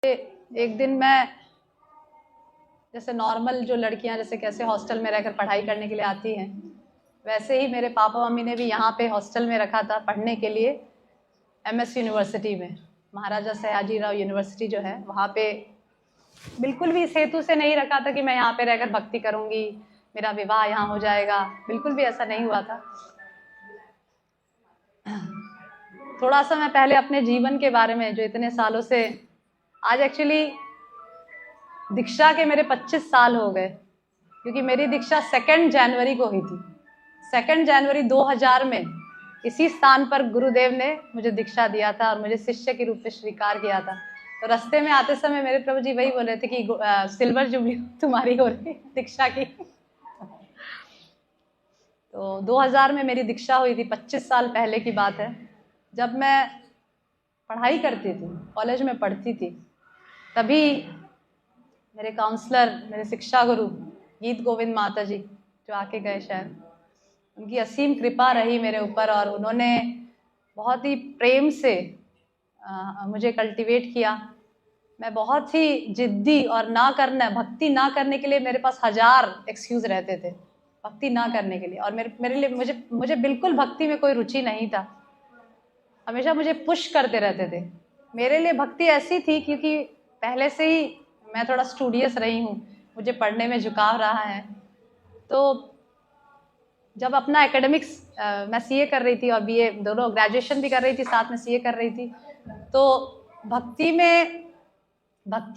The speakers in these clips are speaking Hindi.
एक दिन मैं जैसे नॉर्मल जो लड़कियां जैसे कैसे हॉस्टल में रहकर पढ़ाई करने के लिए आती हैं, वैसे ही मेरे पापा मम्मी ने भी यहाँ पे हॉस्टल में रखा था पढ़ने के लिए। एमएस यूनिवर्सिटी में, महाराजा सयाजीराव यूनिवर्सिटी जो है वहाँ पे, बिल्कुल भी इस हेतु से नहीं रखा था कि मैं यहाँ पे रहकर भक्ति करूँगी, मेरा विवाह यहाँ हो जाएगा, बिल्कुल भी ऐसा नहीं हुआ था। थोड़ा सा मैं पहले अपने जीवन के बारे में, जो इतने सालों से, आज एक्चुअली दीक्षा के मेरे 25 साल हो गए, क्योंकि मेरी दीक्षा 2 जनवरी को हुई थी। 2 जनवरी 2000 में इसी स्थान पर गुरुदेव ने मुझे दीक्षा दिया था और मुझे शिष्य के रूप में स्वीकार किया था। तो रास्ते में आते समय मेरे प्रभु जी वही बोल रहे थे कि सिल्वर जुबली तुम्हारी हो रही दीक्षा की। तो 2000 में मेरी दीक्षा हुई थी, 25 साल पहले की बात है। जब मैं पढ़ाई करती थी, कॉलेज में पढ़ती थी, तभी मेरे काउंसलर, मेरे शिक्षा गुरु गीत गोविंद माता जी जो आके गए शायद, उनकी असीम कृपा रही मेरे ऊपर और उन्होंने बहुत ही प्रेम से मुझे कल्टीवेट किया। मैं बहुत ही जिद्दी और भक्ति ना करने के लिए मेरे पास 1000 एक्सक्यूज रहते थे भक्ति ना करने के लिए। और मेरे लिए मुझे बिल्कुल भक्ति में कोई रुचि नहीं था, हमेशा मुझे पुश करते रहते थे। मेरे लिए भक्ति ऐसी थी क्योंकि पहले से ही मैं थोड़ा स्टूडियस रही हूँ, मुझे पढ़ने में झुकाव रहा है। तो जब अपना एकेडमिक्स, मैं सीए कर रही थी और बीए, दोनों ग्रेजुएशन भी कर रही थी, साथ में सीए कर रही थी। तो भक्ति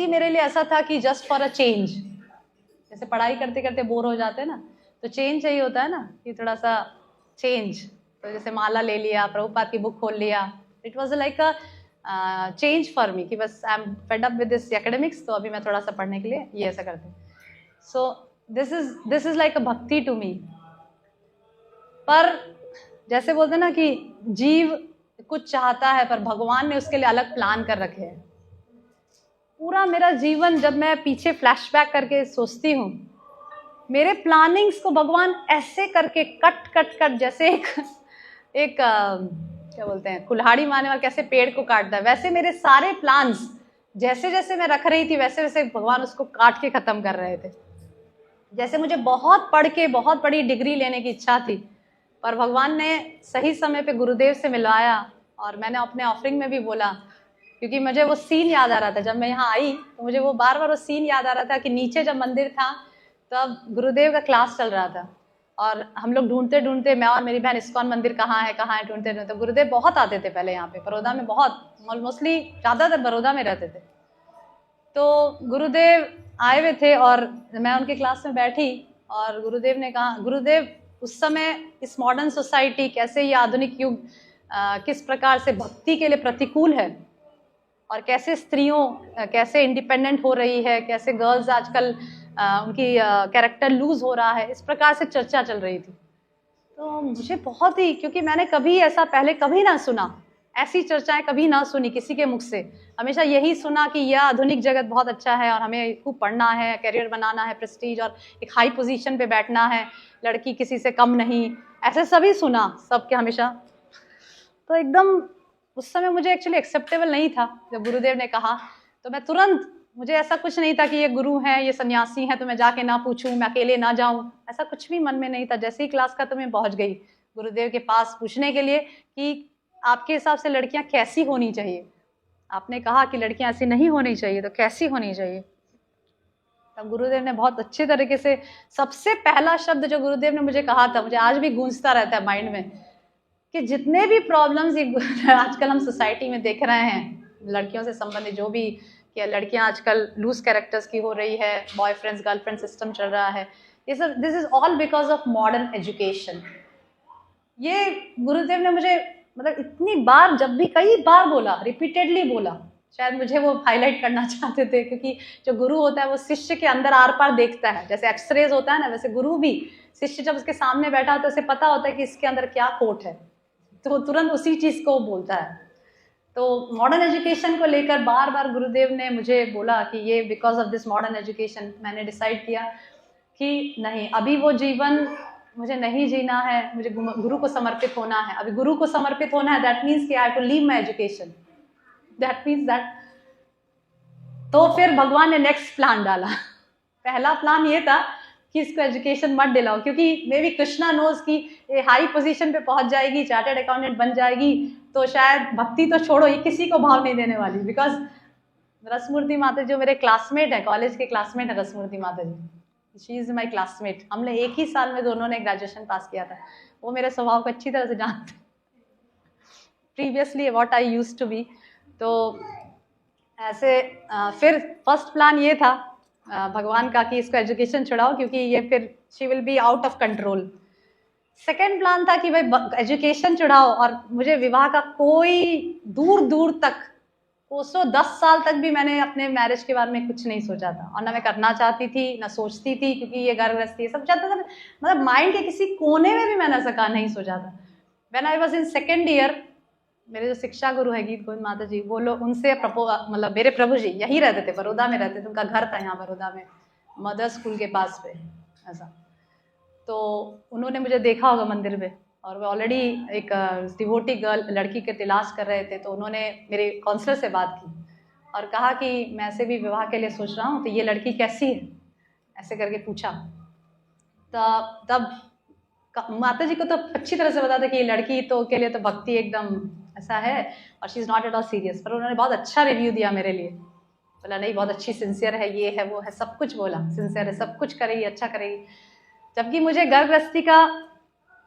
मेरे लिए ऐसा था कि जस्ट फॉर अ चेंज, जैसे पढ़ाई करते करते बोर हो जाते हैं ना, तो चेंज चाहिए होता है ना, कि थोड़ा सा चेंज। तो जैसे माला ले लिया, प्रभुपाद की बुक खोल लिया, it was like a change for me कि बस I am fed up with this academics, तो अभी मैं थोड़ा सा पढ़ने के लिए ये ऐसा करती हूँ। सो दिस इज लाइक अ भक्ति टू मी। पर जैसे बोलते हैं ना कि जीव कुछ चाहता है पर भगवान ने उसके लिए अलग प्लान कर रखे हैं। पूरा मेरा जीवन जब मैं पीछे फ्लैशबैक करके सोचती हूँ, मेरे प्लानिंग्स को भगवान ऐसे करके कट जैसे एक क्या बोलते हैं, कुल्हाड़ी मारने वाला कैसे पेड़ को काटता है, वैसे मेरे सारे प्लान्स जैसे जैसे मैं रख रही थी वैसे वैसे भगवान उसको काट के खत्म कर रहे थे। जैसे मुझे बहुत पढ़ के बहुत बड़ी डिग्री लेने की इच्छा थी, पर भगवान ने सही समय पे गुरुदेव से मिलवाया। और मैंने अपने ऑफरिंग में भी बोला, क्योंकि मुझे वो सीन याद आ रहा था जब मैं यहाँ आई, तो मुझे वो बार बार वो सीन याद आ रहा था कि नीचे जब मंदिर था तब गुरुदेव का क्लास चल रहा था और हम लोग ढूंढते ढूंढते, मैं और मेरी बहन, इस्कॉन मंदिर कहाँ है ढूंढते ढूंढते। गुरुदेव बहुत आते थे पहले यहाँ पे बड़ौदा में, बहुत मोस्टली ज़्यादातर बड़ौदा में रहते थे। तो गुरुदेव आए हुए थे और मैं उनके क्लास में बैठी और गुरुदेव ने कहा, गुरुदेव उस समय इस मॉडर्न सोसाइटी, कैसे ये आधुनिक युग किस प्रकार से भक्ति के लिए प्रतिकूल है और कैसे स्त्रियों कैसे इंडिपेंडेंट हो रही है, कैसे गर्ल्स आजकल उनकी कैरेक्टर लूज हो रहा है, इस प्रकार से चर्चा चल रही थी। तो मुझे बहुत ही, क्योंकि मैंने कभी ऐसा पहले कभी ना सुना, ऐसी चर्चाएं कभी ना सुनी किसी के मुख से। हमेशा यही सुना कि यह आधुनिक जगत बहुत अच्छा है और हमें खूब पढ़ना है, करियर बनाना है, प्रेस्टीज और एक हाई पोजीशन पे बैठना है, लड़की किसी से कम नहीं, ऐसे सभी सुना सबके हमेशा। तो एकदम उस समय मुझे एक्चुअली एक्सेप्टेबल नहीं था जब गुरुदेव ने कहा। तो मैं तुरंत, मुझे ऐसा कुछ नहीं था कि ये गुरु हैं, ये सन्यासी हैं, तो मैं जाके ना पूछूं, मैं अकेले ना जाऊं, ऐसा कुछ भी मन में नहीं था। जैसे ही क्लास खत्म मैं पहुंच गई गुरुदेव के पास पूछने के लिए कि आपके हिसाब से लड़कियां कैसी होनी चाहिए। आपने कहा कि लड़कियां ऐसी नहीं होनी चाहिए, तो कैसी होनी चाहिए। तब गुरुदेव ने बहुत अच्छे तरीके से, सबसे पहला शब्द जो गुरुदेव ने मुझे कहा था, मुझे आज भी गूंजता रहता है माइंड में, कि जितने भी प्रॉब्लम्स आजकल हम सोसाइटी में देख रहे हैं, लड़कियों से संबंधित जो भी, कि लड़कियां आजकल लूज कैरेक्टर्स की हो रही है, बॉयफ्रेंड्स गर्लफ्रेंड सिस्टम चल रहा है, ये सब, this is all because of modern education. ये गुरुदेव ने मुझे मतलब इतनी बार, जब भी कई बार बोला, रिपीटेडली बोला, शायद मुझे वो हाईलाइट करना चाहते थे, क्योंकि जो गुरु होता है वो शिष्य के अंदर आर पार देखता है। जैसे एक्सरेज होता है ना, वैसे गुरु भी, शिष्य जब उसके सामने बैठा होता है उसे पता होता है कि इसके अंदर क्या खोट है, तो वो तुरंत उसी चीज को बोलता है। तो मॉडर्न एजुकेशन को लेकर बार बार गुरुदेव ने मुझे बोला कि ये because of this modern education, मैंने डिसाइड किया कि नहीं, अभी वो जीवन मुझे नहीं जीना है, मुझे गुरु को समर्पित होना है। अभी गुरु को समर्पित होना है, दैट मीन्स कि I have to leave my education, that means that तो फिर भगवान ने नेक्स्ट प्लान डाला। पहला प्लान ये था कि इसको एजुकेशन मत दिलाओ, क्योंकि मे बी कृष्णा नोज कि ये हाई पोजीशन पे पहुंच जाएगी, चार्टर्ड अकाउंटेंट बन जाएगी, तो शायद भक्ति तो छोड़ो, ये किसी को भाव नहीं देने वाली। बिकॉज रसमूर्ति माता जो मेरे क्लासमेट है, कॉलेज के क्लासमेट है रसमूर्ति माता जी, शी इज़ माई क्लासमेट। हमने एक ही साल में दोनों ने ग्रेजुएशन पास किया था। वो मेरे स्वभाव को अच्छी तरह से जानते, previously what I used to be. तो ऐसे फिर फर्स्ट प्लान ये था भगवान का कि इसको एजुकेशन छुड़ाओ, क्योंकि ये फिर she will be out of control. Second plan था कि भाई एजुकेशन छुड़ाओ, और मुझे विवाह का कोई दूर दूर तक, कोसों 10 साल तक भी मैंने अपने मैरिज के बारे में कुछ नहीं सोचा था, और ना मैं करना चाहती थी ना सोचती थी, क्योंकि ये घर गृहस्थी सब चाहता था, मतलब माइंड के किसी कोने में भी मैंने ऐसा कहा नहीं सोचा था। When I was in second year, मेरे जो शिक्षा गुरु है गीत गोविंद माता जी, वो लोग उनसे मतलब मेरे प्रभु जी यहीं रहते थे, बड़ौदा में रहते थे, उनका घर था यहाँ बड़ौदा में, मदर स्कूल के पास पे ऐसा। तो उन्होंने मुझे देखा होगा मंदिर में, और वो ऑलरेडी एक डिवोटी गर्ल लड़की के तलाश कर रहे थे, तो उन्होंने मेरे काउंसलर से बात की और कहा कि मैं ऐसे भी विवाह के लिए सोच रहा हूँ, तो ये लड़की कैसी है, ऐसे करके पूछा। तब माता जी को तो अच्छी तरह से पता था कि ये लड़की तो के लिए तो भक्ति एकदम ऐसा है, और she is not at all serious, पर उन्होंने बहुत अच्छा रिव्यू दिया मेरे लिए, बोला नहीं बहुत अच्छी सिंसियर है, ये है वो है, सब कुछ बोला, सिंसियर है, सब कुछ करेगी, अच्छा करेगी। जबकि मुझे घर गृहस्थी का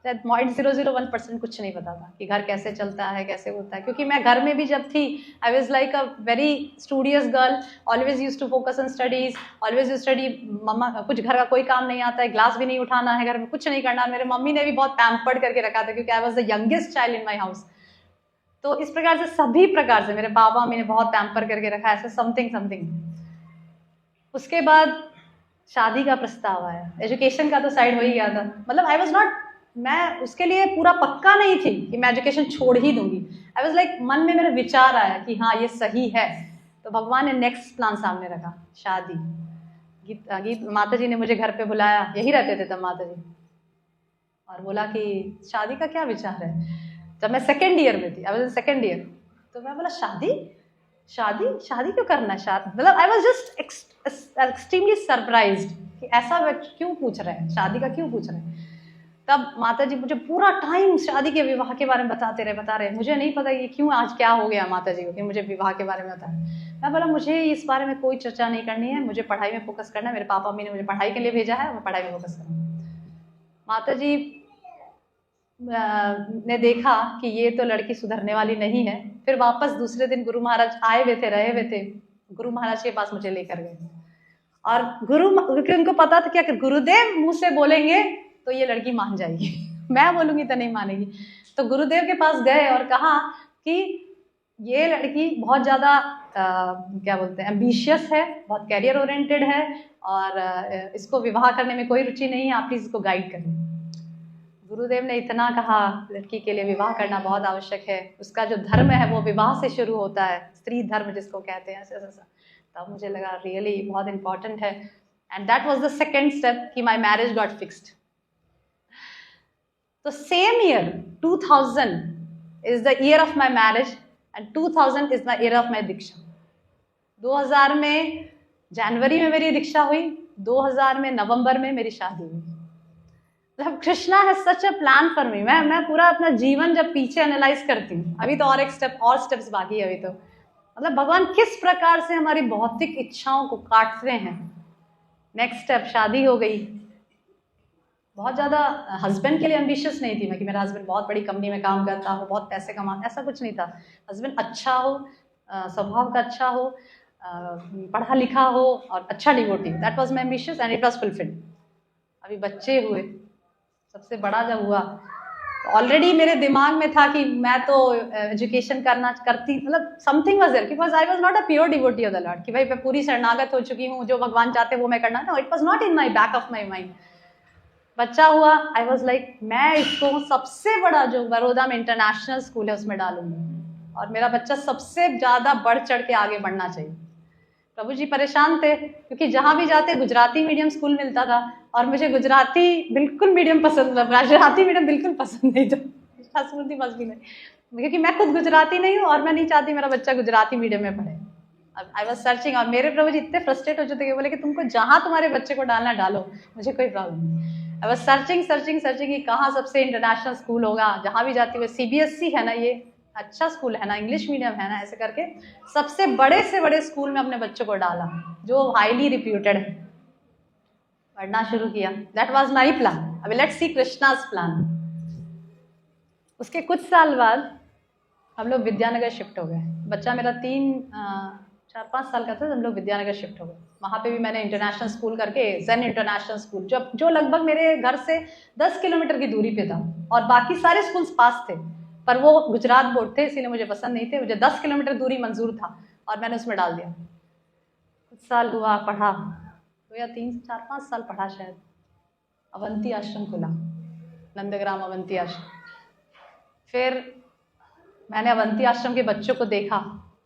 0.001% कुछ नहीं पता था कि घर कैसे चलता है, कैसे होता है, क्योंकि मैं घर में भी जब थी, I was like a very studious girl, always use to focus on studies, always you study. मम्मा कुछ घर का कोई काम नहीं आता है, ग्लास भी नहीं उठाना है, घर में कुछ नहीं करना। मेरे मम्मी ने भी बहुत पैम्पर्ड करके रखा था, क्योंकि I was the youngest child in my house. तो इस प्रकार से सभी प्रकार से मेरे पापा मम्मी ने बहुत पैम्पर करके रखा, ऐसे समथिंग। उसके बाद शादी का प्रस्ताव आया, एजुकेशन का तो साइड हो ही गया था, मतलब आई वॉज नॉट, मैं उसके लिए पूरा पक्का नहीं थी कि मैं एजुकेशन छोड़ ही दूंगी। आई वॉज लाइक, मन में मेरा विचार आया कि हाँ ये सही है, तो भगवान ने नेक्स्ट प्लान सामने रखा, शादी। गीत माता जी ने मुझे घर पे बुलाया, यही रहते थे तब माता जी, और बोला कि शादी का क्या विचार है। जब मैं सेकेंड ईयर में थी, आई वाज सेकेंड ईयर, तो मैं बोला शादी क्यों करना है, शादी मतलब I was just extremely surprised कि ऐसा क्यों पूछ रहे हैं, शादी का क्यों पूछ रहे हैं। तब माता जी मुझे पूरा टाइम शादी के विवाह के बारे में बता रहे। मुझे नहीं पता ये क्यों, आज क्या हो गया माता जी को कि मुझे विवाह के बारे में बताया। मैं बोला मुझे इस बारे में कोई चर्चा नहीं करनी है, मुझे पढ़ाई में फोकस करना है, मेरे पापा मम्मी ने मुझे पढ़ाई के लिए भेजा है, मैं पढ़ाई में फोकस करूँगी। माता जी ने देखा कि ये तो लड़की सुधरने वाली नहीं है, फिर वापस दूसरे दिन गुरु महाराज आए हुए थे, रहे हुए थे, गुरु महाराज के पास मुझे लेकर गए, और क्योंकि उनको पता था कि अगर गुरुदेव मुंह से बोलेंगे तो ये लड़की मान जाएगी, मैं बोलूंगी तो नहीं मानेगी। तो गुरुदेव के पास गए और कहा कि ये लड़की बहुत ज़्यादा क्या बोलते हैं, एम्बिशियस है, बहुत कैरियर ओरिएंटेड है, और इसको विवाह करने में कोई रुचि नहीं है, आप प्लीज इसको गाइड करें। गुरुदेव ने इतना कहा, लड़की के लिए विवाह करना बहुत आवश्यक है, उसका जो धर्म है वो विवाह से शुरू होता है, स्त्री धर्म जिसको कहते हैं, ऐसा। तब मुझे लगा रियली बहुत इंपॉर्टेंट है, and that was the second step कि माय मैरिज गॉट फिक्स्ड। तो same year 2000 is the year of my marriage, and 2000 is the year of my diksha. 2000 में जनवरी में मेरी दीक्षा हुई, 2000 में नवंबर में मेरी शादी हुई। मतलब कृष्णा है सच अ प्लान फॉर मी। मैं पूरा अपना जीवन जब पीछे एनालाइज करती हूँ, अभी तो और एक स्टेप और स्टेप्स बाकी है अभी तो, मतलब भगवान किस प्रकार से हमारी भौतिक इच्छाओं को काटते हैं। नेक्स्ट स्टेप शादी हो गई। बहुत ज़्यादा हस्बैंड के लिए एम्बिशियस नहीं थी मैं कि मेरा हस्बैंड बहुत बड़ी कंपनी में काम करता हो, बहुत पैसे कमाता, ऐसा कुछ नहीं था। हस्बैंड अच्छा हो, स्वभाव का अच्छा हो, पढ़ा लिखा हो और अच्छा devotee, that was my ambitious and it was fulfilled. अभी बच्चे हुए, सबसे बड़ा जब हुआ तो ऑलरेडी मेरे दिमाग में था कि मैं तो एजुकेशन करती, मतलब something was there, because I was not a pure devotee of the Lord कि भाई मैं पूरी शरणागत हो चुकी हूँ, जो भगवान चाहते वो मैं करना। No, it was not in my back of my mind. बच्चा हुआ, आई वाज लाइक मैं इसको सबसे बड़ा जो बड़ौदा में इंटरनेशनल स्कूल है उसमें डालूंगी, और मेरा बच्चा सबसे ज़्यादा बढ़ चढ़ के आगे बढ़ना चाहिए। प्रभु जी परेशान थे क्योंकि जहाँ भी जाते गुजराती मीडियम स्कूल मिलता था, और मुझे गुजराती बिल्कुल मीडियम पसंद, गुजराती मीडियम बिल्कुल पसंद नहीं था, स्मृति बस भी नहीं, क्योंकि मैं खुद गुजराती नहीं हूँ और मैं नहीं चाहती मेरा बच्चा गुजराती मीडियम में पढ़े। आई वॉज सर्चिंग, और मेरे प्रभु जी इतने फ्रस्ट्रेट हो चुके थे, बोले कि तुमको जहाँ तुम्हारे बच्चे को डालना डालो, मुझे कोई प्रॉब्लम नहीं। I was searching searching searching कि कहाँ सबसे इंटरनेशनल स्कूल होगा, जहाँ भी जाती हुई CBSE है ना, ये अच्छा स्कूल है ना, इंग्लिश मीडियम है ना, ऐसे करके सबसे बड़े से बड़े स्कूल में अपने बच्चों को डाला जो हाईली रिप्यूटेड है। पढ़ना शुरू किया, दैट वाज माय प्लान। अभी लेट्स सी कृष्णाज प्लान। उसके कुछ साल बाद हम लोग विद्यानगर शिफ्ट हो गए। बच्चा मेरा 4-5 साल का था जब हम लोग विद्यानगर शिफ्ट हो गए। वहाँ पे भी मैंने इंटरनेशनल स्कूल करके, ज़ेन इंटरनेशनल स्कूल, जो लगभग मेरे घर से 10 किलोमीटर की दूरी पे था, और बाकी सारे स्कूल्स पास थे, पर वो गुजरात बोर्ड थे इसीलिए मुझे पसंद नहीं थे। मुझे 10 किलोमीटर दूरी मंजूर था और मैंने उसमें डाल दिया। कुछ साल हुआ, पढ़ा, 2 या 3, 4-5 साल पढ़ा शायद। अवंती आश्रम खुला, नंदग्राम अवंती आश्रम। फिर मैंने अवंती आश्रम के बच्चों को देखा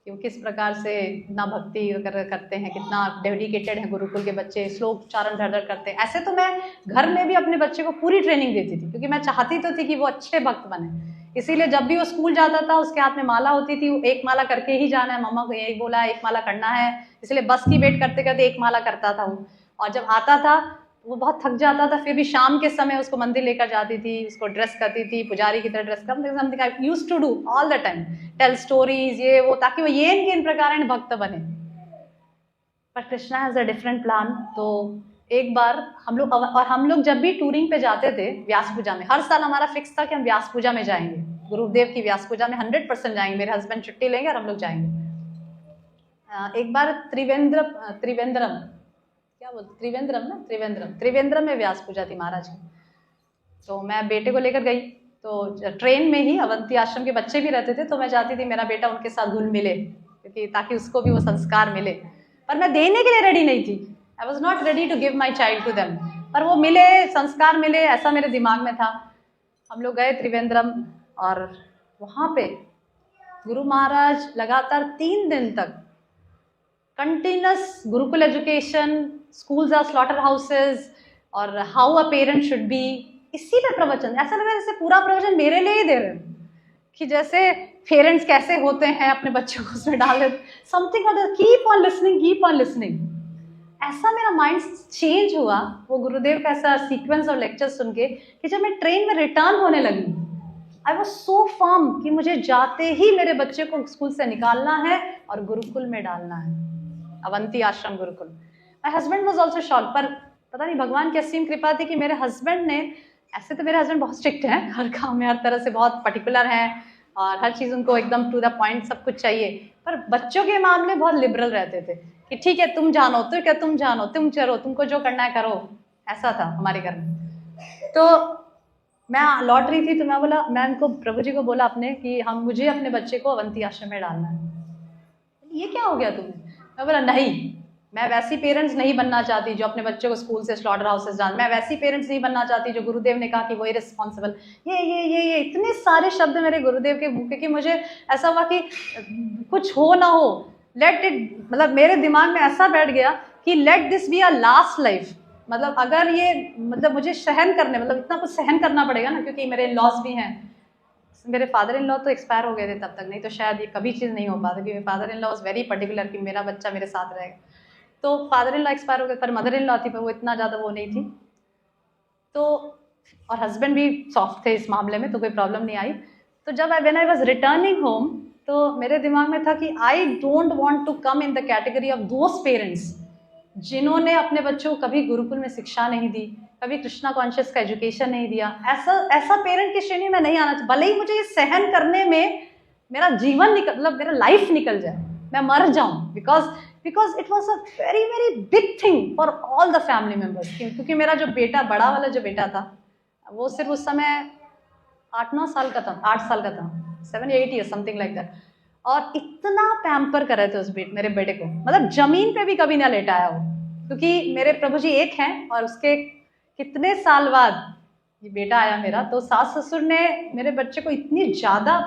कि वो किस प्रकार से इतना भक्ति करते हैं, कितना डेडिकेटेड है। गुरुकुल के बच्चे श्लोक उच्चारण धड़ धड़ करते हैं। ऐसे तो मैं घर में भी अपने बच्चे को पूरी ट्रेनिंग देती थी, क्योंकि मैं चाहती तो थी कि वो अच्छे भक्त बने। इसीलिए जब भी वो स्कूल जाता था उसके हाथ में माला होती थी, वो एक माला करके ही जाना है, मम्मा को यही बोला है एक माला करना है, इसलिए बस की वेट करते करते एक माला करता था वो। और जब आता था वो बहुत थक जाता था, फिर भी शाम के समय उसको मंदिर लेकर जाती थी, उसको ड्रेस करती थी, पुजारी की तरह ड्रेस कर, something I used to do all the time, tell stories ये वो, ताकि वो ये इन प्रकार भक्त बने। पर Krishna has a different plan. तो एक बार हम लोग जब भी टूरिंग पे जाते थे व्यास पूजा में, हर साल हमारा फिक्स था कि हम व्यास पूजा में जाएंगे, गुरुदेव की व्यास पूजा में 100% जाएंगे। मेरे हस्बैंड छुट्टी लेंगे और हम लोग जाएंगे। एक बार त्रिवेंद्रम में व्यास पूजा थी महाराज की। तो मैं बेटे को लेकर गई, तो ट्रेन में ही अवंती आश्रम के बच्चे भी रहते थे, तो मैं चाहती थी मेरा बेटा उनके साथ घुल मिले, क्योंकि ताकि उसको भी वो संस्कार मिले। पर मैं देने के लिए रेडी नहीं थी, I was not ready to give my child to them, पर वो मिले, संस्कार मिले, ऐसा मेरे दिमाग में था। हम लोग गए त्रिवेंद्रम, और वहाँ पे गुरु महाराज लगातार 3 दिन तक continuous gurukul education, schools are slaughter houses, और how a parent should be, इसी पे प्रवचन। ऐसा लग रहा है जैसे पूरा प्रवचन मेरे लिए ही दे रहे हैं, कि जैसे पेरेंट्स कैसे होते हैं अपने बच्चों को उसमें डाल देते, something other, keep on listening, keep on listening. ऐसा मेरा माइंड चेंज हुआ वो गुरुदेव का ऐसा सीक्वेंस और लेक्चर सुन के, कि जब मैं ट्रेन में रिटर्न होने लगी, आई वॉज सो फर्म कि मुझे जाते ही मेरे बच्चे को स्कूल से निकालना है और गुरुकुल में डालना है, अवंती आश्रम Gurukul. My husband was also shock, पर पता नहीं भगवान की असीम कृपा थी कि मेरे हस्बैंड ने, ऐसे तो मेरे हस्बैंड बहुत स्ट्रिक्ट हैं, हर काम में हर तरह से बहुत पर्टिकुलर हैं, और हर चीज़ उनको एकदम टू द पॉइंट सब कुछ चाहिए, पर बच्चों के मामले बहुत लिबरल रहते थे, कि ठीक है तुम जानो, तो क्या तुम जानो, तुम चलो, तुमको जो करना है करो। ऐसा था हमारे घर में। तो मैं लौट रही थी, तो मैं उनको, प्रभु जी को बोला अपने, कि मुझे अपने बच्चे को अवंती आश्रम में डालना है। ये क्या हो गया तुम्हें? मैं बोला नहीं, मैं वैसी पेरेंट्स नहीं बनना चाहती जो अपने बच्चों को स्कूल से स्लॉटर हाउसेस डाल, मैं वैसी पेरेंट्स नहीं बनना चाहती जो गुरुदेव ने कहा कि वो इररिस्पॉन्सिबल, ये इतने सारे शब्द मेरे गुरुदेव के मुंह के, कि मुझे ऐसा हुआ कि कुछ हो ना हो, लेट इट, मतलब मेरे दिमाग में ऐसा बैठ गया कि let this be a last life. मतलब अगर ये, मतलब मुझे सहन करने, मतलब इतना कुछ सहन करना पड़ेगा ना, क्योंकि मेरे इन लॉज भी हैं। मेरे फादर इन लॉ तो एक्सपायर हो गए थे तब तक, नहीं तो शायद ये कभी चीज़ नहीं हो पाती, क्योंकि मेरे father in law was very particular कि मेरा बच्चा मेरे साथ रहेगा। तो फादर इन लॉ एक्सपायर हो गए, पर मदर इन लॉ थी, पर वो इतना ज़्यादा वो नहीं थी। तो और हस्बैंड भी सॉफ्ट थे इस मामले में, तो कोई प्रॉब्लम नहीं आई। तो जब when I was returning home, तो मेरे दिमाग में था कि I don't want to come in the category of those parents जिन्होंने अपने बच्चों को कभी गुरुकुल में शिक्षा नहीं दी, कभी कृष्णा कॉन्शियस का एजुकेशन नहीं दिया। ऐसा पेरेंट की श्रेणी में नहीं आना चाहिए। भले ही मुझे ये सहन करने में मेरा जीवन मतलब मेरा लाइफ निकल जाए, मैं मर जाऊं, because it was a very very big thing for all the family members. क्योंकि मेरा जो बेटा, बड़ा वाला जो बेटा था, वो सिर्फ उस समय 8-9 साल का था, 8 साल का था, 7 या 8 ईयर समथिंग लाइक दैट। और इतना पैम्पर कर रहे थे उस मेरे बेटे को, मतलब जमीन पे भी कभी ना लेटाया वो, क्योंकि मेरे प्रभु जी एक हैं, और उसके कितने साल बाद ये बेटा आया मेरा, तो सास ससुर ने मेरे बच्चे को इतनी ज़्यादा,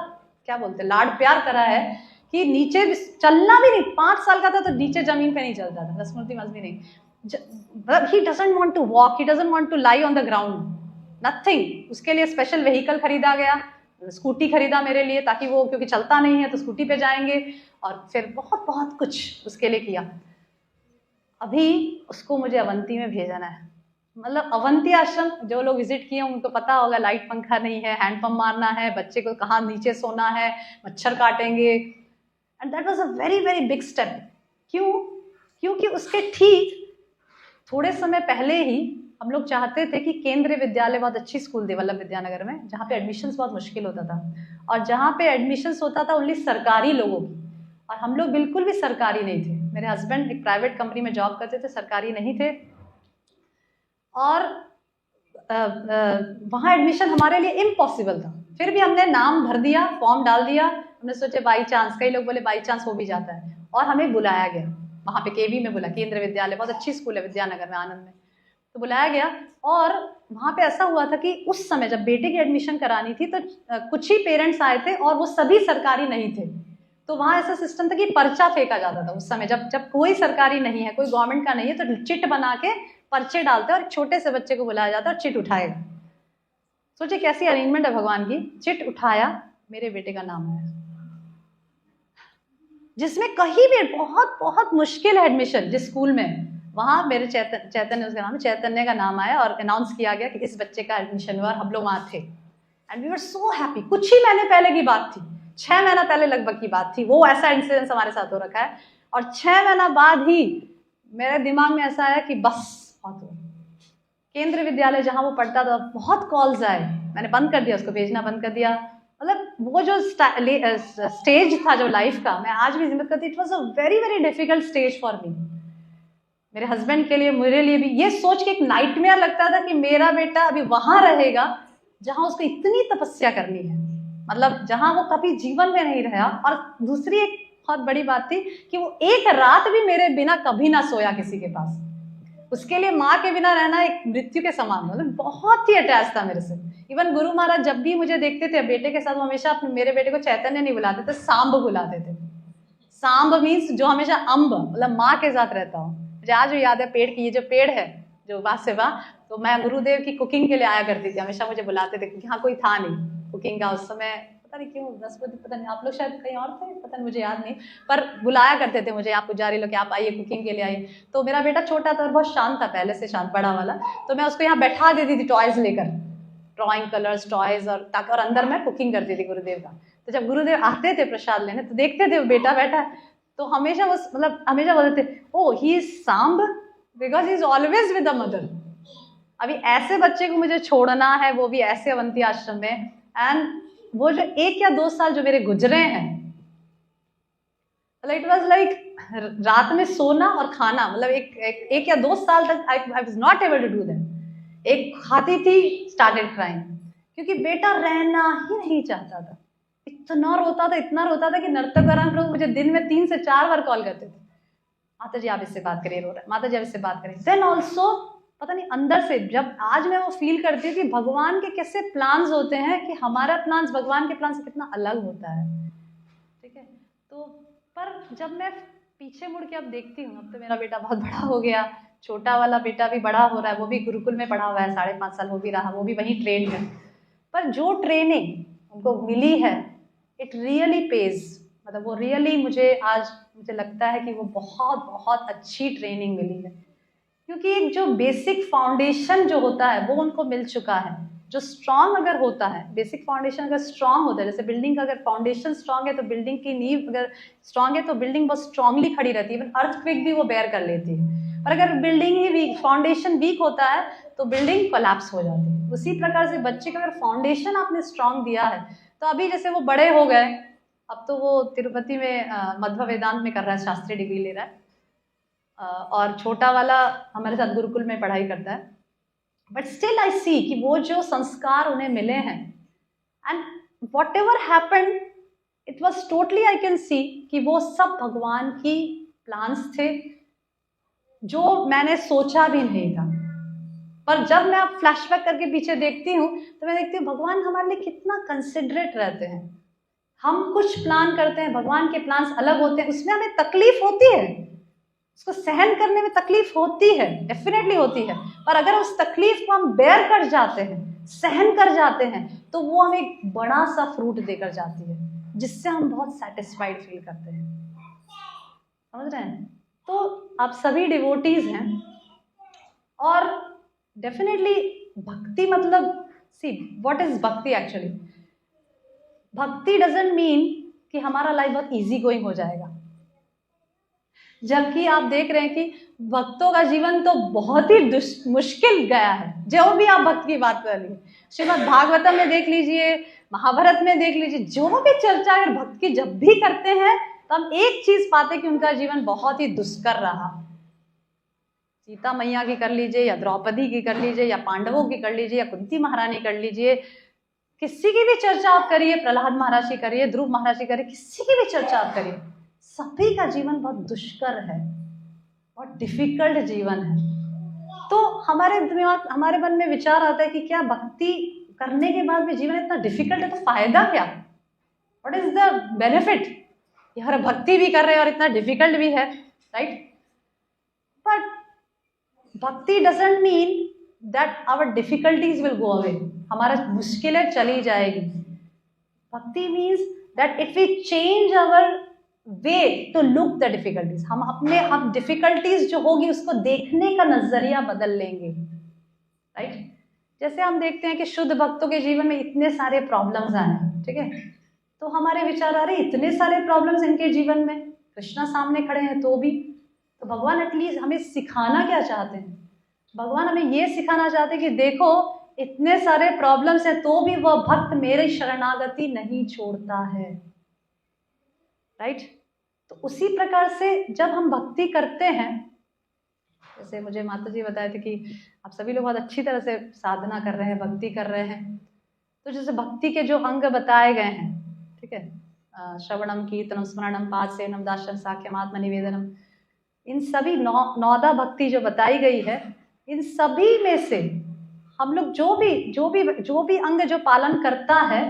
क्या बोलते हैं, लाड प्यार करा है कि नीचे चलना भी नहीं, 5 साल का था तो नीचे जमीन पे नहीं चलता था, स्मृति मजबी नहीं, मतलब he doesn't want to walk, he doesn't want to lie on the ground, nothing. उसके लिए स्पेशल व्हीकल खरीदा गया, स्कूटी खरीदा मेरे लिए, ताकि वो, क्योंकि चलता नहीं है तो स्कूटी पे जाएंगे, और फिर बहुत बहुत कुछ उसके लिए किया। अभी उसको मुझे अवंती में भेजना है। मतलब अवंती आश्रम जो लोग विजिट किए उनको पता होगा, लाइट पंखा नहीं है, हैंडपंप मारना है, बच्चे को कहाँ नीचे सोना है, मच्छर काटेंगे, and that was a very very big step. क्यों? क्योंकि उसके ठीक थोड़े समय पहले ही हम लोग चाहते थे कि केंद्रीय विद्यालय, बहुत अच्छी स्कूल थी वल्लभ विद्यानगर में, जहाँ पे एडमिशन्स बहुत मुश्किल होता था, और जहाँ पे एडमिशन्स होता था ओनली सरकारी लोगों की, और हम लोग बिल्कुल भी सरकारी नहीं थे। मेरे हस्बैंड एक प्राइवेट कंपनी में जॉब करते थे, सरकारी नहीं थे, और वहाँ एडमिशन हमारे लिए इम्पॉसिबल था। फिर भी हमने नाम भर दिया, फॉर्म डाल दिया, हमने सोचे बाई चांस, कई लोग बोले बाई चांस हो भी जाता है, और हमें बुलाया गया वहाँ पे केवी में, बोला केंद्रीय विद्यालय, बहुत अच्छी स्कूल है विद्यानगर में, आनंद में, तो बुलाया गया। और वहाँ पे ऐसा हुआ था कि उस समय जब बेटे की एडमिशन करानी थी तो कुछ ही पेरेंट्स आए थे, और वो सभी सरकारी नहीं थे, तो वहाँ ऐसा सिस्टम था कि पर्चा फेंका जाता था उस समय, जब जब कोई सरकारी नहीं है, कोई गवर्नमेंट का नहीं है, तो चिट बना के पर्चे डालते और एक छोटे से बच्चे को बुलाया जाता और चिट उठाएगा। सोचिए कैसी अरेंजमेंट है भगवान की। चिट उठाया, मेरे बेटे का नाम आया, जिसमें कहीं भी बहुत बहुत मुश्किल है एडमिशन, जिस स्कूल में, वहाँ मेरे चैतन्य, उसका नाम चैतन्य का नाम आया, और अनाउंस किया गया कि इस बच्चे का एडमिशन हुआ, और हम लोग वहाँ थे, and we were so happy. कुछ ही महीने पहले की बात थी, 6 महीना पहले लगभग की बात थी, वो ऐसा इंसिडेंस हमारे साथ हो रखा है, और 6 महीना बाद ही मेरे दिमाग में ऐसा आया कि बस बहुत हो। केंद्रीय विद्यालय जहाँ वो पढ़ता था, बहुत कॉल्स आए, मैंने बंद कर दिया, उसको भेजना बंद कर दिया। मतलब वो जो स्टेज था जो लाइफ का, मैं आज भी जिम्मेदार करती, it was a very very difficult stage for me, मेरे हस्बैंड के लिए, मेरे लिए भी। ये सोच के एक नाइटमेयर लगता था कि मेरा बेटा अभी वहां रहेगा जहां उसको इतनी तपस्या करनी है, मतलब जहां वो कभी जीवन में नहीं रहा। और दूसरी एक बहुत बड़ी बात थी कि वो एक रात भी मेरे बिना कभी ना सोया किसी के पास, उसके लिए माँ के बिना रहना एक मृत्यु के समान, मतलब बहुत ही अटैच था मेरे से। इवन गुरु महाराज जब भी मुझे देखते थे बेटे के साथ, वो हमेशा अपने मेरे बेटे को चैतन्य नहीं बुलाते थे, सांब बुलाते थे। सांब मीन्स जो हमेशा अम्ब, मतलब माँ के साथ रहता हो। मुझे आज भी याद है, पेड़ की, ये जो पेड़ है जो वासेवा, तो मैं गुरुदेव की कुकिंग के लिए आया करती थी, हमेशा मुझे बुलाते थे, क्योंकि हाँ कोई था नहीं कुकिंग का उस समय, पता नहीं क्यों, 10 बजे, पता नहीं, आप लोग शायद कहीं और थे, पता नहीं, मुझे याद नहीं, पर बुलाया करते थे मुझे, आप पुजारी लोग, आप आइए कुकिंग के लिए आइए। तो मेरा बेटा छोटा था और बहुत शांत था, पहले से शांत, बड़ा वाला, तो मैं उसको यहाँ बैठा देती थी टॉयज लेकर, ड्राइंग कलर्स, टॉयज, और ताकि, और अंदर मैं कुकिंग करती थी गुरुदेव का। तो जब गुरुदेव आते थे प्रसाद लेने, तो देखते थे वो बेटा बैठा है, तो हमेशा वो, मतलब हमेशा बोलते थे, oh he is Samb because he is always with the mother. अभी ऐसे बच्चे को मुझे छोड़ना है, वो भी ऐसे अवंती आश्रम में, एंड वो जो 1 या 2 साल जो मेरे गुजरे हैं, इट वाज लाइक रात में सोना और खाना, मतलब एक या 2 साल तक I was not able to do that. एक खाती थी, स्टार्टेड क्राइंग, क्योंकि बेटा रहना ही नहीं चाहता था, इतना रोता था, इतना रोता था कि नर्तक लोग मुझे दिन में 3 से 4 बार कॉल करते थे, माता जी आप इससे बात करिए, रो रहा है, माता जी आप इससे बात करिए। देन ऑल्सो पता नहीं अंदर से, जब आज मैं वो फील करती हूँ कि भगवान के कैसे प्लान्स होते हैं, कि हमारा प्लान्स भगवान के प्लान से कितना अलग होता है, ठीक है। तो पर जब मैं पीछे मुड़ के अब देखती हूँ, अब तो मेरा बेटा बहुत बड़ा हो गया, छोटा वाला बेटा भी बड़ा हो रहा है, वो भी गुरुकुल में पढ़ा हुआ है, 5.5 साल हो भी रहा, वो भी वहीं ट्रेन है। पर जो ट्रेनिंग उनको मिली है, इट रियली पेज, मतलब वो रियली मुझे लगता है कि वो बहुत बहुत अच्छी ट्रेनिंग मिली है, क्योंकि एक जो बेसिक फाउंडेशन जो होता है वो उनको मिल चुका है। जो स्ट्रांग अगर होता है, बेसिक फाउंडेशन अगर स्ट्रांग होता है, जैसे बिल्डिंग का अगर फाउंडेशन स्ट्रांग है तो बिल्डिंग की नींव अगर स्ट्रांग है तो बिल्डिंग बहुत स्ट्रांगली खड़ी रहती है, इवन अर्थक्वेक भी वो बेयर कर लेती है। पर अगर बिल्डिंग ही वीक, फाउंडेशन वीक होता है तो बिल्डिंग कोलैप्स हो जाती है। उसी प्रकार से बच्चे का अगर फाउंडेशन आपने स्ट्रांग दिया है, तो अभी जैसे वो बड़े हो गए, अब तो वो तिरुपति में मध्व वेदांत में कर रहा है, शास्त्री डिग्री ले रहा है, और छोटा वाला हमारे साथ गुरुकुल में पढ़ाई करता है। बट स्टिल आई सी कि वो जो संस्कार उन्हें मिले हैं, and what ever happen, it was totally, I can see कि वो सब भगवान की प्लान्स थे, जो मैंने सोचा भी नहीं था। पर जब मैं अब फ्लैशबैक करके पीछे देखती हूँ, तो मैं देखती हूँ भगवान हमारे लिए कितना कंसिडरेट रहते हैं। हम कुछ प्लान करते हैं, भगवान के प्लान्स अलग होते हैं, उसमें हमें तकलीफ होती है, उसको सहन करने में तकलीफ होती है, डेफिनेटली होती है, पर अगर उस तकलीफ को हम बेयर कर जाते हैं, सहन कर जाते हैं, तो वो हमें एक बड़ा सा फ्रूट देकर जाती है, जिससे हम बहुत सेटिस्फाइड फील करते हैं। समझ रहे हैं? तो आप सभी डिवोटीज हैं, और डेफिनेटली भक्ति मतलब, सी व्हाट इज भक्ति एक्चुअली? भक्ति डजंट मीन कि हमारा लाइफ बहुत इजी गोइंग हो जाएगा, जबकि आप देख रहे हैं कि भक्तों का जीवन तो बहुत ही मुश्किल गया है। जो भी आप भक्त की बात कर लीजिए, श्रीमद् भागवतम में देख लीजिए, महाभारत में देख लीजिए, जो भी चर्चा अगर भक्त की जब भी करते हैं तो हम एक चीज पाते कि उनका जीवन बहुत ही दुष्कर रहा। सीता मैया की कर लीजिए, या द्रौपदी की कर लीजिए, या पांडवों की कर लीजिए, या कुंती महारानी कर लीजिए, किसी की भी चर्चा आप करिए, प्रहलाद महाराज की करिए, ध्रुव महाराज की करिए, किसी की भी चर्चा आप करिए, सभी का जीवन बहुत दुष्कर है, बहुत डिफिकल्ट जीवन है। तो हमारे दिमाग, हमारे मन में विचार आता है कि क्या भक्ति करने के बाद भी जीवन इतना डिफिकल्ट है तो फायदा क्या? What is the benefit? यार भक्ति भी कर रहे हैं और इतना डिफिकल्ट भी है, right? But bhakti doesn't mean that our difficulties will go away, हमारा मुश्किलें चली जाएगी। Bhakti means that if we change our way to look the difficulties, हम डिफिकल्टीज जो होगी उसको देखने का नजरिया बदल लेंगे, राइट? जैसे हम देखते हैं कि शुद्ध भक्तों के जीवन में इतने सारे प्रॉब्लम्स आए, ठीक है, तो हमारे विचार आ रहे इतने सारे प्रॉब्लम्स इनके जीवन में, कृष्णा सामने खड़े हैं तो भी, तो भगवान एटलीस्ट हमें सिखाना क्या चाहते हैं? भगवान हमें ये सिखाना चाहते हैं कि देखो इतने सारे प्रॉब्लम्स हैं तो भी वह भक्त मेरी शरणागति नहीं छोड़ता है, राइट? तो उसी प्रकार से जब हम भक्ति करते हैं, जैसे मुझे माता जी बताए थे कि आप सभी लोग बहुत अच्छी तरह से साधना कर रहे हैं, भक्ति कर रहे हैं, तो जैसे भक्ति के जो अंग बताए गए हैं, ठीक है, श्रवणम, कीर्तनम, स्मरणम, पाद सेवनम, दास्यम, साख्यम, आत्म निवेदनम, इन सभी नौदा भक्ति जो बताई गई है, इन सभी में से हम लोग जो भी अंग जो पालन करता है,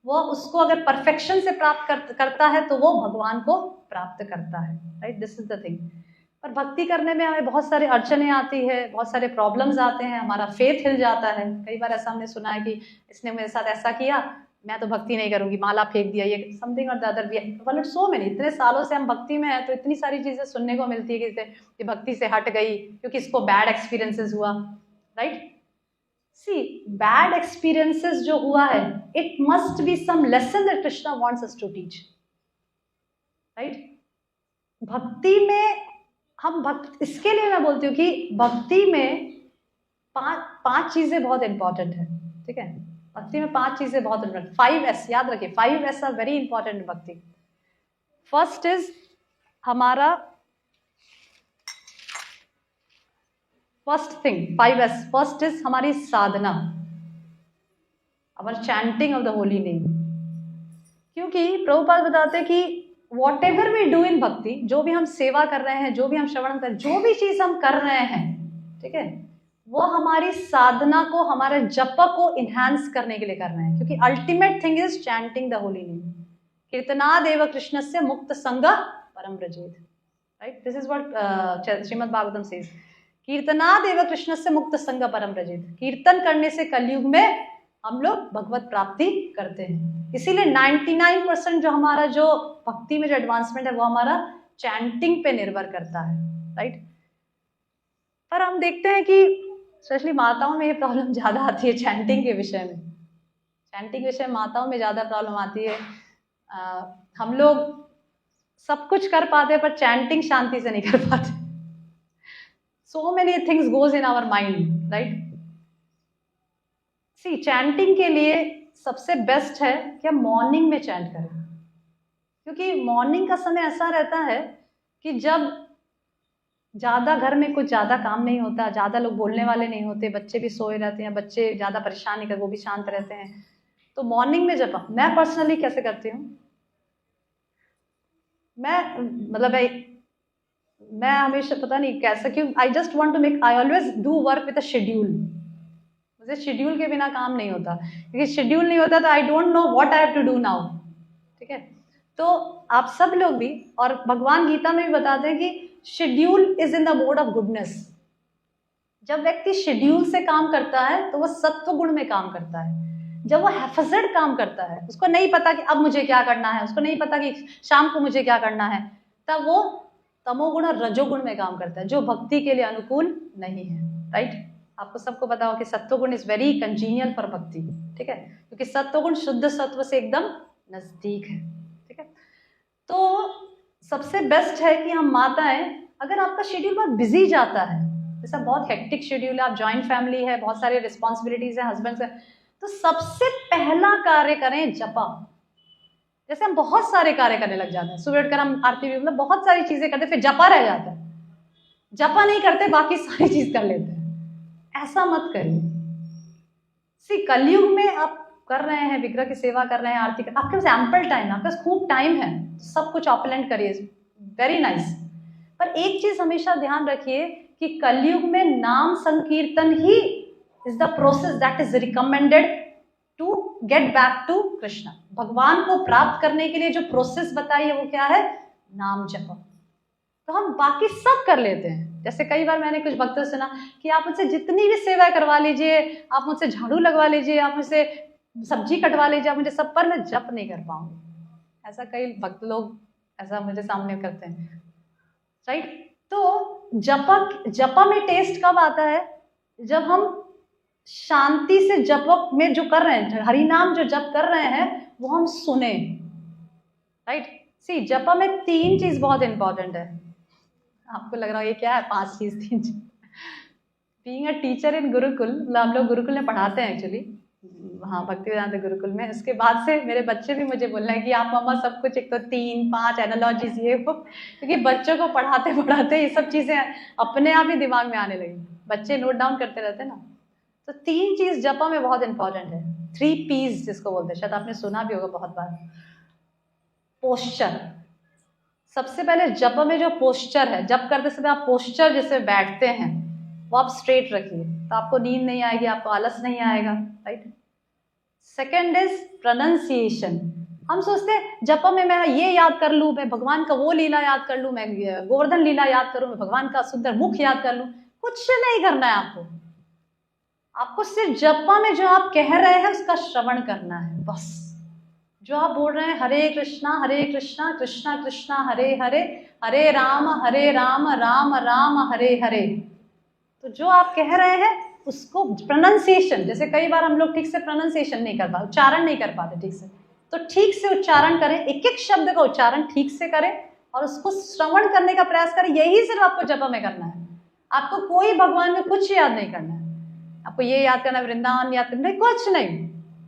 वो उसको अगर परफेक्शन से प्राप्त करता है तो वो भगवान को प्राप्त करता है, right? This is the thing. पर भक्ति करने में हमें बहुत सारे अड़चने आती है, बहुत सारे प्रॉब्लम्स आते हैं, हमारा फेथ हिल जाता है। कई बार ऐसा हमने सुना है कि इसने मेरे साथ ऐसा किया, मैं तो भक्ति नहीं करूंगी, माला फेंक दिया, ये समथिंग और द अदर भी, मतलब सो मेनी, इतने सालों से हम भक्ति में हैं तो इतनी सारी चीजें सुनने को मिलती है कि भक्ति से हट गई क्योंकि इसको बैड एक्सपीरियंसेस हुआ, राइट? सी बैड एक्सपीरियंसेस जो हुआ है, it must be some lesson that Krishna wants us to teach, right? भक्ति में इसके लिए मैं बोलती हूँ कि भक्ति में पांच चीजें बहुत इंपॉर्टेंट है, ठीक है? भक्ति में 5 चीजें बहुत इंपॉर्टेंट, 5S याद रखिए, 5S are very important in bhakti. First is हमारा, first thing 5S, first is हमारी साधना, our chanting of the holy name. क्योंकि प्रभुपाद बताते हैं कि whatever we do in bhakti, जो भी हम सेवा कर रहे हैं, जो भी हम श्रवण कर, जो भी चीज हम कर रहे हैं, ठीक है, वो हमारी साधना को, हमारे जप को इनहैंस करने के लिए कर रहे हैं। क्योंकि ultimate thing is chanting the holy name, कीर्तनादेव कृष्णस्य मुक्त संग परम व्रजेत, right? This is what Shrimad Bhagavatam says, कीर्तनादेव कृष्णस्य मुक्त संग परम व्रजेत। कीर्तन करने से कलयुग में हम लोग भगवत प्राप्ति करते हैं। इसीलिए 99% जो हमारा जो भक्ति में जो एडवांसमेंट है वो हमारा चैंटिंग पे निर्भर करता है, राइट? पर हम देखते हैं कि स्पेशली माताओं में ये प्रॉब्लम ज्यादा आती है चैंटिंग के विषय में। चैंटिंग विषय में माताओं में ज्यादा प्रॉब्लम आती है। हम लोग सब कुछ कर पाते पर चैंटिंग शांति से नहीं कर पाते। So many things goes in our mind, right? See chanting के लिए सबसे बेस्ट है कि हम मॉर्निंग में चैंट करें, क्योंकि मॉर्निंग का समय ऐसा रहता है कि जब ज्यादा घर में कुछ ज्यादा काम नहीं होता, ज्यादा लोग बोलने वाले नहीं होते, बच्चे भी सोए रहते हैं, बच्चे ज्यादा परेशान नहीं करते, वो भी शांत रहते हैं। तो मॉर्निंग में जब मैं पर्सनली कैसे करती हूँ, मैं हमेशा पता नहीं कैसा, क्यों, I just want to make, I always do work with a schedule. मुझे शेड्यूल के बिना काम नहीं होता, क्योंकि शेड्यूल नहीं होता तो I don't know what I have to do now, ठीक है? तो आप सब लोग भी, और भगवान गीता में भी बताते हैं कि schedule is in the mode of goodness. जब व्यक्ति शेड्यूल से काम करता है तो वो सत्व गुण में काम करता है। जब वो हैफजड काम करता है, उसको नहीं पता कि अब मुझे क्या करना है, उसको नहीं पता कि शाम को मुझे क्या करना है, तब वो तमोगुण और रजोगुण में काम करता है, जो भक्ति के लिए अनुकूल नहीं है। राइट? आपको सबको पता हो कि सत्वगुण इज वेरी कंजीनियल फॉर भक्ति। ठीक है, क्योंकि सत्वगुण शुद्ध सत्व से एकदम नजदीक है। ठीक है, तो सबसे बेस्ट है कि हम माताएं, अगर आपका शेड्यूल बहुत बिजी जाता है, जैसा बहुत हेक्टिक शेड्यूल है, आप जॉइंट फैमिली है, बहुत सारे रिस्पॉन्सिबिलिटीज है हस्बैंड से, तो सबसे पहला कार्य करें जपा। जैसे हम बहुत सारे कार्य करने लग जाते हैं, सुबह उठकर हम आरती भी मतलब बहुत सारी चीजें करते, फिर जपा रह जाता है, जपा नहीं करते, बाकी सारी चीज कर लेते हैं। ऐसा मत करिए। सी कलयुग में आप कर रहे हैं, विग्रह की सेवा कर रहे हैं, आरती कर, आपके पास एम्पल टाइम है, आपके पास खूब टाइम है, सब कुछ ऑपलेंट करिए, वेरी नाइस। पर एक चीज हमेशा ध्यान रखिए कि कलयुग में नाम संकीर्तन ही is the process that is recommended to get back to Krishna. भगवान को प्राप्त करने के लिए जो प्रोसेस बताई है वो क्या है? नाम जप। तो हम बाकी सब कर लेते हैं। जैसे कई बार मैंने कुछ भक्तों से सुना कि आप मुझसे जितनी भी सेवा करवा लीजिए, आप मुझसे झाड़ू लगवा लीजिए, आप मुझसे सब्जी कटवा लीजिए, आप मुझे सब, पर मैं जप नहीं कर पाऊंगी। ऐसा कई भक्त लोग ऐसा मुझे सामने करते हैं। राइट? तो जपा में टेस्ट कब आता है? जब हम शांति से जप में जो कर रहे हैं, हरिनाम जो जप कर रहे हैं, वो हम सुने। राइट? सी जपा में 3 चीज बहुत इंपॉर्टेंट है। आपको लग रहा है ये क्या है? 5 चीज, 3 चीज। बीइंग अ टीचर इन गुरुकुल, मतलब हम लोग गुरुकुल में पढ़ाते हैं एक्चुअली, हाँ भक्ति वेदांत गुरुकुल में। उसके बाद से मेरे बच्चे भी मुझे बोल रहे हैं कि आप मम्मा सब कुछ एक तो 3-5 एनालॉजीज ये वो, क्योंकि बच्चों को पढ़ाते पढ़ाते ये सब चीजें अपने आप ही दिमाग में आने लगी, बच्चे नोट डाउन करते रहते हैं ना। तो 3 चीज जपा में बहुत इंपॉर्टेंट है, 3 P's जिसको बोलते हैं, शायद आपने सुना भी होगा बहुत बार। पोस्चर, सबसे पहले जप में जो पोस्चर है, जप करते समय आप पोस्चर जैसे बैठते हैं वो आप स्ट्रेट रखिए, तो आपको नींद नहीं आएगी, आपको आलस नहीं आएगा। राइट? Second is pronunciation. हम सोचते हैं जप में मैं ये याद कर लूं, मैं भगवान का वो लीला याद कर लूं, मैं गोवर्धन लीला याद करूं, मैं भगवान का सुंदर मुख याद कर लूं। कुछ नहीं करना है आपको, आपको सिर्फ जपा में जो आप कह रहे हैं उसका श्रवण करना है बस। जो आप बोल रहे हैं हरे कृष्णा कृष्णा कृष्णा हरे हरे, हरे राम राम राम हरे हरे, तो जो आप कह रहे हैं उसको प्रोनाउंसिएशन, जैसे कई बार हम लोग ठीक से प्रोनाउंसिएशन नहीं कर पाते, उच्चारण नहीं कर पाते ठीक से, तो ठीक से उच्चारण करें, एक एक शब्द का उच्चारण ठीक से करें और उसको श्रवण करने का प्रयास करें। यही सिर्फ आपको जप में करना है। आपको कोई भगवान में कुछ याद नहीं करना है, आपको ये याद करना है वृंदावन याद करना है, कुछ नहीं।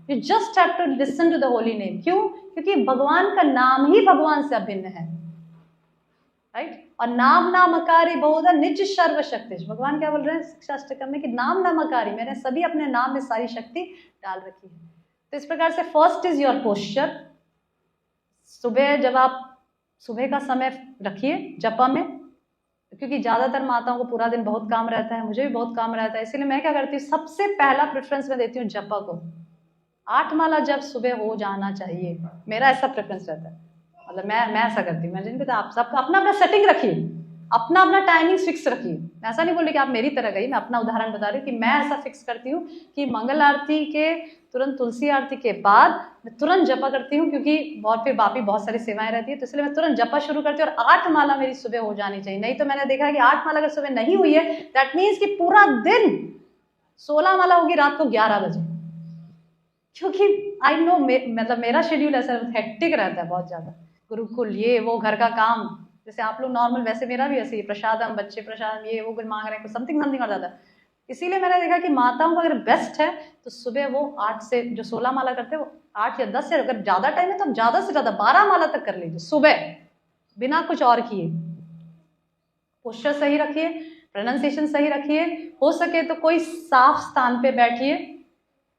You just have to listen to the holy name. क्यों? क्योंकि भगवान का नाम ही भगवान से अभिन्न है। राइट? और नाम नामकारी बहुधा निज सर्वशक्ति, भगवान क्या बोल रहे हैं शिक्षाष्टकम में कि नाम नामकारी, मैंने सभी अपने नाम में सारी शक्ति डाल रखी है। तो इस प्रकार से फर्स्ट इज योर पोस्चर। सुबह जब आप सुबह का समय रखिए जपा में, क्योंकि ज्यादातर माताओं को पूरा दिन बहुत काम रहता है, मुझे भी बहुत काम रहता है, इसीलिए मैं क्या करती हूँ, सबसे पहला प्रेफरेंस मैं देती हूँ जपा को। 8 माला जब सुबह हो जाना चाहिए, मेरा ऐसा प्रेफरेंस रहता है। मतलब मैं ऐसा करती हूँ। मैं जिन आप सबका अपना अपना सेटिंग रखिए, अपना अपना टाइमिंग फिक्स रखिए। ऐसा नहीं बोल रही कि आप मेरी तरह गई, मैं अपना उदाहरण बता रही हूँ कि मैं ऐसा फिक्स करती हूँ कि मंगल आरती के तुरंत तुलसी आरती के बाद मैं तुरंत जपा करती हूँ, क्योंकि बहुत फिर बाकी बहुत सारी सेवाएं रहती है, तो इसलिए मैं तुरंत जपा शुरू करती हूँ और 8 माला मेरी सुबह हो जानी चाहिए। नहीं तो मैंने देखा है कि 8 माला अगर सुबह नहीं हुई है, दैट मीन्स कि पूरा दिन 16 माला होगी रात को 11 बजे, क्योंकि आई नो मतलब मेरा शेड्यूल ऐसा हेक्टिक रहता है बहुत ज्यादा, गुरुकुल ये वो घर का काम, जैसे आप लोग नॉर्मल, वैसे मेरा भी ऐसे ही प्रसादम, बच्चे प्रसाद ये वो कुछ मांग रहे हैं, समथिंग कर जाता है। इसीलिए मैंने देखा कि माताओं को अगर बेस्ट है तो सुबह वो 8 से जो 16 माला करते हैं वो 8 या 10 से, अगर ज्यादा टाइम है तो आप ज्यादा से ज्यादा 12 माला तक कर लीजिए सुबह, बिना कुछ और किए। पोस्चर सही रखिए, प्रोनाउंसिएशन सही रखिए, हो सके तो कोई साफ स्थान पे बैठिए,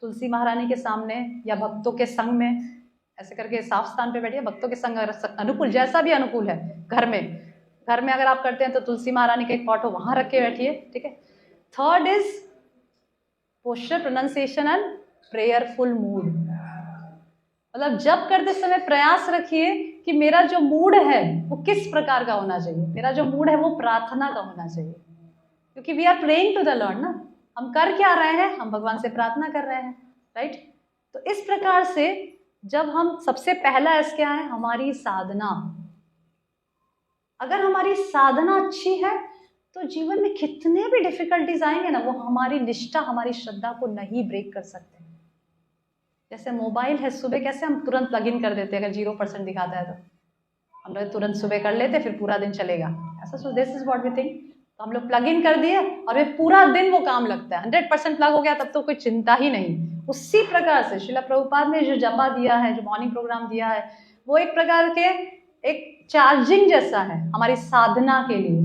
तुलसी महारानी के सामने या भक्तों के संग में, ऐसे करके साफ स्थान पे बैठिए, भक्तों के संग अनुकूल, जैसा भी अनुकूल है। घर में अगर आप करते हैं तो तुलसी महारानी का एक फोटो वहां रख के बैठिए। ठीक है? Third is posture, pronunciation and prayerful mood. मतलब जब करते समय प्रयास रखिए कि मेरा जो मूड है वो किस प्रकार का होना चाहिए। मेरा जो मूड है वो प्रार्थना का होना चाहिए, क्योंकि we are praying to the lord ना। हम कर क्या रहे हैं, हम भगवान से प्रार्थना कर रहे हैं, राइट। तो इस प्रकार से जब हम, सबसे पहला एस क्या है, हमारी साधना। अगर हमारी साधना अच्छी है तो जीवन में कितने भी डिफिकल्टीज आएंगे ना, वो हमारी निष्ठा, हमारी श्रद्धा को नहीं ब्रेक कर सकते। जैसे मोबाइल है, सुबह कैसे हम तुरंत प्लग इन कर देते हैं, अगर 0% दिखाता है तो हम लोग तुरंत सुबह कर लेते, फिर पूरा दिन चलेगा ऐसा। So this is what we think. तो हम लोग प्लग इन कर दिए और फिर पूरा दिन वो काम लगता है, 100% प्लग हो गया तब तो कोई चिंता ही नहीं। उसी प्रकार से श्रील प्रभुपाद ने जो जपा दिया है, जो मॉर्निंग प्रोग्राम दिया है, वो एक प्रकार के एक चार्जिंग जैसा है हमारी साधना के लिए,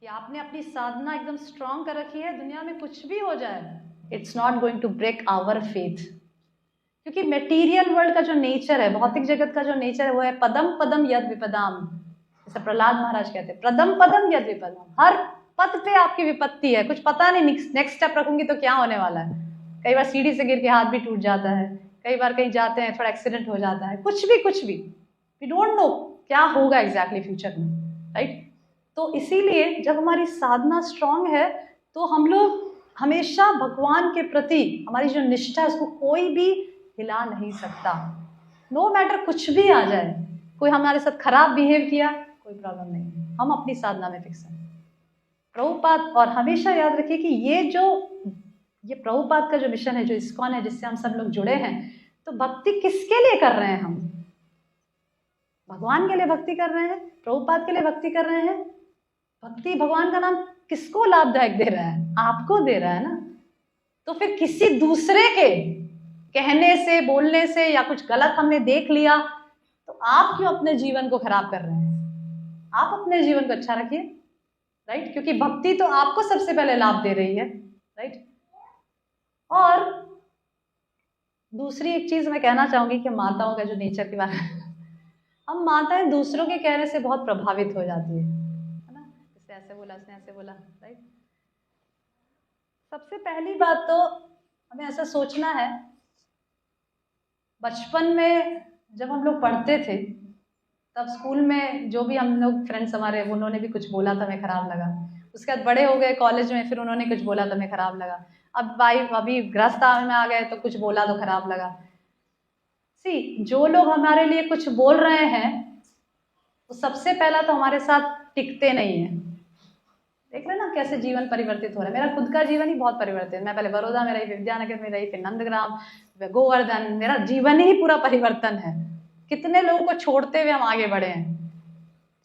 कि आपने अपनी साधना एकदम स्ट्रांग कर रखी है। दुनिया में कुछ भी हो जाए, it's not going to break our faith, क्योंकि मेटीरियल वर्ल्ड का जो नेचर है, भौतिक जगत का जो नेचर है, वो है पदम पदम यद विपदाम। जैसे प्रहलाद महाराज कहते हैं, प्रदम पदम यद विपदाम। हर पद पे आपकी विपत्ति है, कुछ पता नहीं नेक्स्ट स्टेप रखूंगी तो क्या होने वाला है। कई बार सीढ़ी से गिर के हाथ भी टूट जाता है, कई बार कहीं जाते हैं थोड़ा एक्सीडेंट हो जाता है, कुछ भी वी डोंट नो क्या होगा एग्जैक्टली फ्यूचर में, राइट। तो इसीलिए जब हमारी साधना स्ट्रांग है तो हम लोग हमेशा भगवान के प्रति हमारी जो निष्ठा है उसको कोई भी हिला नहीं सकता। नो मैटर कुछ भी आ जाए, कोई हमारे साथ खराब बिहेव किया, कोई प्रॉब्लम नहीं, हम अपनी साधना में फिक्स हैं प्रभुपाद। और हमेशा याद रखिए कि ये प्रभुपाद का जो मिशन है, जो इस्कॉन है, जिससे हम सब लोग जुड़े हैं, तो भक्ति किसके लिए कर रहे हैं हम? भगवान के लिए भक्ति कर रहे हैं, प्रभुपाद के लिए भक्ति कर रहे हैं। भक्ति, भगवान का नाम किसको लाभदायक दे रहा है? आपको दे रहा है ना। तो फिर किसी दूसरे के कहने से, बोलने से, या कुछ गलत हमने देख लिया तो आप क्यों अपने जीवन को खराब कर रहे हैं? आप अपने जीवन को अच्छा रखिए, राइट, क्योंकि भक्ति तो आपको सबसे पहले लाभ दे रही है, राइट। और दूसरी एक चीज मैं कहना चाहूंगी कि माताओं का जो नेचर के बारे में, हम माताएं दूसरों के कहने से बहुत प्रभावित हो जाती है ना। इसने ऐसे बोला, इसने ऐसे बोला, राइट। सबसे पहली बात तो हमें ऐसा सोचना है, बचपन में जब हम लोग पढ़ते थे तब स्कूल में जो भी हम लोग फ्रेंड्स हमारे, उन्होंने भी कुछ बोला था, हमें खराब लगा। उसके बाद बड़े हो गए कॉलेज में, फिर उन्होंने कुछ बोला तो हमें खराब लगा। अब भाई अभी गृहस्थ में आ गए तो कुछ बोला तो खराब लगा। जो लोग हमारे लिए कुछ बोल रहे हैं वो सबसे पहला तो हमारे साथ टिकते नहीं हैं। देख रहे ना कैसे जीवन परिवर्तित हो रहा है। मेरा खुद का जीवन ही बहुत परिवर्तित। मैं पहले बड़ौदा में रही, विद्यानगर में रही, फिर नंदग्राम, गोवर्धन, मेरा जीवन ही पूरा परिवर्तन है। कितने लोगों को छोड़ते हुए हम आगे बढ़े हैं,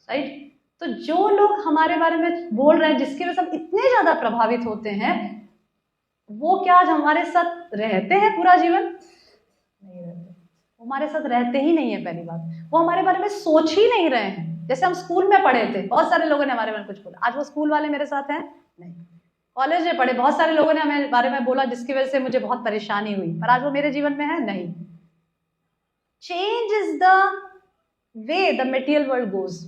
राइट। तो जो लोग हमारे बारे में बोल रहे हैं, जिसकी वजह से हम इतने ज्यादा प्रभावित होते हैं, वो क्या आज हमारे साथ रहते हैं पूरा जीवन? नहीं रहते। वो हमारे साथ रहते ही नहीं है। पहली बात, वो हमारे बारे में सोच ही नहीं रहे हैं। जैसे हम स्कूल में पढ़े थे, बहुत सारे लोगों ने हमारे बारे में कुछ बोला, आज वो स्कूल वाले मेरे साथ हैं? नहीं। कॉलेज में पढ़े, बहुत सारे लोगों ने हमारे बारे में बोला जिसकी वजह से मुझे बहुत परेशानी हुई, पर आज वो मेरे जीवन में है? नहीं। Change is the way the material world goes.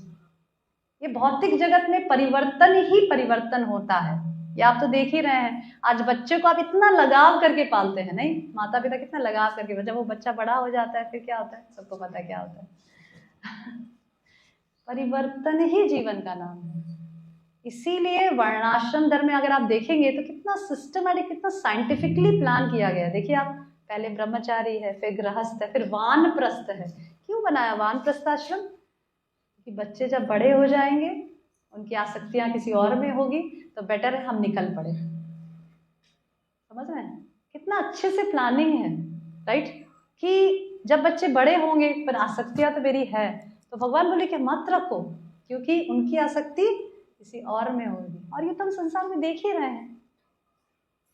ये भौतिक जगत में परिवर्तन ही परिवर्तन होता है। ये आप तो देख ही रहे हैं। आज बच्चे को आप इतना लगाव करके पालते हैं, नहीं, माता पिता कितना लगाव करके, जब वो बच्चा बड़ा हो जाता है फिर क्या होता है? सबको पता है क्या होता है। परिवर्तन ही जीवन का नाम है। इसीलिए वर्णाश्रम धर्म में अगर आप देखेंगे तो कितना सिस्टमैटिक, कितना साइंटिफिकली प्लान किया गया है। देखिए आप, पहले ब्रह्मचारी है, फिर गृहस्थ है, फिर वानप्रस्थ है। क्यों बनाया वानप्रस्थ आश्रम? कि बच्चे जब बड़े हो जाएंगे, उनकी आसक्तियां किसी और में होगी, तो बेटर है हम निकल पड़े। समझ रहे हैं कितना अच्छे से प्लानिंग है, राइट। कि जब बच्चे बड़े होंगे, पर आसक्तियां तो मेरी है, तो भगवान बोले कि मत रखो, क्योंकि उनकी आसक्ति किसी और में होगी। और ये तो हम संसार में देख ही रहे हैं।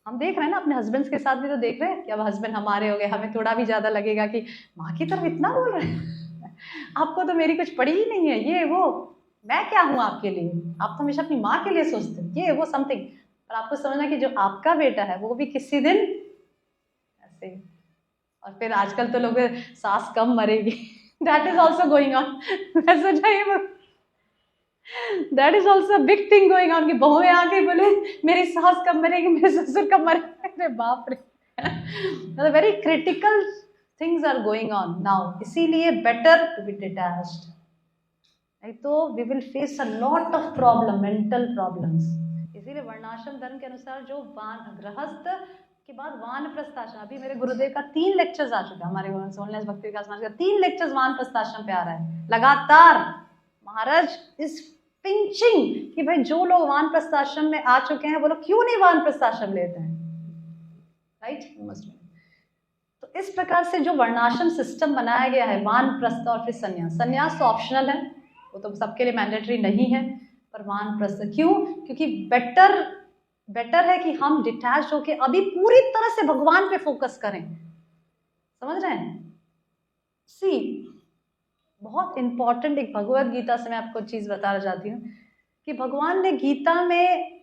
हम देख रहे हैं ना, अपने हस्बैंड्स के साथ भी तो देख रहे हैं कि अब हस्बैंड हमारे हो गए, हमें थोड़ा भी ज्यादा लगेगा कि माँ की तरफ इतना बोल रहे हैं, आपको तो मेरी कुछ पड़ी ही नहीं है, ये वो, मैं क्या हूँ आपके लिए? आप तो हमेशा अपनी माँ के लिए सोचते हैं, ये वो समथिंग। पर आपको समझना कि जो आपका बेटा है वो भी किसी दिन ऐसे। और फिर आजकल तो लोग सास कम मरेगी, that is also going on. That is also big thing going on, कि बहुएं आके बोले मेरी सास कब मरेगी, मेरे ससुर कब मरेंगे। बाप रे, very critical things are going on now, इसीलिए बेटर टू बी डिटैच्ड, नहीं तो we will face a lot of problem, mental problems. इसीलिए वर्णाश्रम धर्म के अनुसार जो गृहस्थ के बाद वानप्रस्थ आश्रम, अभी मेरे गुरुदेव का 3 लेक्चर्स आ चुका है, हमारे सोलनेस भक्ति विकास महाराज का 3 लेक्चर्स वानप्रस्थ आश्रम पे आ रहा है लगातार। महाराज इस पिंचिंग कि भाई जो लोग वानप्रस्थ आश्रम में आ चुके हैं वो लोग क्यों नहीं वानप्रस्थ आश्रम लेते हैं, राइट? तो इस प्रकार से जो वर्णाश्रम सिस्टम बनाया गया है, वानप्रस्थ और फिर संन्यास, संन्यास तो ऑप्शनल है, वो तो सबके लिए मैंडेटरी नहीं है, पर वानप्रस्थ क्यों? क्योंकि बेटर है कि हम डिटैच होके अभी पूरी तरह से भगवान पे फोकस करें, समझ रहे हैं? बहुत इंपॉर्टेंट एक भगवत गीता से मैं आपको चीज बताना चाहती हूँ कि भगवान ने गीता में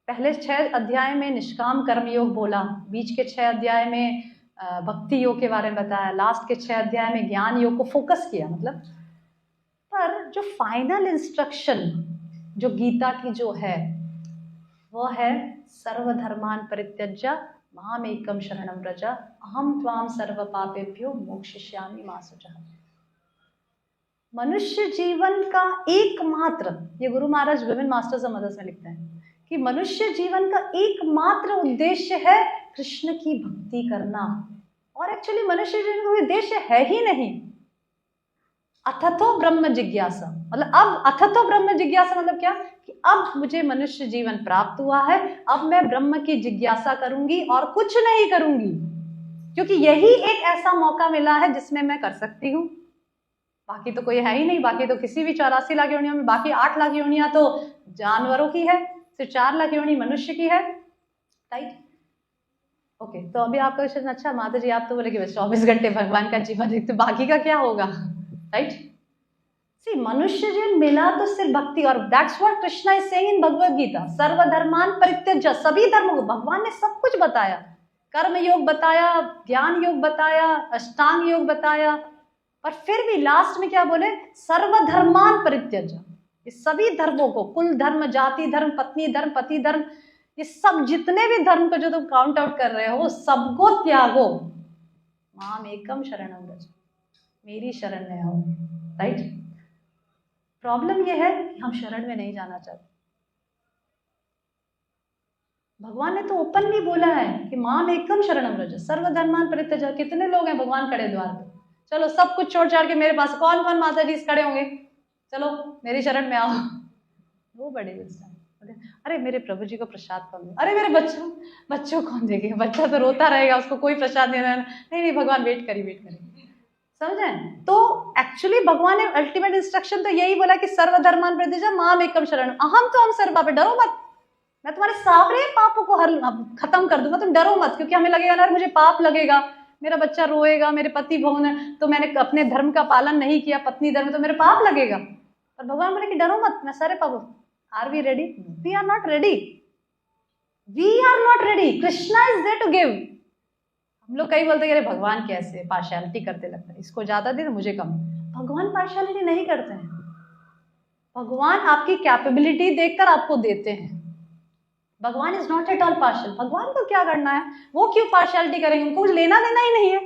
पहले 6 अध्याय में निष्काम कर्म योग बोला, बीच के 6 अध्याय में भक्ति योग के बारे में बताया, लास्ट के 6 अध्याय में ज्ञान योग को फोकस किया, मतलब। पर जो फाइनल इंस्ट्रक्शन जो गीता की जो है वो है सर्वधर्मान परित्यज्य मामेकं शरणं व्रज अहम त्वाम सर्व पापेभ्यो मोक्षयिष्यामि मा शुचः। मनुष्य जीवन का एकमात्र, ये गुरु महाराज विभिन्न मास्टर्स ऑफ मदर्स में लिखते हैं कि मनुष्य जीवन का एकमात्र उद्देश्य है कृष्ण की भक्ति करना, और एक्चुअली मनुष्य जीवन का उद्देश्य है ही नहीं। अथतो ब्रह्म जिज्ञासा, मतलब अब अथतो ब्रह्म जिज्ञासा मतलब क्या कि अब मुझे मनुष्य जीवन प्राप्त हुआ है, अब मैं ब्रह्म की जिज्ञासा करूंगी और कुछ नहीं करूंगी, क्योंकि यही एक ऐसा मौका मिला है जिसमें मैं कर सकती हूँ। बाकी तो कोई है ही नहीं, बाकी तो किसी भी 84 लाख योनियों में, बाकी 8 लाख योनियां तो जानवरों की है, सिर्फ 4 लाख योनि मनुष्य की है, राइट? ओके, तो अभी आपका क्वेश्चन, अच्छा माता जी आप तो बोले कि बस 24 घंटे भगवान का जीवन देखते, बाकी का क्या होगा, राइट? सी मनुष्य जीवन मिला तो सिर्फ भक्ति, और that's what Krishna is saying in Bhagavad Gita, सर्वधर्मान परित्यज्य, सभी धर्मों को भगवान ने सब कुछ बताया, कर्म योग बताया, ज्ञान योग बताया, अष्टांग योग बताया, पर फिर भी लास्ट में क्या बोले, सर्वधर्मान परित्यज्य, इस सभी धर्मों को, कुल धर्म, जाति धर्म, पत्नी धर्म, पति धर्म, ये सब जितने भी धर्म को जो तुम काउंट आउट कर रहे हो सबको त्यागो, मामेकं शरणं व्रज, मेरी शरण में आओ, राइट? प्रॉब्लम ये है कि हम शरण में नहीं जाना चाहते। भगवान ने तो ओपनली बोला है कि मामेकं शरणं व्रज सर्वधर्मान परित्यज्य। कितने लोग हैं भगवान खड़े द्वार पे, चलो सब कुछ छोड़ छाड़ के मेरे पास, कौन कौन माता जी खड़े होंगे, चलो मेरी शरण में आओ। वो बड़े विस्तार, अरे मेरे प्रभु जी को प्रसाद कौन दे, अरे मेरे बच्चों कौन देंगे, बच्चा तो रोता रहेगा, उसको कोई प्रसाद देना नहीं, भगवान वेट करिए, समझे? तो एक्चुअली भगवान ने अल्टीमेट इंस्ट्रक्शन तो यही बोला कि सर्वधर्मान परित्यज्य मामेकं शरणं, अहम त्वाम सर्व पापेभ्यो, डरो मत, मैं तुम्हारे सारे पापों को खत्म कर दूंगा, तुम डरो मत। क्योंकि हमें लगेगा ना मुझे पाप लगेगा, मेरा बच्चा रोएगा, मेरे पति बहु ने तो मैंने अपने धर्म का पालन नहीं किया, पत्नी धर्म, तो मेरे पाप लगेगा। पर भगवान बोले कि डरो मत, मैं सारे पाप। Are we ready? We are not ready, we are not ready, Krishna is there to give. हम लोग कई बोलते हैं भगवान कैसे पार्शियलिटी करते, लगता है इसको ज्यादा दे मुझे कम। भगवान पार्शियलिटी नहीं करते हैं, भगवान आपकी कैपेबिलिटी देखकर आपको देते हैं। भगवान is not at all partial. भगवान को क्या करना है, वो क्यों पार्शियलिटी करेंगे, उनको कुछ लेना देना ही नहीं है,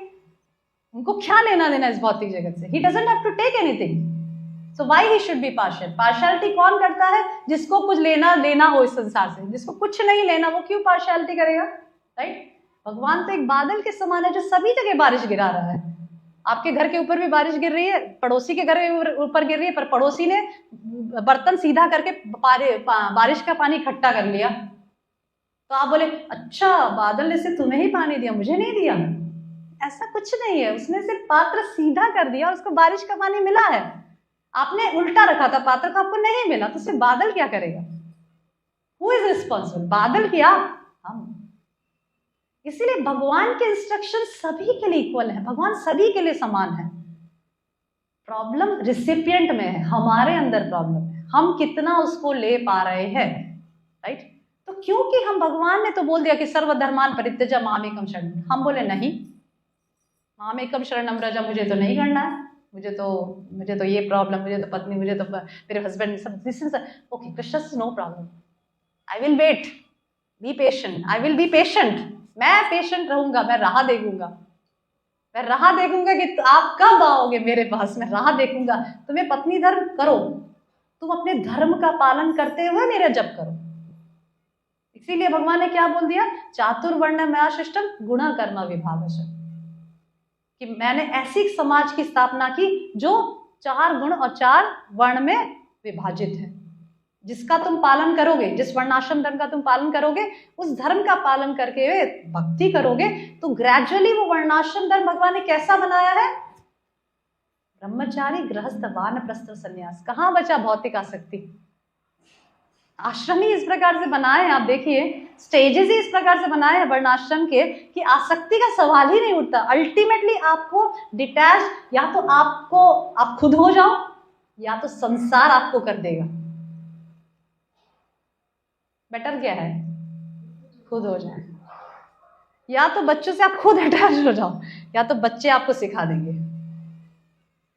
उनको क्या लेना देना इस भौतिक जगत से। He doesn't have to take anything, so why he should be partial. Partiality कौन करता है, जिसको कुछ लेना देना हो इस संसार से, जिसको कुछ नहीं लेना वो क्यों पार्शियलिटी करेगा, राइट? भगवान तो एक बादल के समान है जो सभी जगह बारिश गिरा रहा है। आपके घर के ऊपर भी बारिश गिर रही है, पड़ोसी के घर के ऊपर गिर रही है, पर पड़ोसी ने बर्तन सीधा करके बारिश का पानी इकट्ठा कर लिया, तो आप बोले अच्छा बादल ने सिर्फ तुम्हें ही पानी दिया, मुझे नहीं दिया। ऐसा कुछ नहीं है, उसने सिर्फ पात्र सीधा कर दिया और उसको बारिश का पानी मिला है। आपने उल्टा रखा था पात्र को, आपको नहीं मिला, तो सिर्फ बादल क्या करेगा? Who is responsible? बादल क्या, हम। इसीलिए भगवान के इंस्ट्रक्शन सभी के लिए इक्वल है, भगवान सभी के लिए समान है। प्रॉब्लम रिसिपिएंट में है, हमारे अंदर प्रॉब्लम है, हम कितना उसको ले पा रहे हैं, राइट? तो क्योंकि हम, भगवान ने तो बोल दिया कि सर्वधर्मान परित्यज्य मामेकं शरणं, हम बोले नहीं, मामेकं शरणं व्रज मुझे तो नहीं करना है, मुझे तो ये प्रॉब्लम, मुझे तो पत्नी, मुझे तो मेरे हस्बैंड, सब this is okay, Krishna is no problem, I will wait, be patient, I will be patient, मैं पेशेंट रहूंगा, मैं राह देखूंगा। मैं राह देखूंगा कि आप कब आओगे मेरे पास, मैं राह देखूंगा। तुम्हें पत्नी धर्म करो, तुम अपने धर्म का पालन करते हुए मेरा जप करो। इसीलिए भगवान ने क्या बोल दिया, चातुर्वर्ण मया शिष्टम गुण कर्म विभागश, कि मैंने ऐसी समाज की स्थापना की जो 4 गुण और 4 वर्ण में विभाजित है। जिसका तुम पालन करोगे, जिस वर्णाश्रम धर्म का तुम पालन करोगे, उस धर्म का पालन करके भक्ति करोगे, तो ग्रेजुअली वो वर्णाश्रम धर्म भगवान ने कैसा बनाया है, ब्रह्मचारी गृहस्थ वानप्रस्थ संन्यास। कहां बचा भौतिक आसक्ति। आश्रम ही इस प्रकार से बनाए हैं, आप देखिए स्टेजेस ही इस प्रकार से बनाए हैं वर्णाश्रम के, कि आसक्ति का सवाल ही नहीं उठता। अल्टीमेटली आपको डिटैच, या तो आप खुद हो जाओ, या तो संसार आपको कर देगा। बेटर क्या है, खुद हो जाए। या तो बच्चों से आप खुद अटैच हो जाओ, या तो बच्चे आपको सिखा देंगे।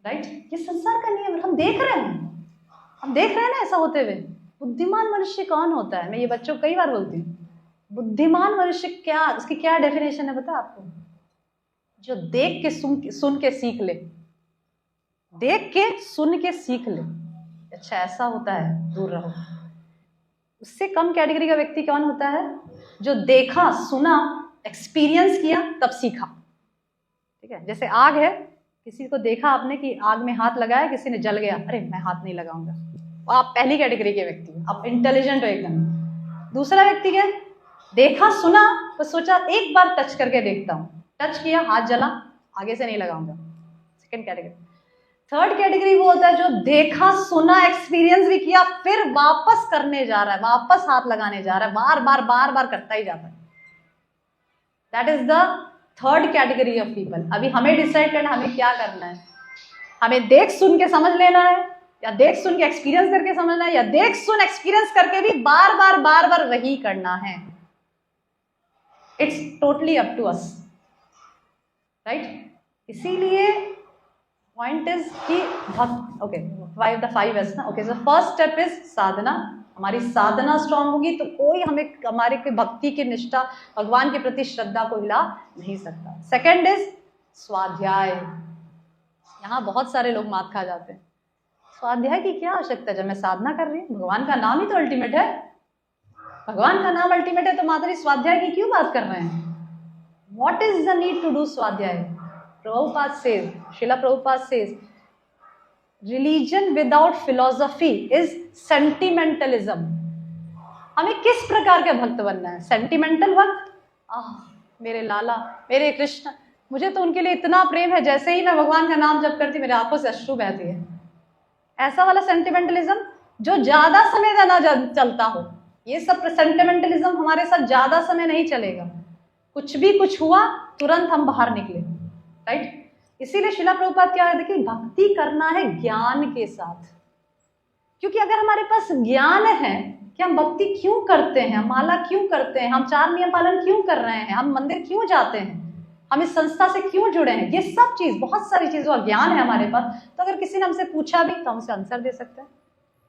राइट, ये संसार का नियम हम देख रहे हैं ना ऐसा होते हुए। बुद्धिमान मनुष्य कौन होता है, मैं ये बच्चों को कई बार बोलती हूँ। बुद्धिमान मनुष्य क्या, उसकी क्या डेफिनेशन है पता आपको, जो देख के सुन के सीख ले, देख के सुन के सीख ले। अच्छा ऐसा होता है, दूर रहो। उससे कम कैटेगरी का व्यक्ति कौन होता है, जो देखा सुना एक्सपीरियंस किया तब सीखा। ठीक है, जैसे आग है, किसी को देखा आपने कि आग में हाथ लगाया, किसी ने जल गया, अरे मैं हाथ नहीं लगाऊंगा, आप पहली कैटेगरी के व्यक्ति हो, आप इंटेलिजेंट हो एकदम। दूसरा व्यक्ति क्या, देखा सुना तो सोचा एक बार टच करके देखता हूँ, टच किया हाथ जला, आगे से नहीं लगाऊंगा, सेकंड कैटेगरी। थर्ड कैटेगरी वो होता है जो देखा सुना एक्सपीरियंस भी किया, फिर वापस करने जा रहा है, वापस हाथ लगाने जा रहा है, बार बार करता ही जाता है। That is the third category of people. अभी हमें डिसाइड करना हमें क्या करना है, हमें देख सुन के समझ लेना है, या देख सुन के एक्सपीरियंस करके समझना है, या देख सुन एक्सपीरियंस करके भी बार बार वही करना है। It's totally up to us, right. इसीलिए पॉइंट इज कि भक्त, ओके, द 5 S ना, okay. So first step is sadhana. हमारी साधना स्ट्रांग होगी तो कोई हमें हमारे भक्ति की निष्ठा, भगवान के प्रति श्रद्धा को हिला नहीं सकता। सेकंड इज स्वाध्याय। यहाँ बहुत सारे लोग मात खा जाते हैं, स्वाध्याय की क्या आवश्यकता है, जब मैं साधना कर रही हूँ, भगवान का नाम ही तो अल्टीमेट है, भगवान का नाम अल्टीमेट है, तो माता स्वाध्याय की क्यों बात कर रहे हैं। What is the need to do swadhyay. Prabhupada says, Srila Prabhupada says, religion without philosophy is sentimentalism. हमें किस प्रकार के भक्त बनना है, सेंटिमेंटल भक्त, मेरे लाला मेरे कृष्ण, मुझे तो उनके लिए इतना प्रेम है, जैसे ही मैं भगवान का नाम जप करती मेरे आंखों से अश्रु बहती है, ऐसा वाला सेंटिमेंटलिज्म जो ज्यादा समय ना चलता हो। ये सब सेंटिमेंटलिज्म हमारे साथ ज्यादा समय नहीं चलेगा, कुछ भी कुछ हुआ तुरंत हम बाहर निकले, राइट। इसीलिए शिला प्रभुपाद क्या कहते हैं कि भक्ति करना है ज्ञान के साथ, क्योंकि अगर हमारे पास ज्ञान है कि हम भक्ति क्यों करते हैं, हम माला क्यों करते हैं, हम 4 नियम पालन क्यों कर रहे हैं, हम मंदिर क्यों जाते हैं, हम इस संस्था से क्यों जुड़े हैं, ये सब चीज, बहुत सारी चीजों का ज्ञान है हमारे पास, तो अगर किसी ने हमसे पूछा भी तो हम उसे आंसर दे सकते हैं,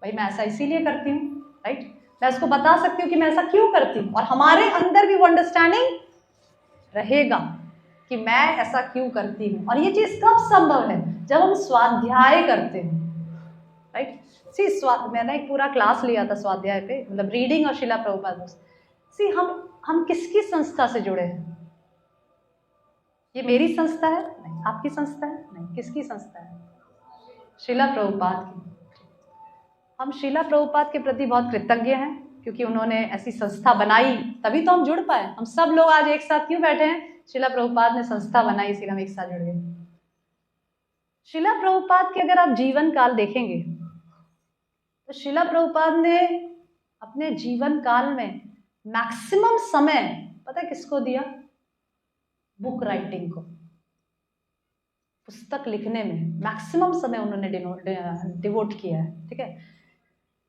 भाई मैं ऐसा इसीलिए करती हूँ, राइट। मैं उसको बता सकती हूँ कि मैं ऐसा क्यों करती हूँ, और हमारे अंदर भी वो अंडरस्टैंडिंग रहेगा कि मैं ऐसा क्यों करती हूँ। और ये चीज कब संभव है, जब हम स्वाध्याय करते हैं, राइट। सी मैंने एक पूरा क्लास लिया था स्वाध्याय पे, मतलब रीडिंग और शिला प्रभुपाद। सी हम किसकी संस्था से जुड़े हैं, ये मेरी संस्था है नहीं, आपकी संस्था है नहीं, किसकी संस्था है, शिला प्रभुपाद की। हम शिला प्रभुपाद के प्रति बहुत कृतज्ञ हैं, क्योंकि उन्होंने ऐसी संस्था बनाई, तभी तो हम जुड़ पाए। हम सब लोग आज एक साथ क्यों बैठे हैं, शिला प्रभुपाद ने संस्था बनाई, इसीलिए हम एक साथ जुड़ गए। शिला प्रभुपाद के अगर आप जीवन काल देखेंगे तो शिला प्रभुपाद ने अपने जीवन काल में मैक्सिमम समय पता है किसको दिया, बुक राइटिंग को, पुस्तक लिखने में मैक्सिमम समय उन्होंने डिवोट किया है, ठीक है।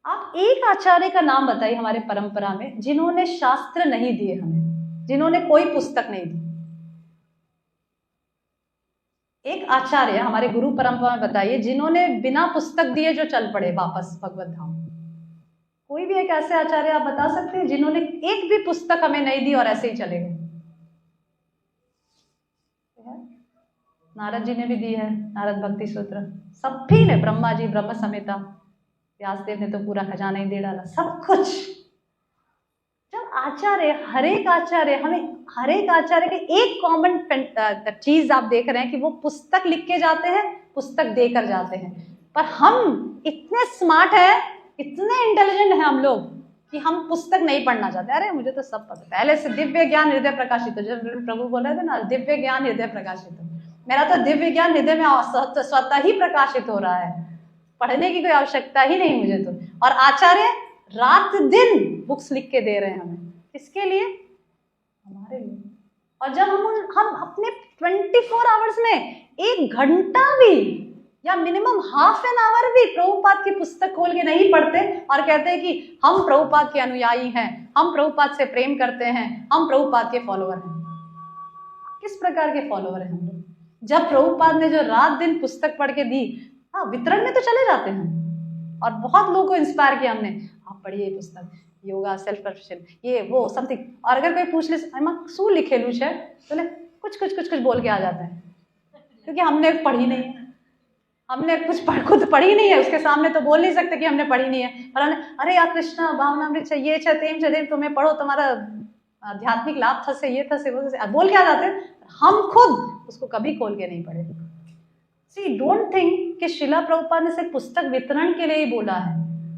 आप एक आचार्य का नाम बताइए हमारे परंपरा में जिन्होंने शास्त्र नहीं दिए हमें, जिन्होंने कोई पुस्तक नहीं दी। एक आचार्य हमारे गुरु परंपरा में बताइए जिन्होंने बिना पुस्तक दिए जो चल पड़े वापस भगवत धाम। कोई भी एक ऐसे आचार्य आप बता सकते हैं जिन्होंने एक भी पुस्तक हमें नहीं दी और ऐसे ही चले गए। नारद जी ने भी दी है, नारद भक्ति सूत्र, सभी ने, ब्रह्मा जी ब्रह्म संहिता, व्यासदेव ने तो पूरा खजाना ही दे डाला, सब कुछ। जब आचार्य, हर एक आचार्य, हमें हर एक आचार्य के एक कॉमन चीज आप देख रहे हैं कि वो पुस्तक लिख के जाते हैं, पुस्तक देकर जाते हैं। पर हम इतने स्मार्ट हैं, इतने इंटेलिजेंट हैं हम लोग कि हम पुस्तक नहीं पढ़ना चाहते। अरे मुझे तो सब पता, पहले से दिव्य ज्ञान हृदय प्रकाशित हो, जब प्रभु बोल रहे थे ना दिव्य ज्ञान हृदय प्रकाशित हो, मेरा तो दिव्य ज्ञान हृदय में स्वतः ही प्रकाशित हो रहा है, पढ़ने की कोई आवश्यकता ही नहीं मुझे तो। और आचार्य रात दिन बुक्स लिख के दे रहे हैं हमें, किसके लिए? हमारे लिए। और जब हम अपने 24 आवर्स में 1 घंटा भी या मिनिमम हाफ एन आवर भी प्रभुपाद की पुस्तक खोल के नहीं पढ़ते और कहते हैं कि हम प्रभुपाद के अनुयायी हैं, हम प्रभुपाद से प्रेम करते हैं, हम प्रभुपाद के फॉलोअर हैं, किस प्रकार के फॉलोअर हैं हम लोग? जब प्रभुपाद ने जो रात दिन पुस्तक पढ़ के दी, हाँ वितरण में तो चले जाते हैं और बहुत लोगों को इंस्पायर किया हमने, आप पढ़िए पुस्तक, योगा, सेल्फ परफेक्शन, ये वो समथिंग। और अगर कोई पूछ ले शू लिखेलू है तो कुछ बोल के आ जाता है, क्योंकि हमने पढ़ी नहीं है, हमने खुद पढ़ी नहीं है, उसके सामने तो बोल नहीं सकते कि हमने पढ़ी नहीं है। और अरे यार कृष्णा भावनामृत ये तेम तुम्हें पढ़ो, तुम्हारा आध्यात्मिक लाभ था से, ये था से, वो से बोल के आ जाते हैं, हम खुद उसको कभी खोल के नहीं पढ़े। सी डोंट थिंक कि शिला प्रभुपाद ने सिर्फ पुस्तक वितरण के लिए ही बोला है।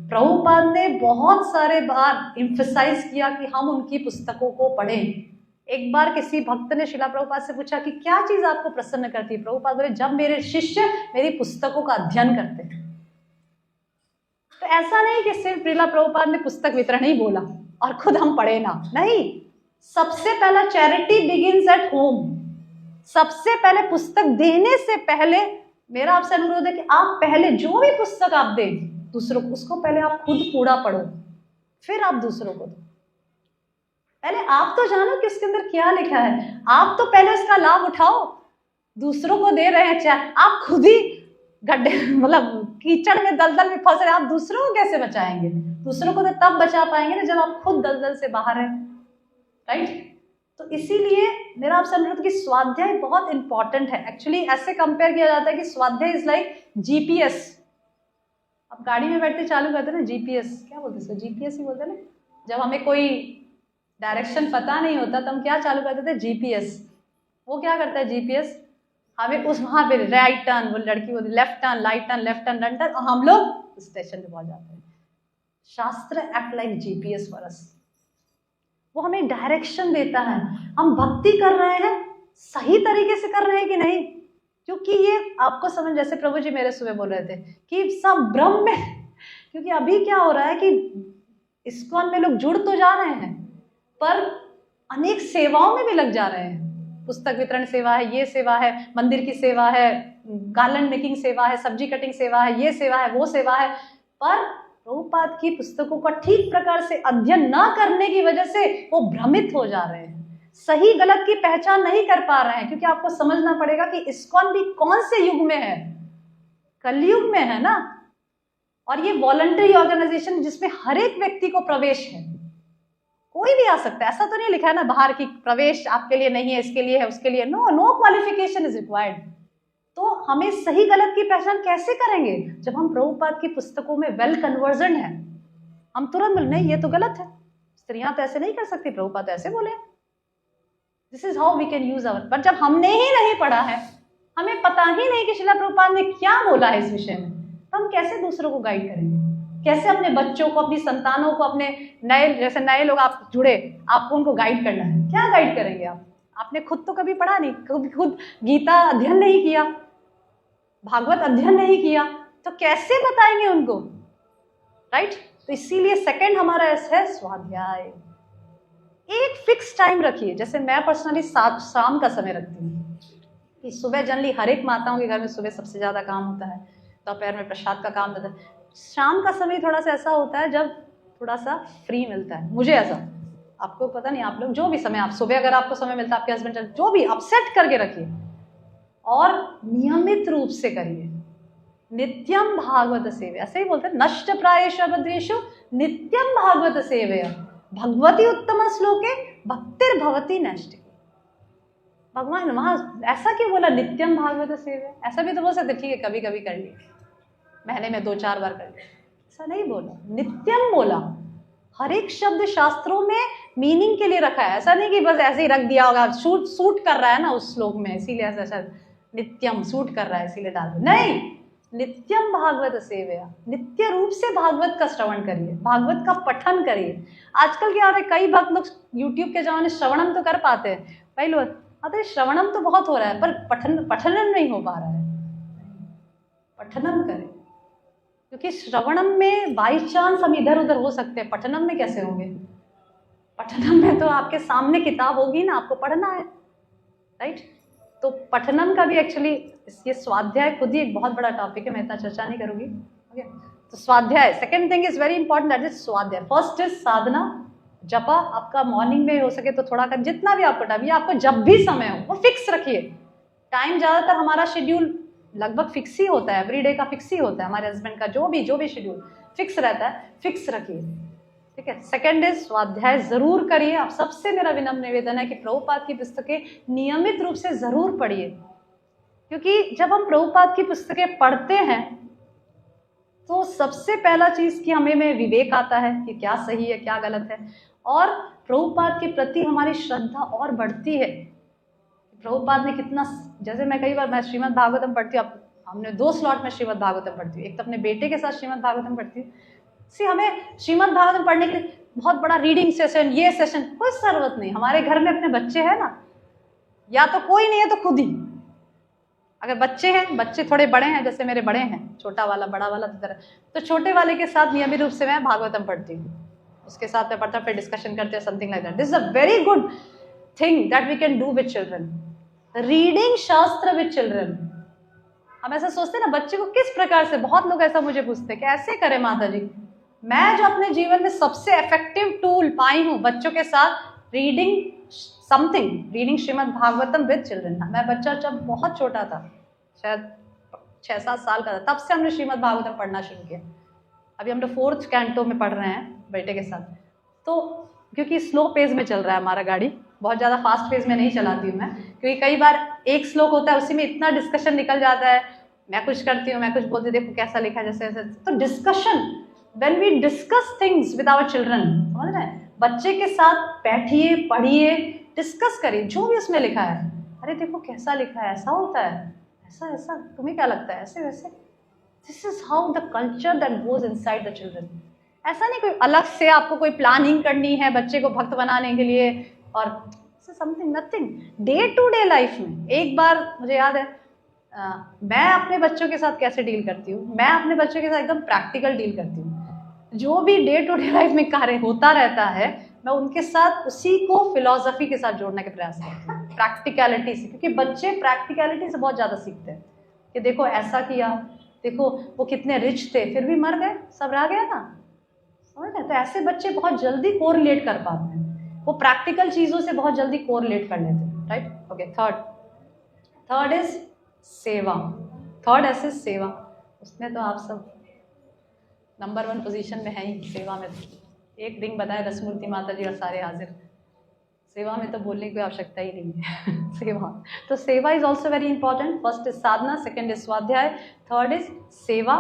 प्रभुपाद ने बहुत सारे बार एम्फसाइज किया कि हम उनकी पुस्तकों को पढ़ें। एक बार किसी भक्त ने शिला प्रभुपाद से पूछा कि क्या चीज आपको प्रसन्न करती है? प्रभुपाद बोले जब मेरे शिष्य मेरी पुस्तकों का अध्ययन करते हैं। तो ऐसा नहीं कि सिर्फ शिला प्रभुपाद ने पुस्तक वितरण ही बोला और खुद हम पढ़े ना, नहीं। सबसे पहला चैरिटी बिगिंस एट होम। सबसे पहले पुस्तक देने से पहले मेरा आपसे अनुरोध है कि आप पहले जो भी पुस्तक आप दें दूसरों को, उसको पहले आप खुद पूरा पढ़ो, फिर आप दूसरों को दो। पहले आप तो जानो कि इसके अंदर क्या लिखा है, आप तो पहले उसका लाभ उठाओ। दूसरों को दे रहे हैं, चाहे आप खुद ही गड्ढे मतलब कीचड़ में दलदल में फंस रहे, आप दूसरों को कैसे बचाएंगे? दूसरों को तो तब बचा पाएंगे ना जब आप खुद दलदल से बाहर हैं, राइट? तो इसीलिए मेरा आपसे अनुरोध कि स्वाध्याय बहुत इंपॉर्टेंट है। एक्चुअली ऐसे कंपेयर किया जाता है कि स्वाध्याय इज लाइक जीपीएस। आप गाड़ी में बैठते चालू करते ना, जीपीएस क्या बोलते हैं, जीपीएस ही बोलते हैं ना। जब हमें कोई डायरेक्शन पता नहीं होता तो हम क्या चालू करते थे, जीपीएस। वो क्या करता है जीपीएस, हमें उस वहां पे राइट टर्न, वो लड़की बोलती left turn, right turn, left turn, run turn, और हम लोग स्टेशन पे पहुंच जाते हैं। शास्त्र act like GPS for us. वो हमें डायरेक्शन देता है, हम भक्ति कर रहे हैं सही तरीके से कर रहे हैं कि नहीं। क्योंकि ये आपको समझ, जैसे प्रभु जी मेरे सुबह बोल रहे थे कि सब ब्रह्म में, क्योंकि अभी क्या हो रहा है कि इस्कॉन में लोग जुड़ तो जा रहे हैं पर अनेक सेवाओं में भी लग जा रहे हैं। पुस्तक वितरण सेवा है, ये सेवा है, मंदिर की सेवा है, गार्लैंड मेकिंग सेवा है, सब्जी कटिंग सेवा है, ये सेवा है, वो सेवा है, पर प्रभुपाद की पुस्तकों का ठीक प्रकार से अध्ययन न करने की वजह से वो भ्रमित हो जा रहे हैं, सही गलत की पहचान नहीं कर पा रहे हैं। क्योंकि आपको समझना पड़ेगा कि इस्कॉन भी कौन से युग में है, कलयुग में है ना। और ये वॉलंटरी ऑर्गेनाइजेशन जिसमें हर एक व्यक्ति को प्रवेश है, कोई भी आ सकता है। ऐसा तो नहीं लिखा है ना बाहर की प्रवेश आपके लिए नहीं है, इसके लिए है, उसके लिए, नो क्वालिफिकेशन इज रिक्वायर्ड। तो हमें सही गलत की पहचान कैसे करेंगे जब हम प्रभुपाद की पुस्तकों में वेल कन्वर्जन है। हम तुरंत बोले नहीं ये तो गलत है, स्त्रियां तो ऐसे नहीं कर सकती, प्रभुपाद तो ऐसे बोले। This is how we can use our. पर जब हमने ही नहीं पढ़ा है, हमें पता ही नहीं कि श्रील प्रभुपाद ने क्या बोला है इस विषय में, तो हम कैसे दूसरों को गाइड करेंगे? कैसे अपने बच्चों को, अपनी संतानों को, अपने नए, जैसे नए लोग आप जुड़े, आपको उनको गाइड करना है, क्या गाइड करेंगे आप? आपने खुद तो कभी पढ़ा नहीं, कभी खुद गीता अध्ययन नहीं किया, भागवत अध्ययन नहीं किया, तो कैसे बताएंगे उनको, राइट? तो इसीलिए सेकंड हमारा ऐसा है स्वाध्याय। एक फिक्स टाइम रखिए, जैसे मैं पर्सनली शाम का समय रखती हूँ कि सुबह जनरली हर एक माताओं के घर में सुबह सबसे ज्यादा काम होता है, दोपहर में प्रसाद का काम होता है। शाम का समय थोड़ा सा ऐसा होता है जब थोड़ा सा फ्री मिलता है, मुझे ऐसा, आपको पता नहीं, आप लोग जो भी समय, आप सुबह अगर आपको समय मिलता है, आपके हस्बैंड जो भी, आप सेट करके रखिए और नियमित रूप से करिए। नित्यम भागवत सेवया, ऐसे ही बोलते हैं, नष्ट प्रायेषु अभद्रेषु नित्यम भागवत सेवया भगवती उत्तम श्लोके भक्तिर्भवती नैष्टिकी। भगवान वहाँ ऐसा क्यों बोला नित्यम भागवत सेव्य? ऐसा भी तो बोल सकते ठीक है कभी कभी कर लिए, महीने में 2-4 बार कर लिए, ऐसा नहीं बोला, नित्यम बोला। हर एक शब्द शास्त्रों में मीनिंग के लिए रखा है, ऐसा नहीं कि बस ऐसे ही रख दिया होगा, सूट कर रहा है ना उस श्लोक में इसीलिए ऐसा नित्यम सूट कर रहा है इसीलिए डाल दो, नहीं, नित्यम भागवत सेवया, नित्य रूप से भागवत का श्रवण करिए, भागवत का पठन करिए। आजकल क्या हो रहा है, कई भक्त लोग यूट्यूब के जमाने श्रवणम तो कर पाते हैं, कई लोग अरे श्रवणम तो बहुत हो रहा है पर पठनम नहीं हो पा रहा है। पठनम करें, क्योंकि श्रवणम में बाई चांस हम इधर उधर हो सकते हैं, पठनम में कैसे होंगे? पठनम में तो आपके सामने किताब होगी ना, आपको पढ़ना है, राइट? तो पठनम का भी एक्चुअली ये स्वाध्याय खुद ही एक बहुत बड़ा टॉपिक है, मैं इतना चर्चा नहीं करूंगी। ओके, तो स्वाध्याय second thing is very important, that is स्वाध्याय। फर्स्ट इज साधना, जपा। आपका मॉर्निंग में हो सके तो थोड़ा कर, जितना भी आपको टाइम, या आपको जब भी समय हो वो फिक्स रखिए। टाइम ज़्यादातर हमारा शेड्यूल लगभग फिक्स ही होता है, एवरी डे का फिक्स ही होता है, हमारे हस्बैंड का जो भी शेड्यूल फिक्स रहता है, फिक्स रखिए, ठीक है। सेकंड इज स्वाध्याय जरूर करिए। आप सबसे मेरा विनम्र निवेदन है कि प्रभुपाद की पुस्तकें नियमित रूप से जरूर पढ़िए, क्योंकि जब हम प्रभुपाद की पुस्तकें पढ़ते हैं तो सबसे पहला चीज कि हमें में विवेक आता है कि क्या सही है क्या गलत है, और प्रभुपाद के प्रति हमारी श्रद्धा और बढ़ती है। प्रभुपाद ने कितना, जैसे मैं कई बार मैं श्रीमद् भागवतम पढ़ती हूँ, हमने 2 स्लॉट में श्रीमद् भागवतम पढ़ती हूँ, एक तो अपने बेटे के साथ श्रीमद् भागवतम पढ़ती हूँ। हमें श्रीमद् भागवतम पढ़ने के लिए बहुत बड़ा रीडिंग सेशन, ये सेशन, कोई जरूरत नहीं। हमारे घर में अपने बच्चे हैं ना, या तो कोई नहीं है तो खुद ही, अगर बच्चे हैं, बच्चे थोड़े बड़े हैं, जैसे मेरे बड़े हैं, छोटा वाला बड़ा वाला तो छोटे वाले के साथ नियमित रूप से मैं भागवतम पढ़ती हूँ, उसके साथ मैं पढ़ता, फिर डिस्कशन करते हैं, something like that. This is a very good thing that we can do with children, reading shastra with children. हम ऐसा सोचते हैं ना, बच्चे को किस प्रकार से, बहुत लोग ऐसा मुझे पूछते हैं कैसे करें माता जी। मैं जो अपने जीवन में सबसे इफेक्टिव टूल पाई हूँ बच्चों के साथ, reading something, reading Shrimad Bhagavatam with children. मैं बच्चा जब बहुत छोटा था, शायद 6-7 साल का था, तब से हमने श्रीमद् भागवतम पढ़ना शुरू किया। अभी हम लोग 4th कैंटो में पढ़ रहे हैं बेटे के साथ, तो क्योंकि स्लो पेज में चल रहा है हमारा गाड़ी, बहुत ज़्यादा फास्ट पेज में नहीं चलाती हूँ मैं, क्योंकि कई बार एक श्लोक होता है उसी में इतना डिस्कशन निकल जाता है, मैं कुछ करती हूँ, मैं कुछ बोलती, देखो कैसा लिखा है, जैसे ऐसे। तो discussion, when we discuss things with our children, समझ रहे हैं, बच्चे के साथ बैठिए, पढ़िए, डिस्कस करिए जो भी उसमें लिखा है। अरे देखो कैसा लिखा है, ऐसा होता है, ऐसा ऐसा, तुम्हें क्या लगता है, ऐसे वैसे। This is how the culture that goes inside the children. ऐसा नहीं कोई अलग से आपको कोई प्लानिंग करनी है बच्चे को भक्त बनाने के लिए, और something nothing, day to day life में। एक बार मुझे याद है, मैं अपने बच्चों के साथ कैसे डील करती हूँ, मैं अपने बच्चों के साथ एकदम प्रैक्टिकल डील करती हूँ। जो भी डे टू डे लाइफ में कार्य होता रहता है, मैं उनके साथ उसी को फिलॉसफी के साथ जोड़ने के प्रयास करती हूँ, प्रैक्टिकलिटी से, क्योंकि बच्चे प्रैक्टिकलिटी से बहुत ज़्यादा सीखते हैं कि देखो ऐसा किया, देखो वो कितने रिच थे फिर भी मर गए, सब रह गया ना, समझ रहे? तो ऐसे बच्चे बहुत जल्दी कोरिलेट कर पाते हैं, वो प्रैक्टिकल चीज़ों से बहुत जल्दी कोरिलेट कर लेते हैं, राइट। ओके, थर्ड इज सेवा। थर्ड ऐसे सेवा, उसमें तो आप सब नंबर 1 पोजीशन में है ही सेवा में। एक रिंग बताए दसमूर्ति माता जी और सारे हाजिर, सेवा में तो बोलने की कोई आवश्यकता ही नहीं है सेवा, तो सेवा is also very important. First is Sadhana, second is स्वाध्याय, थर्ड इज सेवा,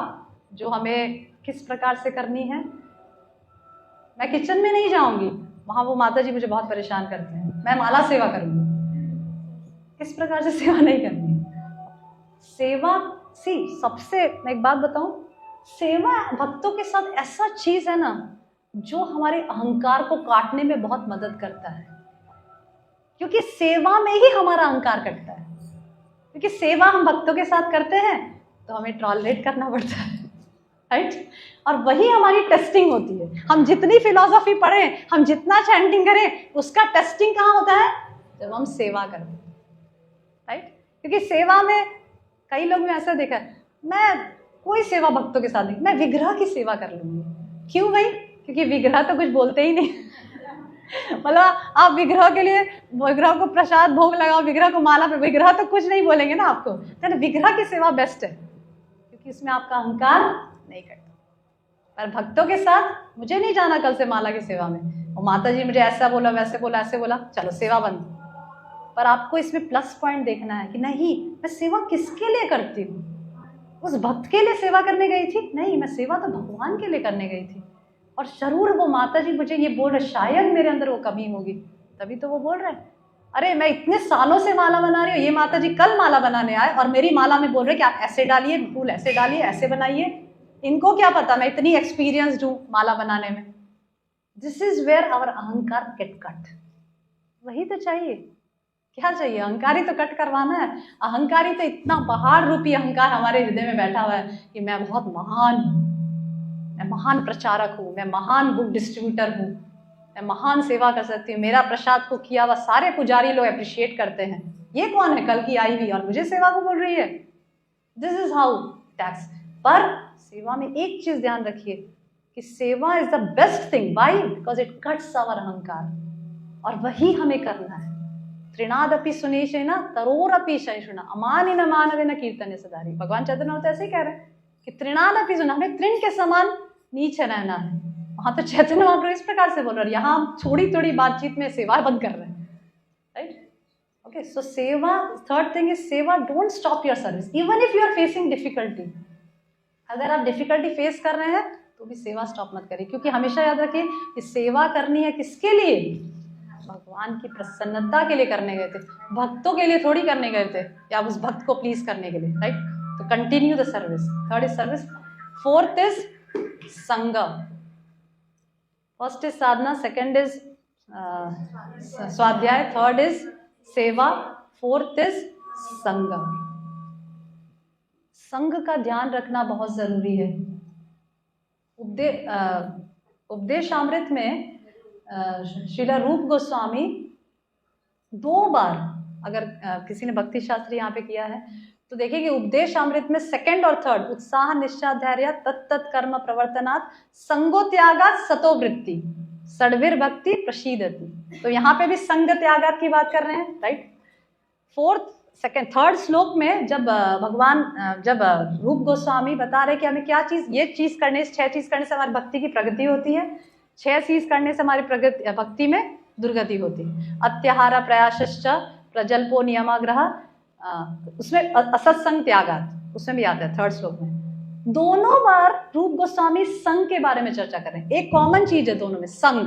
जो हमें किस प्रकार से करनी है। मैं किचन में नहीं जाऊंगी, वहाँ वो माता जी मुझे बहुत परेशान करते हैं, मैं माला सेवा करूंगी, किस प्रकार से सेवा नहीं करनी है। सेवा सबसे, मैं एक बात बताऊं, सेवा भक्तों के साथ ऐसा चीज है ना जो हमारे अहंकार को काटने में बहुत मदद करता है, क्योंकि सेवा में ही हमारा अहंकार कटता है। क्योंकि सेवा हम भक्तों के साथ करते हैं तो हमें टॉलरेट करना पड़ता है, राइट, और वही हमारी टेस्टिंग होती है। हम जितनी फिलॉसफी पढ़ें, हम जितना चैंटिंग करें, उसका टेस्टिंग कहाँ होता है? जब हम सेवा करते हैं, राइट। क्योंकि सेवा में कई लोग में ऐसा देखा है, मैं कोई सेवा भक्तों के साथ नहीं, मैं विग्रह की सेवा कर लूंगी। क्यों भाई? क्योंकि विग्रह तो कुछ बोलते ही नहीं मतलब आप विग्रह के लिए, विग्रह को प्रसाद भोग लगाओ, विग्रह को माला पे, विग्रह तो कुछ नहीं बोलेंगे ना आपको, तो विग्रह की सेवा बेस्ट है, क्योंकि इसमें आपका अहंकार नहीं करता। पर भक्तों के साथ मुझे नहीं जाना कल से माला की सेवा में, और माता जी मुझे ऐसा बोला, वैसे बोला, ऐसे बोला, चलो सेवा बंद। पर आपको इसमें प्लस पॉइंट देखना है कि नहीं, मैं सेवा किसके लिए करती हूँ? उस भक्त के लिए सेवा करने गई थी? नहीं, मैं सेवा तो भगवान के लिए करने गई थी। और जरूर वो माता जी मुझे ये बोल रहे, शायद मेरे अंदर वो कमी होगी, तभी तो वो बोल रहे हैं। अरे मैं इतने सालों से माला बना रही हूँ, ये माता जी कल माला बनाने आए और मेरी माला में बोल रहे कि आप ऐसे डालिए, फूल ऐसे डालिए, ऐसे बनाइए। इनको क्या पता मैं इतनी एक्सपीरियंस्ड हूँ माला बनाने में। दिस इज वेयर आवर अहंकार गेट कट। वही तो चाहिए। क्या चाहिए? अहंकारी तो कट करवाना है। अहंकारी तो इतना पहाड़ रूपी अहंकार हमारे हृदय में बैठा हुआ है कि मैं बहुत महान हूँ, मैं महान प्रचारक हूँ, मैं महान बुक डिस्ट्रीब्यूटर हूँ, मैं महान सेवा कर सकती हूँ, मेरा प्रसाद को किया हुआ सारे पुजारी लोग अप्रिशिएट करते हैं। ये कौन है कल की आई हुई और मुझे सेवा को बोल रही है? This is how tax. पर सेवा में एक चीज ध्यान रखिए कि seva is the best thing. Why? Because it cuts our ahankar, और वही हमें करना है। त्रिनादपि सुनीशेन तरोरपि शैषुना अमानिन मानवेन कीर्तन्य सदारी। भगवान चैतन्य तो ऐसे ही कह रहे हैं कि त्रिनादपि सुना, हमें तृण के समान नीचे रहना है। वहां तो चैतन्य महाप्रभु इस प्रकार से बोल रहे हैं, यहाँ हम थोड़ी थोड़ी बातचीत में सेवा बंद कर रहे हैं, right? Okay, so seva, third thing is seva don't stop your service even if you are facing difficulty. अगर आप डिफिकल्टी फेस कर रहे हैं तो भी सेवा स्टॉप मत करिए, क्योंकि हमेशा याद रखिए कि सेवा करनी है किसके लिए? भगवान की प्रसन्नता के लिए करने गए थे, भक्तों के लिए थोड़ी करने गए थे या उस भक्त को प्लीज करने के लिए, राइट? तो continue the service. Third is service. Fourth is संग। First is Sadhana, second is स्वाध्याय, थर्ड इज सेवा, फोर्थ इज संग। संग का ध्यान रखना बहुत जरूरी है। उपदेशामृत में श्रीला रूप गोस्वामी 2 बार, अगर किसी ने भक्ति शास्त्र यहाँ पे किया है तो देखिए कि उपदेशामृत में सेकंड और थर्ड, उत्साह निश्चाध्यार्य तत्त कर्म प्रवर्तनात् संगो त्यागात् सतो वृत्ति षड्वीर भक्ति प्रसीदति। तो यहाँ पे भी संग त्यागात की बात कर रहे हैं, राइट? थर्ड श्लोक में जब भगवान जब रूप गोस्वामी बता रहे कि हमें क्या चीज, ये चीज करने से, 6 चीज करने से हमारी भक्ति की प्रगति होती है, 6 चीज करने से हमारी प्रगति भक्ति में दुर्गति होती है। अत्याहार प्रयासश्च प्रजल्पो नियमाग्रह, उसमें असत्संग त्यागात, उसमें भी आता है थर्ड श्लोक में। दोनों बार रूप गोस्वामी संग के बारे में चर्चा कर रहे हैं। एक कॉमन चीज है दोनों में, संग।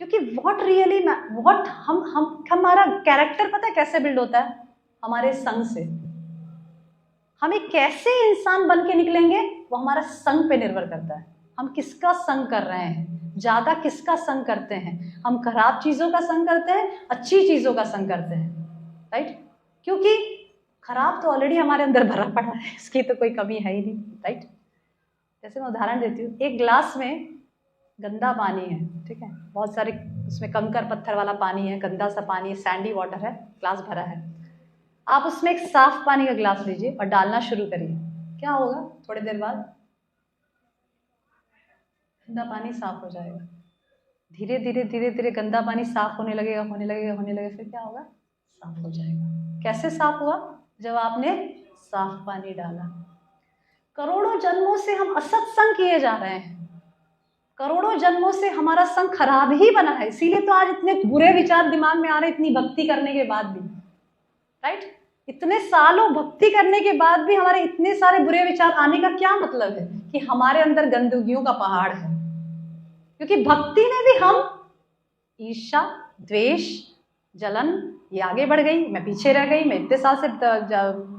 क्योंकि व्हाट रियली व्हाट हम हमारा कैरेक्टर पता है कैसे बिल्ड होता है? हमारे संग से। हमें कैसे इंसान बन के निकलेंगे वो हमारा संग पे निर्भर करता है। हम किसका संग कर रहे हैं, ज्यादा किसका संग करते हैं? हम खराब चीजों का संग करते हैं, अच्छी चीजों का संग करते हैं, राइट? क्योंकि खराब तो ऑलरेडी हमारे अंदर भरा पड़ा है, इसकी तो कोई कमी है ही नहीं, राइट? जैसे मैं उदाहरण देती हूँ, एक ग्लास में गंदा पानी है, ठीक है, बहुत सारे उसमें कंकर पत्थर वाला पानी है, गंदा सा पानी है, सैंडी वाटर है, ग्लास भरा है। आप उसमें एक साफ पानी का ग्लास लीजिए और डालना शुरू करिए, क्या होगा? थोड़ी देर बाद गंदा पानी साफ हो जाएगा। धीरे धीरे धीरे धीरे गंदा पानी साफ होने लगेगा, होने लगेगा, होने लगेगा, फिर क्या होगा? साफ हो जाएगा। कैसे साफ हुआ? जब आपने साफ पानी डाला। करोड़ों जन्मों से हम असत्संग किए जा रहे हैं, करोड़ों जन्मों से हमारा संग खराब ही बना है, इसीलिए तो आज इतने बुरे विचार दिमाग में आ रहे, इतनी भक्ति करने के बाद भी, राइट? इतने सालों भक्ति करने के बाद भी हमारे इतने सारे बुरे विचार आने का क्या मतलब है? कि हमारे अंदर गंदगियों का पहाड़ है। क्योंकि भक्ति में भी हम ईर्ष्या, द्वेष, जलन, ये आगे बढ़ गई, मैं पीछे रह गई, मैं इतने साल से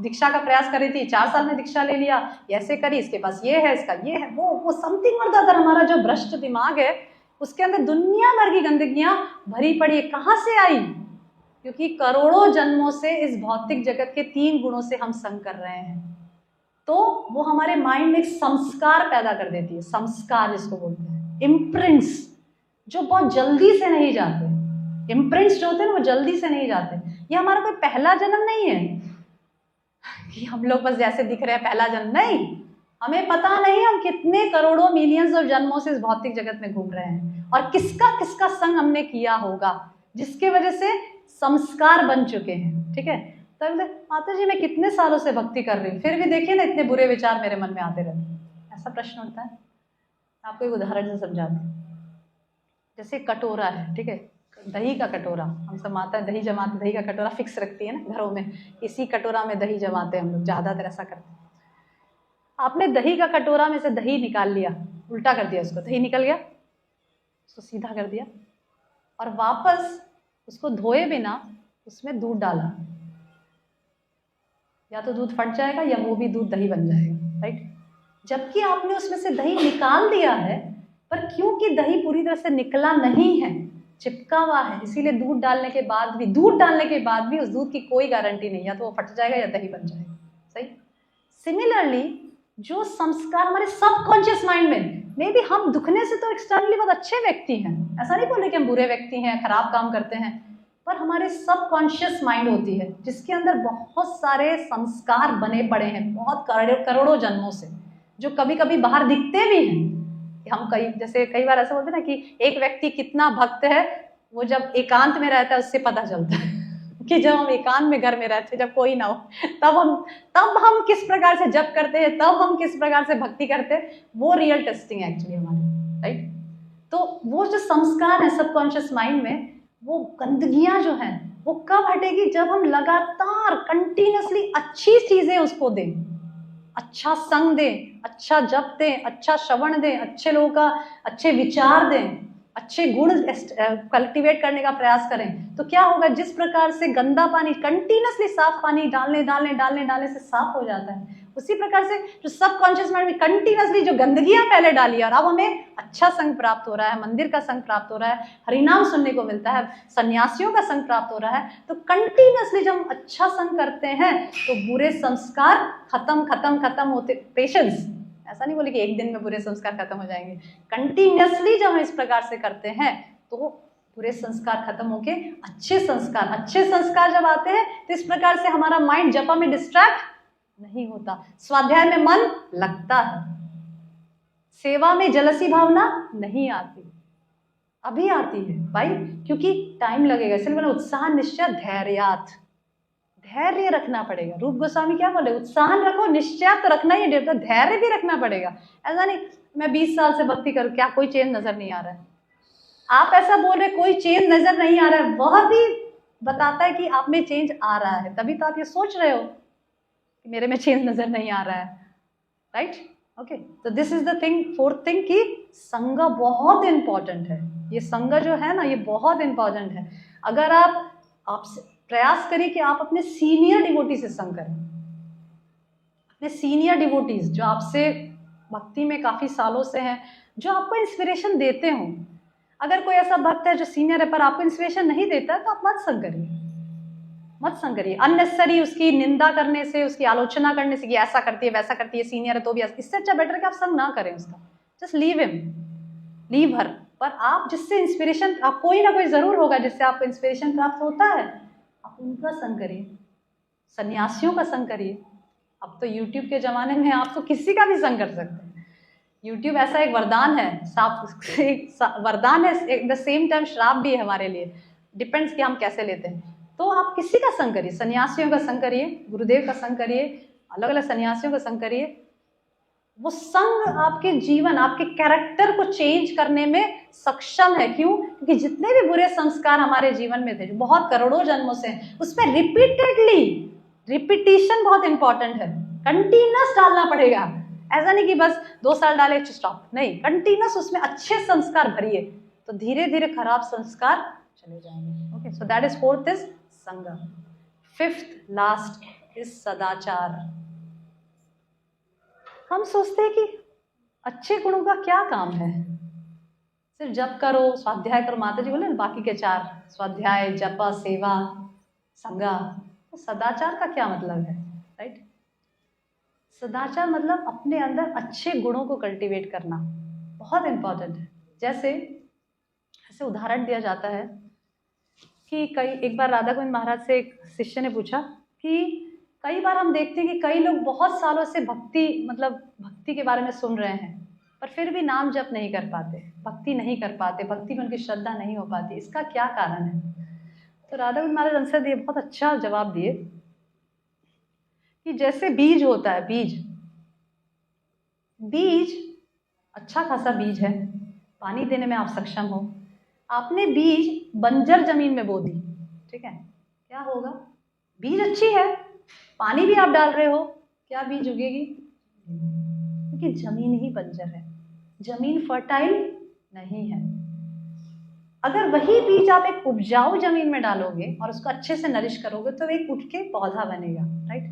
दीक्षा का प्रयास कर रही थी, 4 साल में दीक्षा ले लिया, ऐसे करी, इसके पास ये है, इसका ये है, वो समथिंग और अदर। हमारा जो भ्रष्ट दिमाग है उसके अंदर दुनिया भर की गंदगियां भरी पड़ी है। कहाँ से आई? क्योंकि करोड़ों जन्मों से इस भौतिक जगत के 3 गुणों से हम संग कर रहे हैं। तो वो हमारे माइंड में एक संस्कार पैदा कर देती है, संस्कार जिसको बोलते हैं, इम्प्रिंट्स, जो बहुत जल्दी से नहीं जाते। इम्प्रिंट्स जो होते हैं ना वो जल्दी से नहीं जाते। ये हमारा कोई पहला जन्म नहीं है कि हम लोग बस जैसे दिख रहे हैं पहला जन्म, नहीं। हमें पता नहीं हम कितने करोड़ों मिलियंस ऑफ जन्मों से इस भौतिक जगत में घूम रहे हैं और किसका किसका संग हमने किया होगा, जिसके वजह से संस्कार बन चुके हैं, ठीक है? तब माता जी मैं कितने सालों से भक्ति कर रही हूँ, फिर भी देखिए ना इतने बुरे विचार मेरे मन में आते रहते हैं। ऐसा प्रश्न उठता है। आपको एक उदाहरण से समझाती हूँ। जैसे कटोरा है, ठीक है, दही का कटोरा, हम सब माता दही जमाते, दही का कटोरा फिक्स रखती है ना घरों में, इसी कटोरा में दही जमाते हैं हम लोग, ज़्यादातर ऐसा करते हैं। आपने दही का कटोरा में से दही निकाल लिया, उल्टा कर दिया उसको, दही निकल गया, उसको सीधा कर दिया और वापस उसको धोए बिना उसमें दूध डाला, या तो दूध फट जाएगा या वो भी दूध दही बन जाएगा, राइट। जबकि आपने उसमें से दही निकाल दिया है, पर क्योंकि दही पूरी तरह से निकला नहीं है, चिपका हुआ है, इसीलिए दूध डालने के बाद भी उस दूध की कोई गारंटी नहीं, या तो वो फट जाएगा या दही बन जाएगा, सही। सिमिलरली जो संस्कार हमारे सबकॉन्शियस माइंड में, मे बी हम दुखने से तो एक्सटर्नली बहुत अच्छे व्यक्ति हैं, ऐसा नहीं बोल रहे कि हम बुरे व्यक्ति हैं, खराब काम करते हैं, पर हमारे सबकॉन्शियस माइंड होती है जिसके अंदर बहुत सारे संस्कार बने पड़े हैं, बहुत करोड़ों जन्मों से, जो कभी कभी बाहर दिखते भी हैं। हम जैसे कई बार ऐसा बोलते हैं ना कि एक व्यक्ति कितना भक्त है, वो जब एकांत में रहता है उससे पता चलता है कि जब हम एकांत में घर में रहते हैं, जब कोई ना हो, तब हम किस प्रकार से जप करते हैं, तब हम किस प्रकार से भक्ति करते हैं, वो रियल टेस्टिंग है एक्चुअली हमारी, राइट। तो वो जो संस्कार है सबकॉन्शियस माइंड में, वो गंदगियां जो हैं वो कब हटेगी, जब हम लगातार कंटिन्यूसली अच्छी चीजें उसको दें, अच्छा संग दें, अच्छा जप दें, अच्छा श्रवण दें, अच्छे लोगों का अच्छे विचार दें, अच्छे गुण कल्टीवेट करने का प्रयास करें, तो क्या होगा, जिस प्रकार से गंदा पानी कंटिन्यूसली साफ पानी डालने से साफ हो जाता है, उसी प्रकार से जो सबकॉन्शियस माइंड में कंटिन्यूसली जो गंदगियां पहले डाली और अब हमें अच्छा संग प्राप्त हो रहा है, मंदिर का संग प्राप्त हो रहा है, हरिनाम सुनने को मिलता है, सन्यासियों का संग प्राप्त हो रहा है, तो कंटिन्यूसली जब हम अच्छा संग करते हैं तो बुरे संस्कार खत्म होते। पेशेंस, ऐसा नहीं बोले कि एक दिन में बुरे संस्कार खत्म हो जाएंगे, कंटिन्यूसली जब हम इस प्रकार से करते हैं तो बुरे संस्कार खत्म होके अच्छे संस्कार जब आते हैं, तो इस प्रकार से हमारा माइंड जपा में डिस्ट्रैक्ट नहीं होता, स्वाध्याय में मन लगता है, सेवा में जलसी भावना नहीं आती, अभी आती है भाई, क्योंकि टाइम लगेगा, इसलिए मैंने उत्साह निश्चय धैर्यात, धैर्य रखना पड़ेगा। रूप गोस्वामी क्या बोले, उत्साह रखो, निश्चय तो रखना ही है, धैर्य भी रखना पड़ेगा। ऐसा नहीं मैं 20 साल से भक्ति करूं, क्या कोई चेंज नजर नहीं आ रहा है, आप ऐसा बोल रहे कोई चेंज नजर नहीं आ रहा है, वह भी बताता है कि आप में चेंज आ रहा है, तभी तो आप ये सोच रहे हो कि मेरे में चेंज नजर नहीं आ रहा है, राइट। ओके, तो this is the thing, fourth thing कि संग बहुत इंपॉर्टेंट है, ये संग जो है ना ये बहुत इंपॉर्टेंट है। अगर आप प्रयास करिए कि आप अपने सीनियर डिवोटी से संग करें, अपने सीनियर डिवोटीज जो आपसे भक्ति में काफी सालों से हैं, जो आपको इंस्पिरेशन देते हों। अगर कोई ऐसा भक्त है जो सीनियर है पर आपको इंस्पिरेशन नहीं देता है, तो आप मत संग करिए, अननेसेसरी उसकी निंदा करने से, उसकी आलोचना करने से कि ऐसा करती है वैसा करती है, सीनियर है तो भी, इससे अच्छा बेटर है कि आप संग ना करें उसका, जस्ट लीव हर। पर आप जिससे इंस्पिरेशन, आप कोई ना कोई जरूर होगा जिससे आपको इंस्पिरेशन प्राप्त होता है, आप उनका संग करिए, सन्यासियों का संग करिए। अब तो यूट्यूब के ज़माने में आप तो किसी का भी संग कर सकते हैं, यूट्यूब ऐसा एक वरदान है, वरदान है, एट द सेम टाइम श्राप भी है हमारे लिए, डिपेंड्स कि हम कैसे लेते हैं। तो आप किसी का संग करिए, सन्यासियों का संग करिए, गुरुदेव का संग करिए, अलग अलग सन्यासियों का संग करिए। वो संग आपके जीवन, आपके कैरेक्टर को चेंज करने में सक्षम है। क्यों? क्योंकि जितने भी बुरे संस्कार हमारे जीवन में थे, जो बहुत करोड़ों जन्मों से, उसमें रिपीटिशन बहुत इंपॉर्टेंट है, कंटिन्यूस डालना पड़ेगा। ऐसा नहीं कि बस 2 साल डाले स्टॉप, नहीं, कंटिन्यूस उसमें अच्छे संस्कार भरिए, तो धीरे धीरे खराब संस्कार चले जाएंगे। Okay, so that is fourth is संग। फिफ्थ लास्ट इज सदाचार। हम सोचते हैं कि अच्छे गुणों का क्या काम है, सिर्फ जप करो, स्वाध्याय करो, माता जी बोले बाकी के 4, स्वाध्याय, जप, सेवा, संगा, तो सदाचार का क्या मतलब है, राइट। सदाचार मतलब अपने अंदर अच्छे गुणों को कल्टीवेट करना, बहुत इंपॉर्टेंट है। जैसे ऐसे उदाहरण दिया जाता है कि एक बार राधा गोविंद महाराज से एक शिष्य ने पूछा कि कई बार हम देखते हैं कि कई लोग बहुत सालों से भक्ति के बारे में सुन रहे हैं, पर फिर भी नाम जप नहीं कर पाते, भक्ति नहीं कर पाते, भक्ति में उनकी श्रद्धा नहीं हो पाती, इसका क्या कारण है? तो राधा गोविंद महाराज आंसर दिए, बहुत अच्छा जवाब दिए कि जैसे बीज होता है, बीज अच्छा खासा बीज है, पानी देने में आप सक्षम हो, आपने बीज बंजर जमीन में बो दी, ठीक है, क्या होगा? बीज अच्छी है, पानी भी आप डाल रहे हो, क्या बीज उगेगी? क्योंकि जमीन ही बंजर है, जमीन फर्टाइल नहीं है। अगर वही बीज आप एक उपजाऊ जमीन में डालोगे और उसको अच्छे से नरिश करोगे तो एक उठ के पौधा बनेगा, राइट?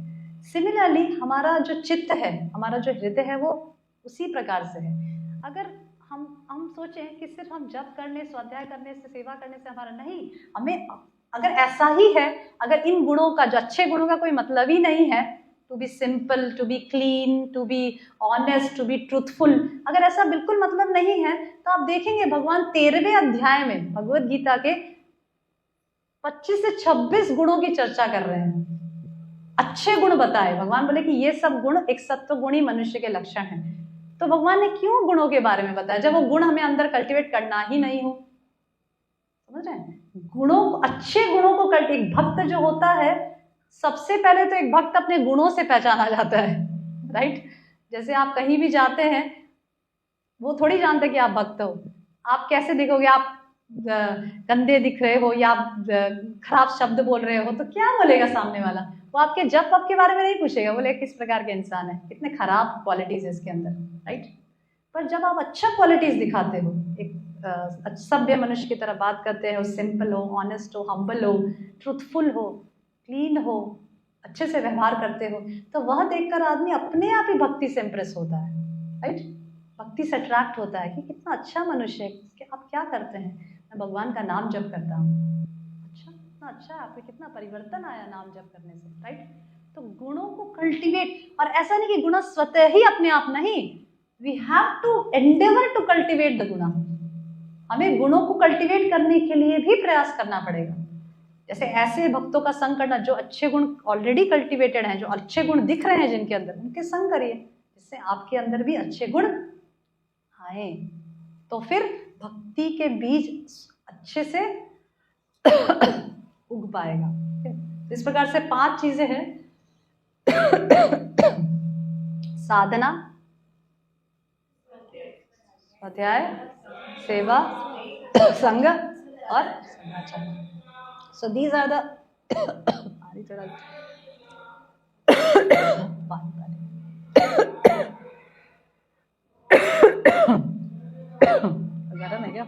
सिमिलरली हमारा जो चित्त है, हमारा जो हृदय है, वो उसी प्रकार से है। अगर हम सोचें कि सिर्फ हम जप करने, स्वाध्याय करने से, सेवा करने से हमारा नहीं, हमें अगर ऐसा ही है, अगर इन गुणों का, जो अच्छे गुणों का कोई मतलब ही नहीं है, to be simple, to be clean, to be honest, to be truthful, अगर ऐसा बिल्कुल मतलब नहीं है, तो आप देखेंगे भगवान 13वें अध्याय में भगवत गीता के 25 से 26 गुणों की चर्चा कर रहे हैं। अच्छे गुण बताए, भगवान बोले कि ये सब गुण एक सत्व गुणी मनुष्य के लक्षण हैं। तो भगवान ने क्यों गुणों के बारे में बताया, जब वो गुण हमें अंदर कल्टीवेट करना ही नहीं हो? समझ रहे हैं? गुणों, अच्छे गुणों को एक भक्त जो होता है, सबसे पहले तो एक भक्त अपने गुणों से पहचाना जाता है, राइट? जैसे आप कहीं भी जाते हैं, वो थोड़ी जानते कि आप भक्त हो। आप कैसे दिखोगे? आप गंदे दिख रहे हो या आप खराब शब्द बोल रहे हो तो क्या बोलेगा सामने वाला? वो आपके जप वप के बारे में नहीं पूछेगा, बोले किस प्रकार के इंसान है, कितने खराब क्वालिटीज है इसके अंदर, राइट? पर जब आप अच्छा क्वालिटीज दिखाते हो, एक सभ्य मनुष्य की तरह बात करते हो, सिंपल हो, ऑनेस्ट हो, हम्बल हो, ट्रूथफुल हो, क्लीन हो, अच्छे से व्यवहार करते हो, तो वह देखकर आदमी अपने आप ही भक्ति से इम्प्रेस होता है, राइट? भक्ति से अट्रैक्ट होता है कि कितना अच्छा मनुष्य है, कि आप क्या करते हैं? मैं भगवान का नाम जप करता हूँ। अच्छा, कितना अच्छा है, आपको कितना परिवर्तन आया नाम जप करने से, राइट? तो गुणों को कल्टीवेट, और ऐसा नहीं कि गुण स्वतः ही अपने आप नहीं, we have to endeavour to cultivate the guna. हमें गुणों को कल्टीवेट करने के लिए भी प्रयास करना पड़ेगा। जैसे ऐसे भक्तों का संग करना जो अच्छे गुण ऑलरेडी कल्टीवेटेड हैं, जो अच्छे गुण दिख रहे हैं जिनके अंदर, उनके संग करिए, जिससे आपके अंदर भी अच्छे गुण आए, तो फिर भक्ति के बीज अच्छे से उग पाएगा। इस प्रकार से 5 चीजें हैं: साधना, स्वाध्याय, सेवा, संग और सदाचार। So these are the गरम है क्या?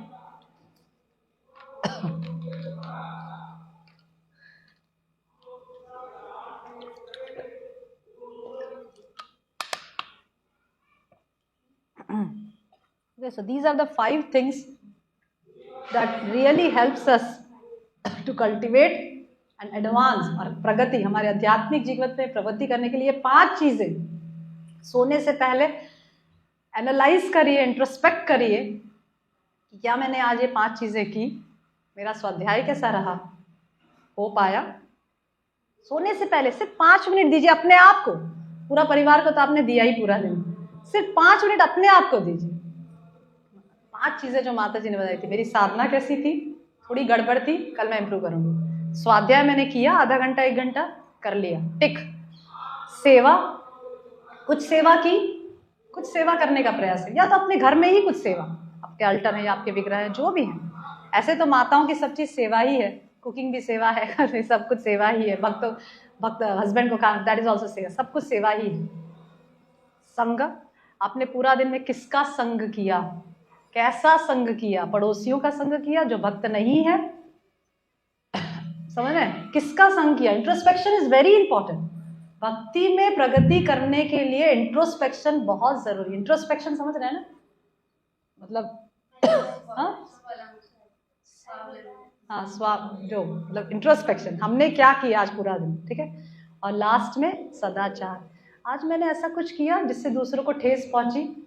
Okay, so these are the 5 things that really helps us to cultivate and advance, और प्रगति, हमारे आध्यात्मिक जीवन में प्रगति करने के लिए 5 चीजें। सोने से पहले एनालाइज करिए, इंट्रोस्पेक्ट करिए कि क्या मैंने आज ये 5 चीजें की, मेरा स्वाध्याय कैसा रहा, हो पाया? सोने से पहले सिर्फ 5 मिनट दीजिए अपने आप को। पूरा परिवार को तो आपने दिया ही पूरा दिन, सिर्फ 5 मिनट अपने आप को दीजिए। 5 चीजें जो माता जी ने बताई थी। मेरी साधना कैसी थी, थोड़ी गड़बड़ थी, कल मैं इंप्रूव करूंगी। स्वाध्याय मैंने किया, आधा घंटा 1 घंटा कर लिया, टिक। सेवा, कुछ सेवा की, कुछ सेवा करने का प्रयास है, या तो अपने घर में ही कुछ सेवा, आपके अल्टर है या आपके विग्रह है, जो भी है। ऐसे तो माताओं की सब चीज सेवा ही है, कुकिंग भी सेवा है, सब कुछ सेवा ही है। भक्त हस्बैंड को खाना, दैट इज ऑल्सो सेवा, सब कुछ सेवा ही है। संग, आपने पूरा दिन में किसका संग किया, कैसा संग किया? पड़ोसियों का संग किया जो भक्त नहीं है, समझ रहे हैं? किसका संग किया? Introspection is very important. भक्ति में प्रगति करने के लिए इंट्रोस्पेक्शन बहुत जरूरी। इंट्रोस्पेक्शन समझ रहे हैं ना, मतलब जो मतलब इंट्रोस्पेक्शन, हमने क्या किया आज पूरा दिन, ठीक है? और लास्ट में सदाचार, आज मैंने ऐसा कुछ किया जिससे दूसरों को ठेस पहुंची,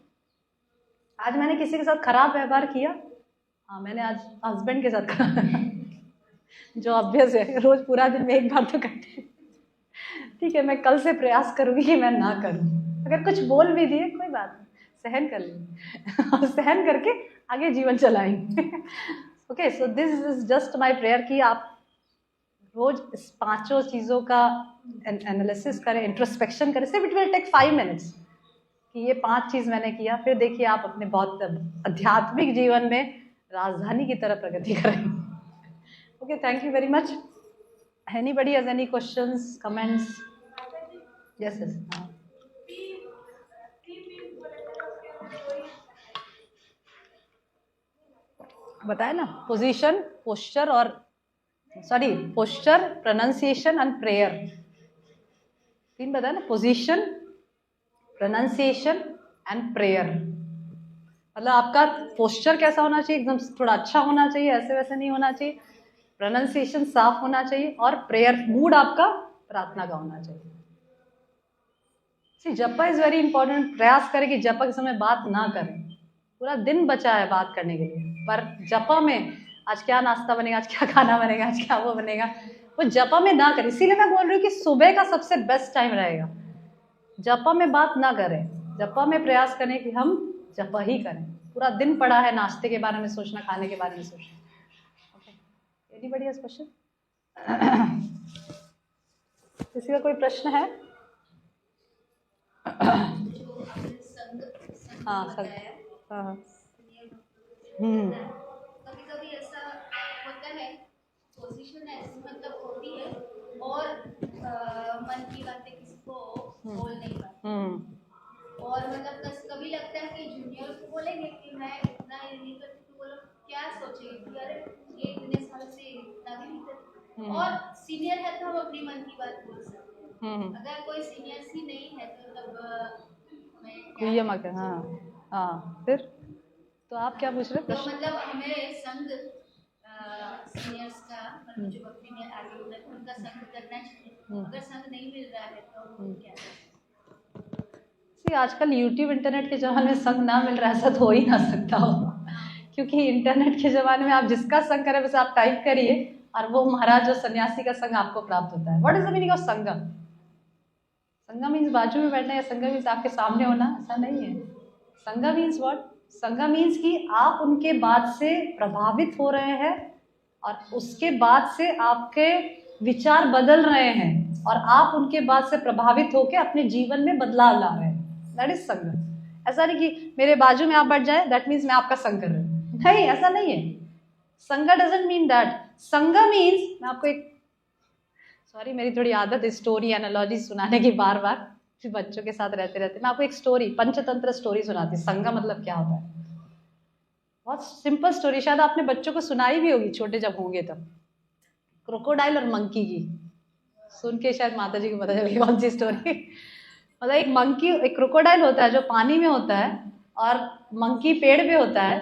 आज मैंने किसी के साथ खराब व्यवहार किया। हाँ, मैंने आज हस्बैंड के साथ जो ऑब्वियस है, रोज पूरा दिन में 1 बार तो करते हैं, ठीक है? मैं कल से प्रयास करूंगी कि मैं ना करूं। अगर कुछ बोल भी दिए कोई बात नहीं, सहन कर लेंगे और सहन करके आगे जीवन चलाएंगे। Okay, so this is just my prayer कि आप रोज इस 5 चीज़ों का एनालिसिस करें, इंट्रोस्पेक्शन करें। सिर्फ इट विल टेक 5 मिनट्स कि ये 5 चीज़ मैंने किया। फिर देखिए आप अपने बहुत आध्यात्मिक जीवन में राजधानी की तरह प्रगति करें। Okay, thank you very much. Anybody has any questions, comments? Yes yes. बताया ना, पोजीशन, पोस्चर और पोस्चर, प्रोनाउंसिएशन एंड प्रेयर। 3 बताया ना, पोजीशन, प्रोनाउंसिएशन एंड प्रेयर। मतलब आपका पोस्चर कैसा होना चाहिए, एकदम थोड़ा अच्छा होना चाहिए, ऐसे वैसे नहीं होना चाहिए। प्रोनाउंसिएशन साफ होना चाहिए और प्रेयर, मूड आपका प्रार्थना का होना चाहिए। सी, जपा इज वेरी इंपॉर्टेंट। प्रयास करें कि जपा के समय बात ना करें। पूरा दिन बचा है बात करने के लिए, पर जपा में आज क्या नाश्ता बनेगा, आज क्या खाना बनेगा, आज क्या वो बनेगा, वो जपा में ना करें। इसीलिए मैं बोल रही हूँ कि सुबह का सबसे बेस्ट टाइम रहेगा। जपा में बात ना करें, जपा में प्रयास करें कि हम जपा ही करें। पूरा दिन पड़ा है नाश्ते के बारे में सोचना, खाने के बारे में सोचना। Okay, anybody has question? किसी का कोई प्रश्न है? हाँ संग, हाँ कभी कभी ऐसा होता है, पोजीशन ऐसी मतलब होती है और मन की बातें किसी को बोल नहीं पाते, और मतलब कभी लगता है कि जूनियर को बोलेंगे कि मैं इतना ये नहीं करती, तो वो लोग क्या सोचेंगे कि अरे ये इतने साल से इतना भी नहीं करती, और सीनियर है तो हम अपनी मन की बात बोल सकते हैं। अगर कोई सीनियर ही नहीं है तो तब हाँ, फिर तो आप क्या पूछ रहे? तो मतलब हमें संग सीनियर्स का, मतलब जो भक्ति में आगे होता है उनका संग करना चाहिए। अगर संग नहीं मिल रहा है तो क्या? आजकल यूट्यूब इंटरनेट के ज़माने में संग ना मिल रहा है, ऐसा तो हो ही ना सकता हो, क्योंकि इंटरनेट के ज़माने में आप जिसका संग करें बस आप टाइप करिए और वो महाराज जो सन्यासी का संग आपको प्राप्त होता है। What is the meaning of Sangam? Sangam means बाजू में बैठना, या संगम मीन्स आपके सामने होना, ऐसा नहीं है। संगम मीन्स व्हाट? संगम मीन्स कि आप उनके बात से प्रभावित हो रहे हैं और उसके बाद से आपके विचार बदल रहे हैं और आप उनके बाद से प्रभावित होकर अपने जीवन में बदलाव ला रहे हैं। दैट इज संगम। ऐसा नहीं कि मेरे बाजू में आप बैठ जाए दैट मीन्स मैं आपका संग कर रही हूँ, नहीं, ऐसा नहीं है। संगा डजंट मीन दैट। संगा मीन्स, मैं आपको एक, सॉरी मेरी थोड़ी आदत है स्टोरी एनालॉजी सुनाने की बार बार बच्चों के साथ रहते रहते, मैं आपको एक स्टोरी, पंचतंत्र स्टोरी सुनाती। संगा मतलब क्या होता है, बहुत सिंपल स्टोरी, शायद आपने बच्चों को सुनाई भी होगी छोटे जब होंगे तब। क्रोकोडाइल और मंकी की, सुन के शायद माता जी को पता चलेगी कौन सी स्टोरी। मतलब एक मंकी, एक क्रोकोडाइल होता है जो पानी में होता है और मंकी पेड़ पे होता है,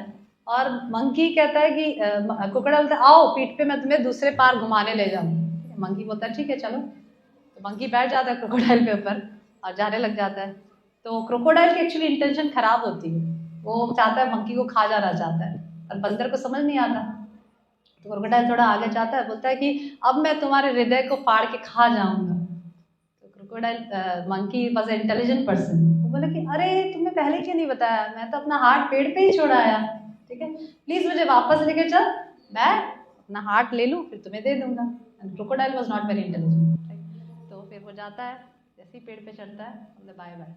और मंकी कहता है कि क्रोकोडाइल बोलता है आओ पीठ पे मैं तुम्हें दूसरे पार घुमाने ले जाऊँ। मंकी बोलता है ठीक है चलो। तो मंकी बैठ जाता है क्रोकोडाइल पे ऊपर और जाने लग जाता है। तो क्रोकोडाइल की एक्चुअली इंटेंशन खराब होती है, वो चाहता है मंकी को खा जाना चाहता है, और बंदर को समझ नहीं आता। तो क्रोकोडाइल थोड़ा आगे जाता है, बोलता है कि अब मैं तुम्हारे हृदय को फाड़ के खा जाऊंगा। तो crocodile, monkey was an intelligent person, वो बोला कि अरे तुमने पहले क्यों नहीं बताया, मैं तो अपना हार्ट पेड़ पे ही छोड़ा आया, ठीक है प्लीज मुझे वापस लेके चल, मैं अपना हार्ट ले लूँ फिर तुम्हें दे दूंगा। Crocodile was not very intelligent. तो फिर वो जाता है, जैसे ही पेड़ पे चढ़ता है मतलब बाय बाय।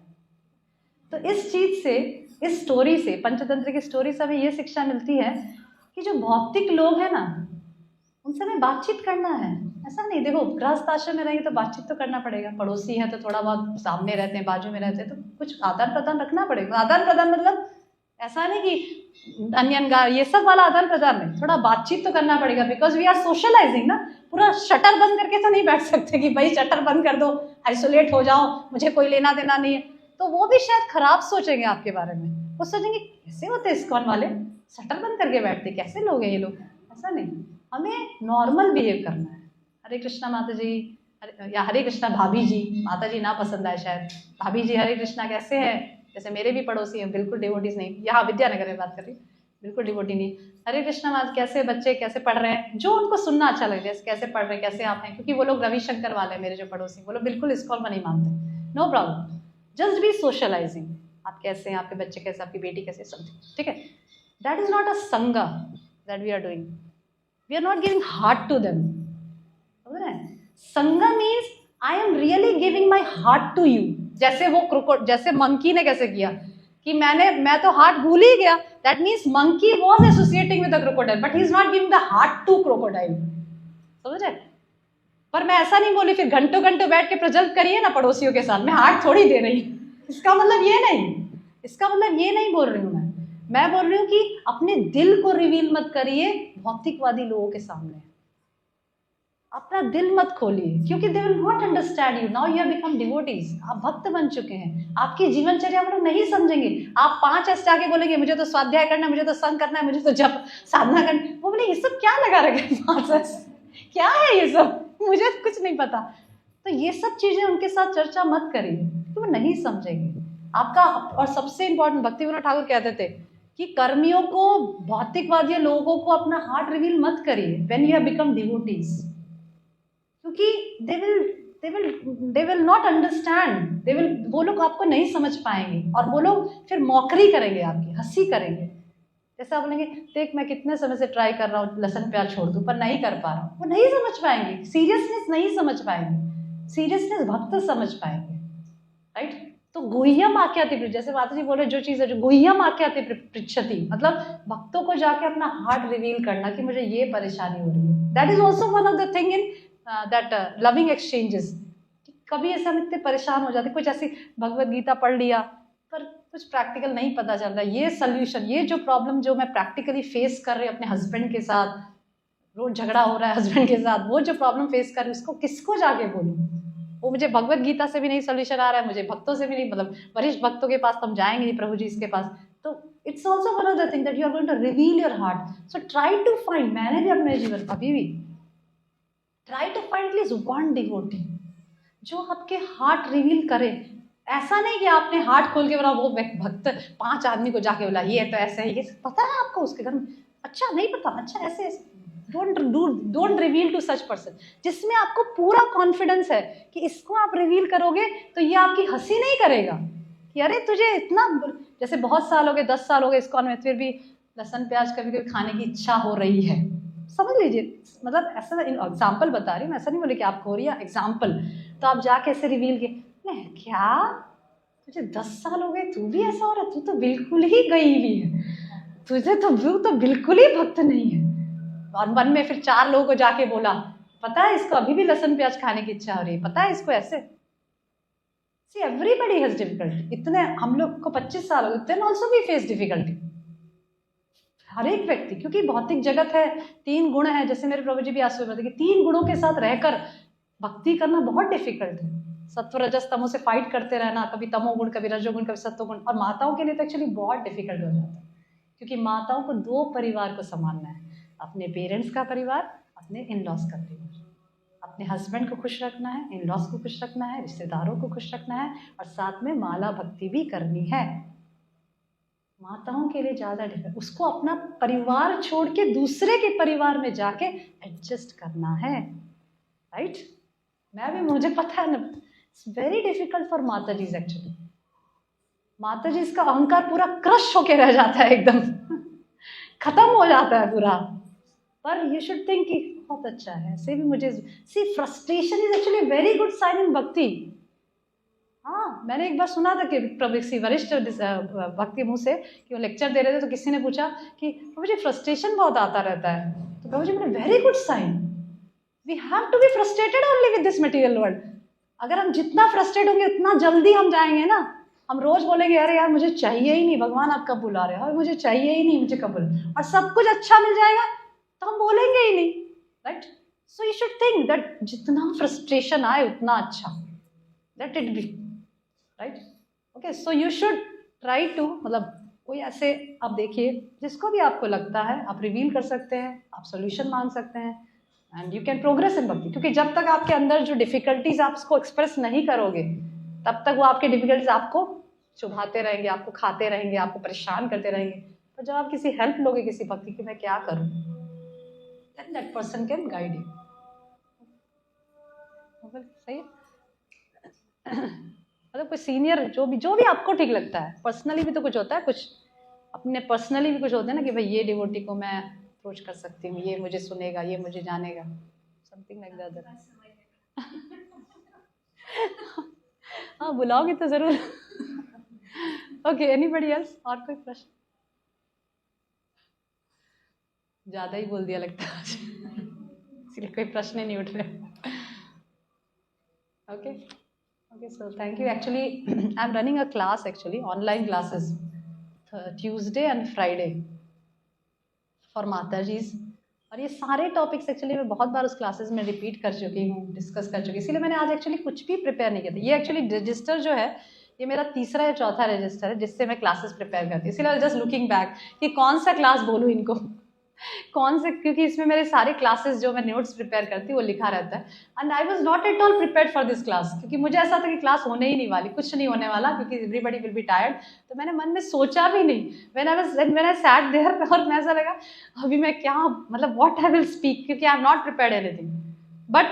तो इस चीज से, इस स्टोरी से, पंचतंत्र की स्टोरी से हमें ये शिक्षा मिलती है कि जो भौतिक लोग हैं ना उनसे हमें बातचीत करना है। ऐसा नहीं, देखो गृहस्थ आश्रम में रहेंगे तो बातचीत तो करना पड़ेगा, पड़ोसी है तो थोड़ा बहुत सामने रहते हैं, बाजू में रहते हैं, तो कुछ आदान प्रदान रखना पड़ेगा। आदान प्रदान मतलब ऐसा नहीं कि अन्य ये सब वाला आदान प्रदान नहीं, थोड़ा बातचीत तो करना पड़ेगा, बिकॉज वी आर सोशलाइजिंग ना। पूरा शटर बंद करके तो नहीं बैठ सकते कि भाई शटर बंद कर दो, आइसोलेट हो जाओ, मुझे कोई लेना देना नहीं है। तो वो भी शायद खराब सोचेंगे आपके बारे में, वो सोचेंगे कैसे होते इस्कॉन वाले, शटर बंद करके बैठते, कैसे लोग हैं ये लोग। ऐसा नहीं, हमें नॉर्मल बिहेव करना है। हरे कृष्णा माता जी, या हरे कृष्णा भाभी जी, माता जी ना पसंद आए शायद, भाभी जी हरे कृष्णा कैसे हैं, जैसे मेरे भी पड़ोसी हैं, बिल्कुल डिवोटीज नहीं, यहाँ विद्यानगर में बात कर रही, बिल्कुल डिवोटी नहीं। हरे कृष्णा माता कैसे बच्चे कैसे पढ़ रहे हैं, जो उनको सुनना अच्छा लगे, जैसे कैसे पढ़ रहे हैं, कैसे आप हैं, क्योंकि वो लोग रविशंकर वाले हैं मेरे जो पड़ोसी, वो लोग बिल्कुल इस्कॉन में नहीं मानते, no problem, just be socialising. आप कैसे हैं, आपके बच्चे कैसे, आपकी बेटी कैसे, समथिंग, ठीक है। That is not a sanga that we are doing, we are not giving heart to them. Sanga means I am really giving my heart to you. जैसे वो जैसे मंकी ने कैसे किया कि मैं तो हार्ट भूल ही गया, That means monkey was associating with the crocodile, but he is not giving the heart to crocodile. समझ रहे? पर मैं ऐसा नहीं बोली फिर घंटों घंटों बैठ के प्रज्वलित करिए ना पड़ोसियों के साथ, मैं हार्ट थोड़ी दे रही हूँ, इसका मतलब ये नहीं, इसका मतलब ये नहीं बोल रही हूँ मैं बोल रही हूँ कि अपने दिल को रिवील मत करिए भौतिकवादी लोगों के सामने, अपना दिल मत खोलिए, क्योंकि they will not understand you. Now you have become devotees, आप भक्त बन चुके हैं, आपकी जीवनचर्या वो लोग नहीं समझेंगे। आप 5 ऐसे आके बोलेंगे मुझे तो स्वाध्याय करना है, मुझे तो संग करना है, मुझे तो जप साधना करना, वो बोले ये सब क्या लगा रखे 5 क्या है ये सब, मुझे कुछ नहीं पता। तो ये सब चीजें उनके साथ चर्चा मत करिए, तो वो नहीं समझेंगे आपका। और सबसे इंपॉर्टेंट भक्तिविनोद ठाकुर कहते थे कि कर्मियों को, भौतिकवादी लोगों को अपना हार्ट रिवील मत करिए when you have become devotees, क्योंकि दे विल नॉट अंडरस्टैंड, वो लोग आपको नहीं समझ पाएंगे और वो लोग फिर मौकरी करेंगे, आपकी हंसी करेंगे। जैसे आप बोलेंगे देख मैं कितने समय से ट्राई कर रहा हूँ लहसुन प्याज छोड़ दूँ पर नहीं कर पा रहा हूँ, वो नहीं समझ पाएंगे, सीरियसनेस नहीं समझ पाएंगे, सीरियसनेस भक्त समझ पाएंगे, राइट। तो गुह्यम आख्याति, जैसे माता जी बोल रहे जो चीज़ है जो गुह्यम आख्याति पृच्छति, मतलब भक्तों को जाके अपना हार्ट रिवील करना कि मुझे ये परेशानी हो रही है। That is also one of the thing in that loving exchanges. कभी ऐसे हम इतने परेशान हो जाते, कुछ ऐसी भगवत गीता पढ़ लिया पर कुछ प्रैक्टिकल नहीं पता चल रहा, ये सोल्यूशन, ये जो प्रॉब्लम जो मैं प्रैक्टिकली फेस कर रही हूँ अपने हस्बैंड के साथ, रोज झगड़ा हो रहा है हस्बैंड के साथ, वो जो प्रॉब्लम फेस कर रही हूँ उसको किसको जाके बोलूँ, वो मुझे भगवत गीता से भी नहीं सोल्यूशन आ रहा है, मुझे भक्तों से भी नहीं, मतलब वरिष्ठ भक्तों के पास तो हम जाएंगे नहीं प्रभु जी इसके पास। तो it's also one of the thing that you are going to reveal your heart. So try to find, मैंने भी अपने जीवन अभी भी try to find at least one devotee जो आपके हार्ट रिवील करे। ऐसा नहीं कि आपने हार्ट खोल के बोला, वो भक्त 5 आदमी को जाके बोला ये तो ऐसे है, ये पता है आपको उसके घर में, अच्छा नहीं पता, अच्छा ऐसे ऐसे, don't reveal to such person जिसमें आपको पूरा कॉन्फिडेंस है कि इसको आप रिवील करोगे तो ये आपकी हंसी नहीं करेगा कि अरे तुझे इतना, जैसे बहुत साल हो गए 10 साल हो गए इसको में, फिर भी लहसुन प्याज कभी कभी खाने की इच्छा हो रही है, समझ लीजिए, मतलब ऐसा एग्जाम्पल बता रही हूँ, ऐसा नहीं बोले कि आपको हो रही है एग्जाम्पल। तो आप जाके ऐसे रिवील किए, नहीं क्या तुझे 10 साल हो गए तू भी ऐसा हो रहा, तू तो बिल्कुल ही गई हुई है, तुझे तो बिल्कुल ही भक्त नहीं है। और मन में फिर 4 लोगों को जाके बोला पता है इसको अभी भी लहसुन प्याज खाने की इच्छा हो रही है, पता है इसको ऐसे। सी एवरीबडी हैज डिफिकल्टी, इतने हम लोग को 25 साल हो गए, then also we face difficulty, हर एक व्यक्ति, क्योंकि भौतिक जगत है, 3 गुण है, जैसे मेरे प्रभु जी भी आश्चर्य बताते कि 3 गुणों के साथ रहकर भक्ति करना बहुत डिफिकल्ट है। सत्व रजस तमो से फाइट करते रहना, कभी तमोगुण कभी रजोगुण कभी सत्वगुण, और माताओं के लिए तो एक्चुअली बहुत डिफिकल्ट हो जाता है, क्योंकि माताओं को 2 परिवार को संभालना है, अपने पेरेंट्स का परिवार, अपने इन लॉज का परिवार, अपने हस्बैंड को खुश रखना है, इन लॉज को खुश रखना है, रिश्तेदारों को खुश रखना है, और साथ में माला भक्ति भी करनी है। माताओं के लिए ज़्यादा डिफिकल्ट, उसको अपना परिवार छोड़ के दूसरे के परिवार में जाके एडजस्ट करना है, राइट। मैं भी, मुझे पता है ना, इट्स वेरी डिफिकल्ट फॉर माता जी एक्चुअली। माता जी इसका अहंकार पूरा क्रश होके रह जाता है, एकदम खत्म हो जाता है पूरा। पर यू शुड थिंक कि बहुत अच्छा है, ऐसे भी मुझे सी frustration is actually very good sign in bhakti. हाँ, मैंने एक बार सुना था कि प्रभु किसी वरिष्ठ भक्ति मुँह से कि वो लेक्चर दे रहे थे, तो किसी ने पूछा कि प्रभु जी फ्रस्ट्रेशन बहुत आता रहता है, तो प्रभु जी बोले very good sign, we have to be frustrated only with this material world. अगर हम जितना फ्रस्ट्रेट होंगे उतना जल्दी हम जाएंगे ना। हम रोज बोलेंगे अरे यार मुझे चाहिए ही नहीं, भगवान आप कब बुला रहे हो, और मुझे चाहिए ही नहीं, मुझे कब बुला, और सब कुछ अच्छा मिल जाएगा तो हम बोलेंगे ही नहीं, right. So you should think that जितना फ्रस्ट्रेशन आए उतना अच्छा, let it be, right. Okay, so you should try to, मतलब कोई ऐसे आप देखिए जिसको भी आपको लगता है आप रिवील कर सकते हैं, आप सोल्यूशन मांग सकते हैं, and you can progress in भक्ति। क्योंकि जब तक आपके अंदर जो डिफिकल्टीज आप उसको एक्सप्रेस नहीं करोगे तब तक वो आपके डिफिकल्टीज आपको चुभाते रहेंगे, आपको खाते रहेंगे, आपको परेशान करते रहेंगे। पर जब आप किसी हेल्प लोगे किसी भक्ति की, मैं क्या करूँ, then that person can guide you. सही है। मतलब कोई सीनियर जो भी आपको ठीक लगता है, पर्सनली भी तो कुछ होता है, कुछ अपने पर्सनली भी कुछ होता है ना कि भाई ये डिवोटी को मैं अप्रोच कर सकती हूँ, ये मुझे सुनेगा, ये मुझे जानेगा, समथिंग लाइक दैट। हाँ, बुलाओगे तो जरूर। ओके, एनीबडी एल्स, और कोई प्रश्न? ज़्यादा ही बोल दिया लगता है आज, इसलिए कोई प्रश्न ही नहीं उठ रहे। Okay okay, so thank you. Actually I am running a class, actually online classes, Tuesday and Friday for matajis, और ये सारे टॉपिक्स एक्चुअली मैं बहुत बार उस क्लासेस में रिपीट कर चुकी हूँ, डिस्कस कर चुकी, इसीलिए मैंने आज एक्चुअली कुछ भी प्रिपेयर नहीं किया था। ये एक्चुअली रजिस्टर जो है, ये मेरा तीसरा या चौथा रजिस्टर है जिससे मैं क्लासेस प्रिपेयर करती हूँ, इसीलिए जस्ट लुकिंग बैक कि कौन सा क्लास बोलूँ इनको, कौन से, क्योंकि इसमें मेरे सारे क्लासेस जो मैं नोट्स प्रिपेयर करती हूँ वो लिखा रहता है। And I was not at all prepared for this class, क्योंकि मुझे ऐसा था कि क्लास होने ही नहीं वाली, कुछ नहीं होने वाला, क्योंकि एवरीबडी विल बी टायर्ड। तो मैंने मन में सोचा भी नहीं, व्हेन आई सैट देयर, और मैं ऐसा लगा अभी मैं क्या, मतलब व्हाट आई विल स्पीक, क्योंकि I am not prepared anything, but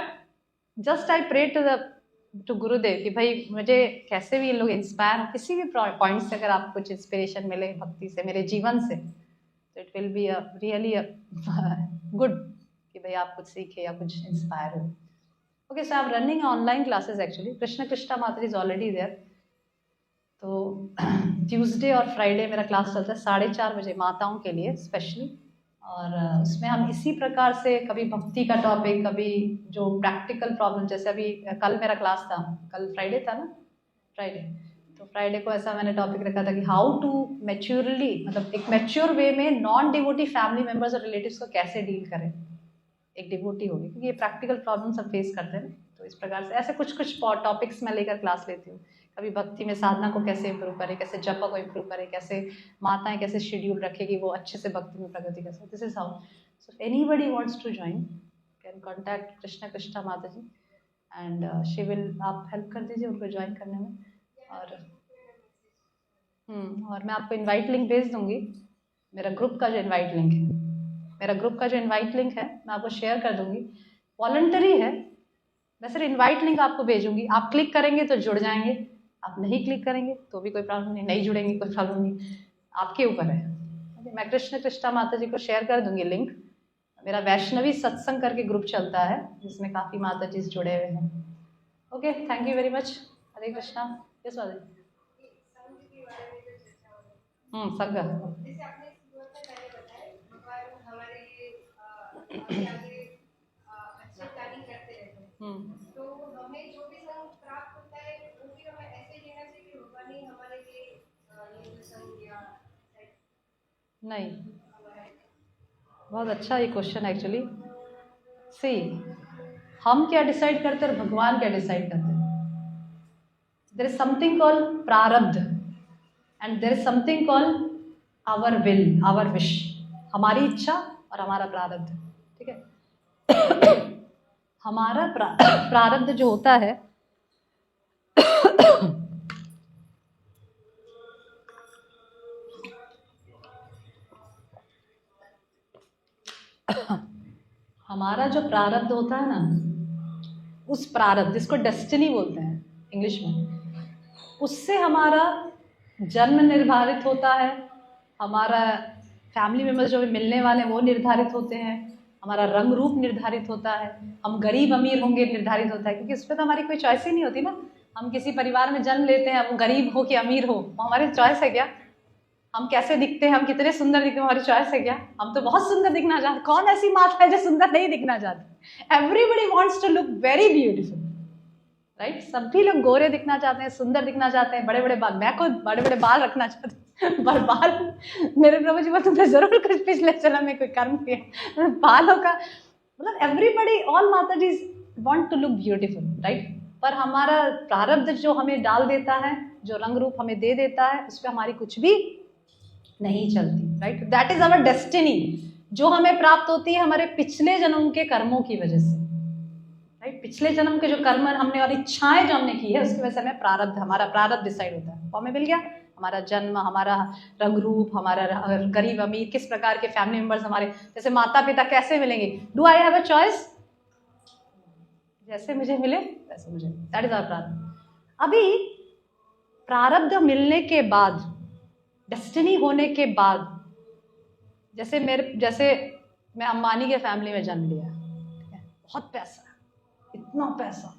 just I pray to Gurudev कि भाई मुझे कैसे भी इन लोग इंस्पायर हो, किसी भी पॉइंट से अगर आपको कुछ इंस्पिरेशन मिले भक्ति से, मेरे जीवन से, तो it will be a really good कि भाई आप कुछ सीखे या कुछ इंस्पायर हो। Okay, so I am running online classes actually, Krishna Krishna माता इज ऑलरेडी देयर। तो ट्यूसडे और फ्राइडे मेरा क्लास चलता है 4:30 बजे माताओं के लिए स्पेशली, और उसमें हम इसी प्रकार से कभी भक्ति का टॉपिक, कभी जो प्रैक्टिकल प्रॉब्लम, जैसे अभी कल मेरा क्लास था, कल फ्राइडे था ना, फ्राइडे, तो फ्राइडे को ऐसा मैंने टॉपिक रखा था कि हाउ टू मैच्योरली, मतलब एक मैच्योर वे में नॉन डिवोटी फैमिली मेम्बर्स और रिलेटिव्स को कैसे डील करें एक डिवोटी होगी, क्योंकि ये प्रैक्टिकल प्रॉब्लम सब फेस करते हैं। तो इस प्रकार से ऐसे कुछ कुछ टॉपिक्स मैं लेकर क्लास लेती हूँ। कभी भक्ति में साधना को कैसे इम्प्रूव करें, कैसे जप को इम्प्रूव करें, कैसे माताएं कैसे शेड्यूल रखें कि वो अच्छे से भक्ति में प्रगति कर सकें। This is how, so anybody wants to join can contact Krishna Krishna Mata ji, and she will, आप हेल्प कर दीजिए उनको ज्वाइन करने में। और मैं आपको इनवाइट लिंक भेज दूंगी, मेरा ग्रुप का जो इनवाइट लिंक है, मैं आपको शेयर कर दूंगी, वॉलंटरी है, मैं सिर्फ इनवाइट लिंक आपको भेजूंगी, आप क्लिक करेंगे तो जुड़ जाएंगे, आप नहीं क्लिक करेंगे तो भी कोई प्रॉब्लम नहीं जुड़ेंगे कोई प्रॉब्लम नहीं, आपके ऊपर है। मैं कृष्ण कृष्णा माता जी को शेयर कर दूंगी लिंक। मेरा वैष्णवी सत्संग करके ग्रुप चलता है जिसमें काफ़ी माता जी जुड़े हुए हैं। Okay, thank you very much. Hare Krishna. Yes माता जी। संघ, जैसे आपने शुरुआत में पहले बताया, भगवान हमारे अच्छे प्लानिंग करते रहते हैं, तो हमें जो भी संग प्राप्त होता है वो भी हमें ऐसे लेना चाहिए कि भगवान ही हमारे लिए ये जो संग या नहीं, बहुत अच्छा ये क्वेश्चन एक्चुअली। सी, हम क्या डिसाइड करते हैं और भगवान क्या डिसाइड करते हैं। There is something called prarabdha and there is something called our will, our wish, हमारी इच्छा और हमारा प्रारब्ध, ठीक है। हमारा प्रारब्ध जो होता है हमारा जो प्रारब्ध होता है ना, उस प्रारब्ध, जिसको डेस्टिनी बोलते हैं इंग्लिश में, उससे हमारा जन्म निर्धारित होता है, हमारा फैमिली मेम्बर्स जो भी मिलने वाले हैं वो निर्धारित होते हैं, हमारा रंग रूप निर्धारित होता है, हम गरीब अमीर होंगे निर्धारित होता है, क्योंकि उस पर तो हमारी कोई चॉइस ही नहीं होती ना। हम किसी परिवार में जन्म लेते हैं, वो गरीब हो कि अमीर हो, वो हमारी चॉइस है क्या? हम कैसे दिखते हैं, हम कितने सुंदर दिखते हैं, हमारी चॉइस है क्या? हम तो बहुत सुंदर दिखना चाहते, कौन ऐसी माता है जो सुंदर नहीं दिखना चाहती? Everybody wants to look very beautiful, right? सभी लोग गोरे दिखना चाहते हैं, सुंदर दिखना चाहते हैं, बड़े बड़े बाल, मैं खुद बड़े बड़े बाल रखना चाहती हूँ, पर बाल मेरे प्रभु जी तुमने जरूर कुछ पिछले जन्म में कोई कर्म किया बालों का, मतलब everybody, all mata ji want to look beautiful, right? पर हमारा प्रारब्ध जो हमें डाल देता है, जो रंग रूप हमें दे देता है, उस पर हमारी कुछ भी नहीं चलती, right? That is our destiny, जो हमें प्राप्त होती है हमारे पिछले जन्म के कर्मों की वजह से, राइट? पिछले जन्म के जो कर्म हमने और इच्छाएं जो हमने की है उसकी वजह से हमें प्रारब्ध, हमारा प्रारब्ध डिसाइड होता है, वो हमें मिल गया, हमारा जन्म, हमारा रंग रूप, हमारा गरीब अमीर, किस प्रकार के फैमिली मेंबर्स हमारे, जैसे माता पिता कैसे मिलेंगे, do I have a choice? जैसे मुझे मिले वैसे मुझे, दैट इज आवर प्रारब्ध। अभी प्रारब्ध मिलने के बाद, डेस्टिनी होने के बाद, जैसे मैं अंबानी के फैमिली में जन्म लिया, बहुत पैसा, इतना पैसा,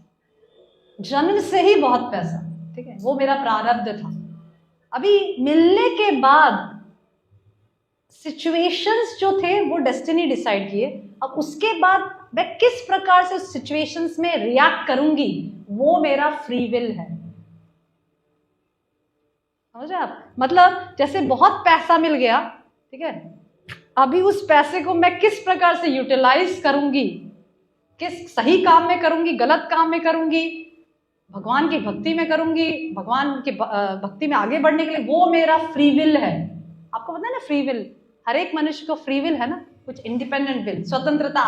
जन्म से ही बहुत पैसा, ठीक है, वो मेरा प्रारब्ध था। अभी मिलने के बाद सिचुएशंस जो थे वो डेस्टिनी डिसाइड किए, अब उसके बाद मैं किस प्रकार से उस सिचुएशंस में रिएक्ट करूंगी वो मेरा फ्री विल है। समझे आप? मतलब जैसे बहुत पैसा मिल गया, ठीक है, अभी उस पैसे को मैं किस प्रकार से यूटिलाइज करूंगी, किस सही काम में करूंगी, गलत काम में करूंगी, भगवान की भक्ति में करूंगी, भगवान की भक्ति में आगे बढ़ने के लिए, वो मेरा फ्री विल है। आपको पता है ना फ्री विल, हर एक मनुष्य को फ्री विल है ना, कुछ इंडिपेंडेंट विल, स्वतंत्रता।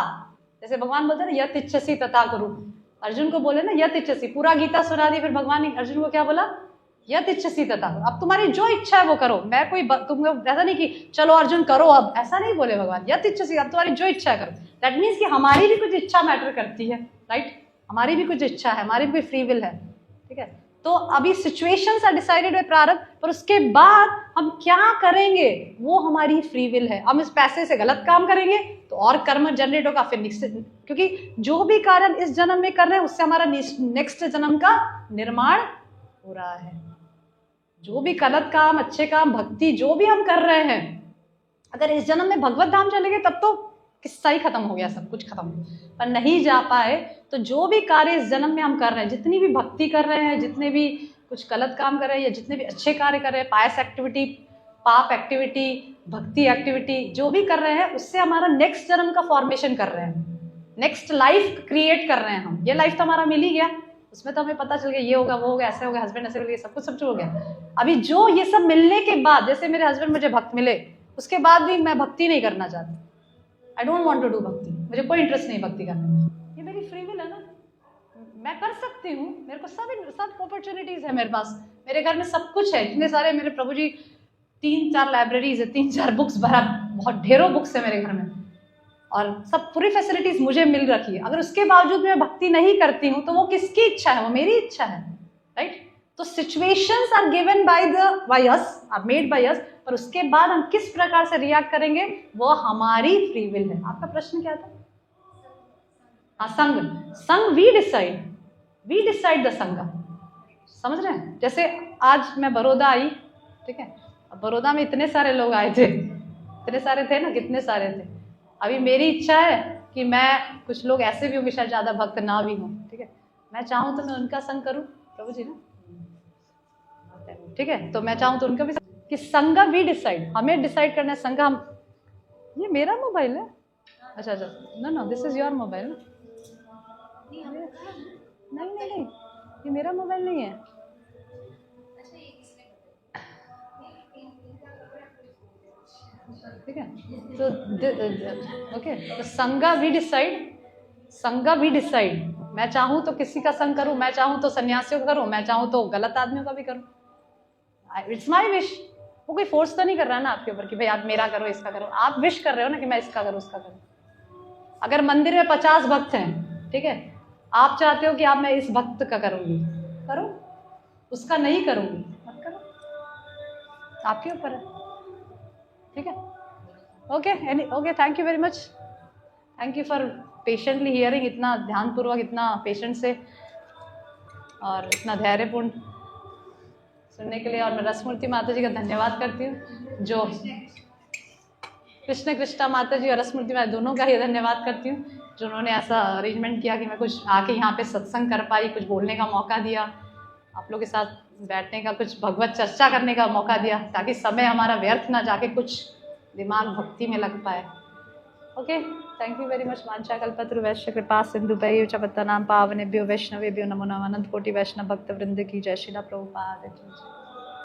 जैसे भगवान बोलते हैं ना यत इच्छसि तथा कुरु, अर्जुन को बोले ना यत इच्छसि, पूरा गीता सुना दी, फिर भगवान ने अर्जुन को क्या बोला, यत इच्छसि तथा कुरु, अब तुम्हारी जो इच्छा है वो करो। मैं कोई तुमको ऐसा नहीं कि चलो अर्जुन करो अब, ऐसा नहीं बोले भगवान, यत इच्छसि, अब तुम्हारी जो इच्छा है करो। दैट मीन्स कि हमारी भी कुछ इच्छा मैटर करती है, राइट, हमारी भी कुछ इच्छा है, हमारी भी फ्री विल है, ठीक है। तो अभी सिचुएशंस आर डिसाइडेड बाय प्रारब्ध, पर उसके बाद हम क्या करेंगे वो हमारी फ्री विल है। हम इस पैसे से गलत काम करेंगे तो और कर्म जनरेट होगा, फिर क्योंकि जो भी कार्य हम इस जन्म में कर रहे हैं उससे हमारा नेक्स्ट जन्म का निर्माण हो रहा है। जो भी गलत काम, अच्छे काम, भक्ति जो भी हम कर रहे हैं, अगर इस जन्म में भगवत धाम चले गए तब तो किस्सा ही खत्म हो गया, सब कुछ खत्म, पर नहीं जा पाए तो जो भी कार्य इस जन्म में हम कर रहे हैं, जितनी भी भक्ति कर रहे हैं, जितने भी कुछ गलत काम कर रहे हैं या जितने भी अच्छे कार्य कर रहे हैं, पायस एक्टिविटी, पाप एक्टिविटी, भक्ति एक्टिविटी जो भी कर रहे हैं, उससे हमारा नेक्स्ट जन्म का फॉर्मेशन कर रहे हैं, नेक्स्ट लाइफ क्रिएट कर रहे हैं हम। ये लाइफ तो हमारा मिल ही गया, उसमें तो हमें पता चल गया ये होगा वो होगा, ऐसे होगा, हस्बैंड ऐसे होगा, सब कुछ हो गया। अभी जो ये सब मिलने के बाद, जैसे मेरे हस्बैंड मुझे भक्त मिले, उसके बाद भी मैं भक्ति नहीं करना चाहती, I don't want to do bhakti, मुझे कोई इंटरेस्ट नहीं भक्ति करने में। ये मेरी फ्री विल है ना, मैं कर सकती हूँ, मेरे को सब अपॉर्चुनिटीज है मेरे पास, मेरे घर में सब कुछ है, इतने सारे मेरे प्रभु जी 3-4 लाइब्रेरीज है, 3-4 बुक्स भरा, बहुत ढेरों बुक्स है मेरे घर में, और सब पूरी फैसिलिटीज मुझे मिल रखी है। अगर उसके बावजूद मैं भक्ति नहीं करती हूँ तो वो किसकी इच्छा है, वो मेरी इच्छा है, राइट। तो situations are given by us, are made by us, पर उसके बाद हम किस प्रकार से रिएक्ट करेंगे वो हमारी फ्री विल है। आपका प्रश्न क्या था? संग वी डिसाइड द संग, समझ रहे हैं? जैसे आज मैं बड़ौदा आई, ठीक है, अब बड़ौदा में इतने सारे लोग आए थे, इतने सारे थे ना, कितने सारे थे। अभी मेरी इच्छा है कि मैं, कुछ लोग ऐसे भी होंगे शायद ज़्यादा भक्त ना भी हों, ठीक है, मैं चाहूँ तो मैं उनका संग करूँ, प्रभु जी ना, ठीक है, तो मैं चाहूँ तो उनका भी, कि संग वी डिसाइड, हमें डिसाइड करना है संग। हम, ये मेरा मोबाइल है, अच्छा, no this is your mobile, नहीं, ये मेरा मोबाइल नहीं है। ठीक है, तो ओके, तो संगा वी डिसाइड, मैं चाहूँ तो किसी का संग करूँ, मैं चाहूँ तो सन्यासियों का करूँ, मैं चाहूँ तो गलत आदमियों का भी करूँ, इट्स माई विश। वो कोई फोर्स तो नहीं कर रहा है ना आपके ऊपर कि भाई आप मेरा करो, इसका करो, आप विश कर रहे हो ना कि मैं इसका करूँ, उसका करूँ। अगर मंदिर में 50 भक्त हैं, ठीक है, आप चाहते हो कि आप मैं इस भक्त का करूँगी, करो, उसका नहीं करूँगी, मत करो, आपके ऊपर है, ठीक है। Okay, thank you very much, thank you for patiently hearing, इतना ध्यानपूर्वक, इतना पेशेंट से और इतना धैर्यपूर्ण सुनने के लिए। और मैं रसमूर्ति माता जी का धन्यवाद करती हूँ, जो कृष्णा माता जी और रसमूर्ति माता दोनों का ही धन्यवाद करती हूँ, जो उन्होंने ऐसा अरेंजमेंट किया कि मैं कुछ आके यहाँ पे सत्संग कर पाई, कुछ बोलने का मौका दिया, आप लोग के साथ बैठने का, कुछ भगवत चर्चा करने का मौका दिया, ताकि समय हमारा व्यर्थ ना जाके कुछ दिमाग भक्ति में लग पाए। Okay, thank you very much. वांछा कल्पतरुभ्यश्च कृपा सिंधुभ्यैव च पतितानां पावनेभ्यो वैष्णवेभ्यो नमो नमः। अनंत कोटि वैष्णव भक्त वृंद की जय। श्रील प्रभुपाद।